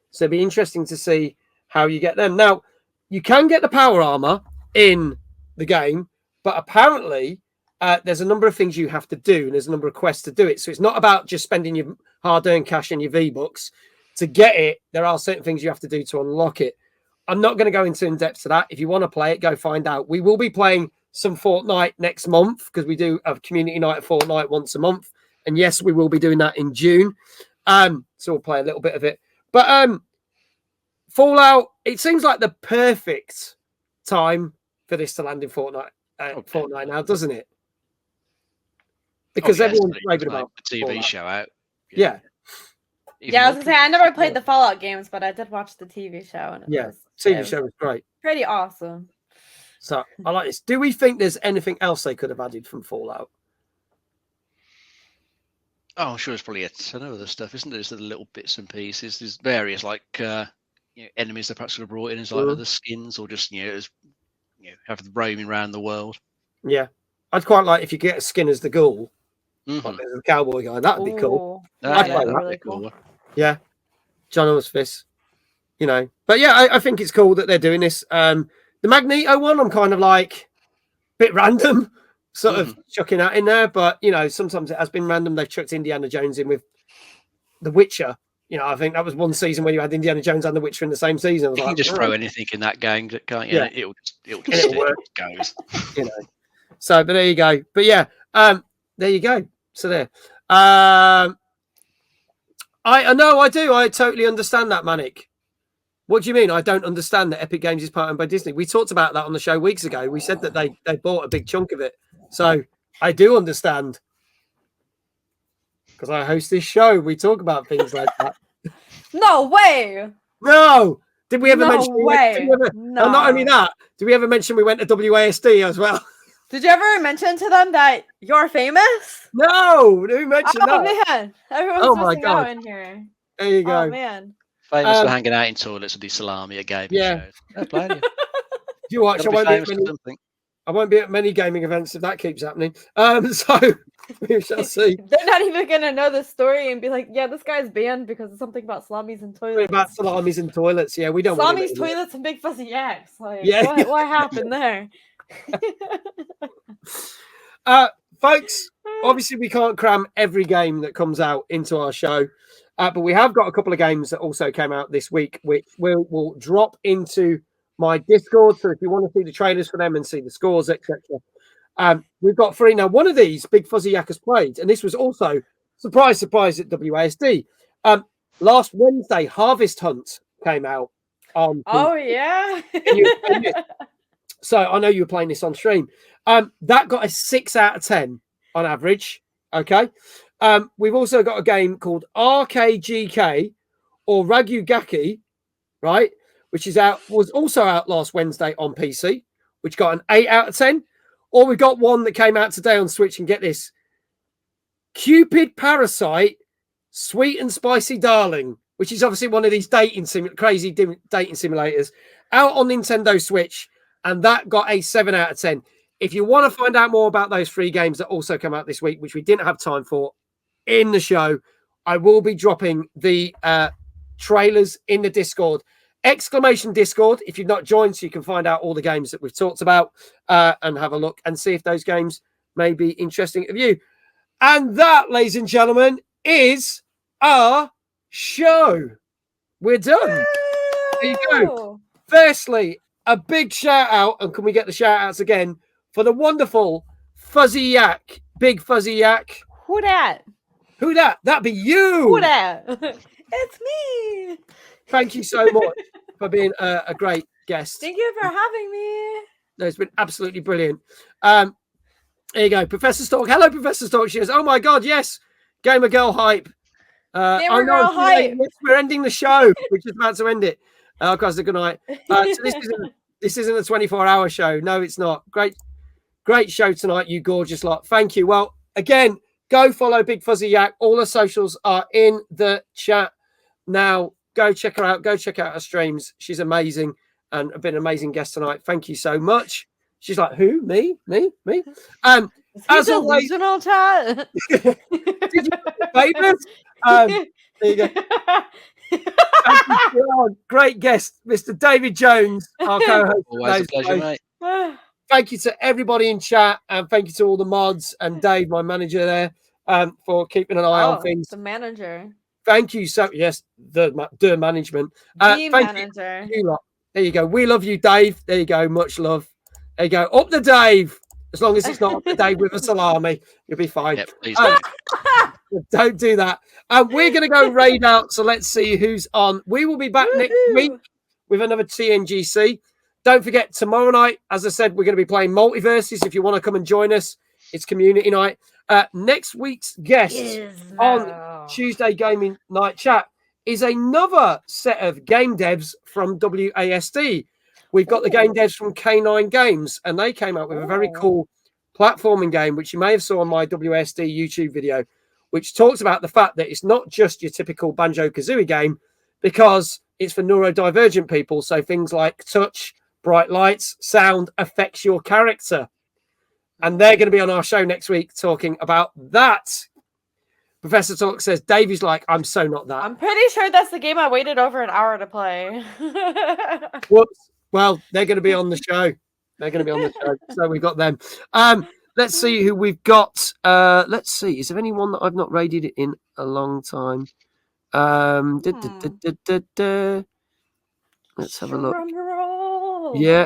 So it'd be interesting to see how you get them. Now, you can get the power armor in the game, but apparently there's a number of things you have to do, and there's a number of quests to do it. So it's not about just spending your hard-earned cash and your V-Bucks to get it. There are certain things you have to do to unlock it. I'm not going to go into in-depth to that. If you want to play it, go find out. We will be playing some Fortnite next month because we do a community night at Fortnite once a month. And yes, we will be doing that in June. So we'll play a little bit of it. But Fallout, it seems like the perfect time for this to land in Fortnite now, doesn't it? Because everyone's raving about the TV Fallout. show out. Yeah. Yeah, I was gonna say I never played the Fallout games, but I did watch the TV show. And TV show was great. Pretty awesome. So I like this. Do we think there's anything else they could have added from Fallout? Oh, I'm sure there's probably a ton of other stuff, isn't there? There's little bits and pieces. There's various enemies that perhaps could have brought in as like other skins, or just have them roaming around the world. Yeah, I'd quite like if you get a skin as the ghoul, like the cowboy guy. That'd be cool. That'd I'd like be that. really cool. Yeah, John Owen's fist. But yeah, I think it's cool that they're doing this. The Magneto one, I'm kind of like a bit random, sort of chucking that in there. But sometimes it has been random. They've chucked Indiana Jones in with The Witcher. I think that was one season where you had Indiana Jones and The Witcher in the same season. I was You like, can just throw anything in that game, can't you? Yeah. It'll just stick. work. It goes. So, but there you go. But yeah, there you go. So there. I know I do. I totally understand that, Manic. What do you mean? I don't understand that Epic Games is partnered by Disney. We talked about that on the show weeks ago. We said that they bought a big chunk of it. So I do understand. Because I host this show. We talk about things like that. No way. No. Did we ever No mention? way. No. Not only that, did we ever mention we went to WASD as well? Did you ever mention to them that you're famous? No. Who mentioned that? Man. Everyone's Oh, my missing God. out in here. There you go. Oh, man. Famous for hanging out in toilets with the salami at gaming shows. Fair play to you. Do you watch? Gotta be famous for something. I won't be at many gaming events if that keeps happening. So we shall see. They're not even gonna know the story and be like, "Yeah, this guy's banned because of something about salamis and toilets." About salamis and toilets. Yeah, we don't. Salamis, toilets, and big fuzzy yaks. Like, Yeah. what happened there? Folks, obviously we can't cram every game that comes out into our show, but we have got a couple of games that also came out this week, which will drop into my Discord. So if you want to see the trailers for them and see the scores, etc., we've got 3 now. One of these, Big Fuzzy Yak has played, and this was also surprise at WASD. Last Wednesday, Harvest Hunt came out. Oh yeah. So I know you were playing this on stream. That got a 6 out of 10 on average. Okay. We've also got a game called RKGK or Ragugaki, right? Which was also out last Wednesday on PC, which got an 8 out of 10. Or we got one that came out today on Switch, and get this, Cupid Parasite, Sweet and Spicy Darling, which is obviously one of these crazy dating simulators, out on Nintendo Switch, and that got a 7 out of 10. If you want to find out more about those 3 games that also come out this week, which we didn't have time for in the show, I will be dropping the trailers in the Discord. exclamation Discord if you've not joined, so you can find out all the games that we've talked about and have a look and see if those games may be interesting of you. And that, ladies and gentlemen, is our show. We're done. There you go. Firstly, a big shout out, and can we get the shout outs again for the wonderful Fuzzy Yak, Big Fuzzy Yak. Who that? Who that? That'd be you. Who that? It's me. Thank you so much for being a great guest. Thank you for having me. No, it's been absolutely brilliant. There you go, Professor Stork. Hello, Professor Stork. She goes, oh my God, yes, Gamer Girl hype. Gamer Girl hype. Yes, we're ending the show. We're just about to end it. Guys, good night. So this isn't a 24-hour show. No, it's not. Great show tonight, you gorgeous lot. Thank you. Well, again, go follow Big Fuzzy Yak. All the socials are in the chat now. Go check her out. Go check out her streams. She's amazing and been an amazing guest tonight. Thank you so much. She's like, who? Me? As always, chat. Did you favors? There you go. Great guest, Mr. David Jones, our co-host. Always a pleasure, mate. Thank you to everybody in chat, and thank you to all the mods and Dave, my manager there, for keeping an eye on things. The manager. Thank you so the management. The manager. You lot. There you go. We love you, Dave. There you go. Much love. There you go. Up the Dave. As long as it's not up the Dave with a salami, you'll be fine. Yep, please don't do that. We're going to go raid out. So let's see who's on. We will be back next week with another TNGC. Don't forget, tomorrow night, as I said, we're going to be playing Multiversus. If you want to come and join us, it's community night. Next week's guest on Tuesday Gaming Night Chat is another set of game devs from WASD. We've got the game devs from K9 Games, and they came out with a very cool platforming game, which you may have saw on my WASD YouTube video, which talks about the fact that it's not just your typical Banjo-Kazooie game, because it's for neurodivergent people. So things like touch, bright lights, sound affects your character. And they're going to be on our show next week talking about that. Professor Talk says, Davey's like, I'm so not that. I'm pretty sure that's the game I waited over an hour to play. Whoops. Well, they're going to be on the show. They're going to be on the show. So we've got them. Let's see who we've got. Let's see. Is there anyone that I've not raided in a long time? Let's have a look. Yeah.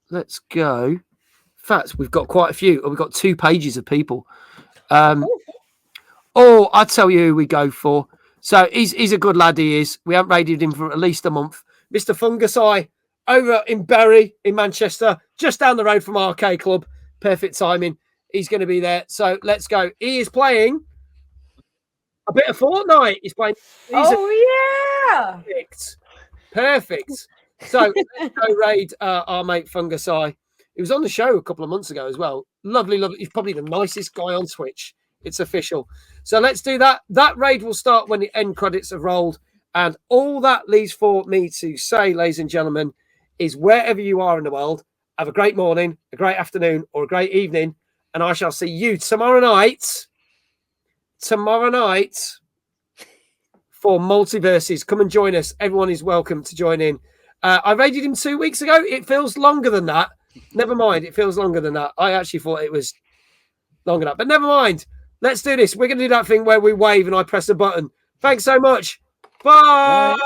Let's go. In fact, we've got quite a few. We've got 2 pages of people. I'll tell you who we go for. So he's a good lad, he is. We haven't raided him for at least a month. Mr. Fungusai over in Bury in Manchester, just down the road from Arcade Club. Perfect timing. He's going to be there. So let's go. He is playing a bit of Fortnite. He's playing. Yeah. Perfect. So let's go raid our mate Fungusai. He was on the show a couple of months ago as well. Lovely. He's probably the nicest guy on Twitch. It's official. So let's do that. That raid will start when the end credits have rolled. And all that leaves for me to say, ladies and gentlemen, is wherever you are in the world, have a great morning, a great afternoon, or a great evening. And I shall see you tomorrow night for Multiversus. Come and join us. Everyone is welcome to join in. I raided him 2 weeks ago. It feels longer than that. Never mind. It feels longer than that. I actually thought it was long enough, but never mind. Let's do this. We're going to do that thing where we wave and I press a button. Thanks so much. Bye.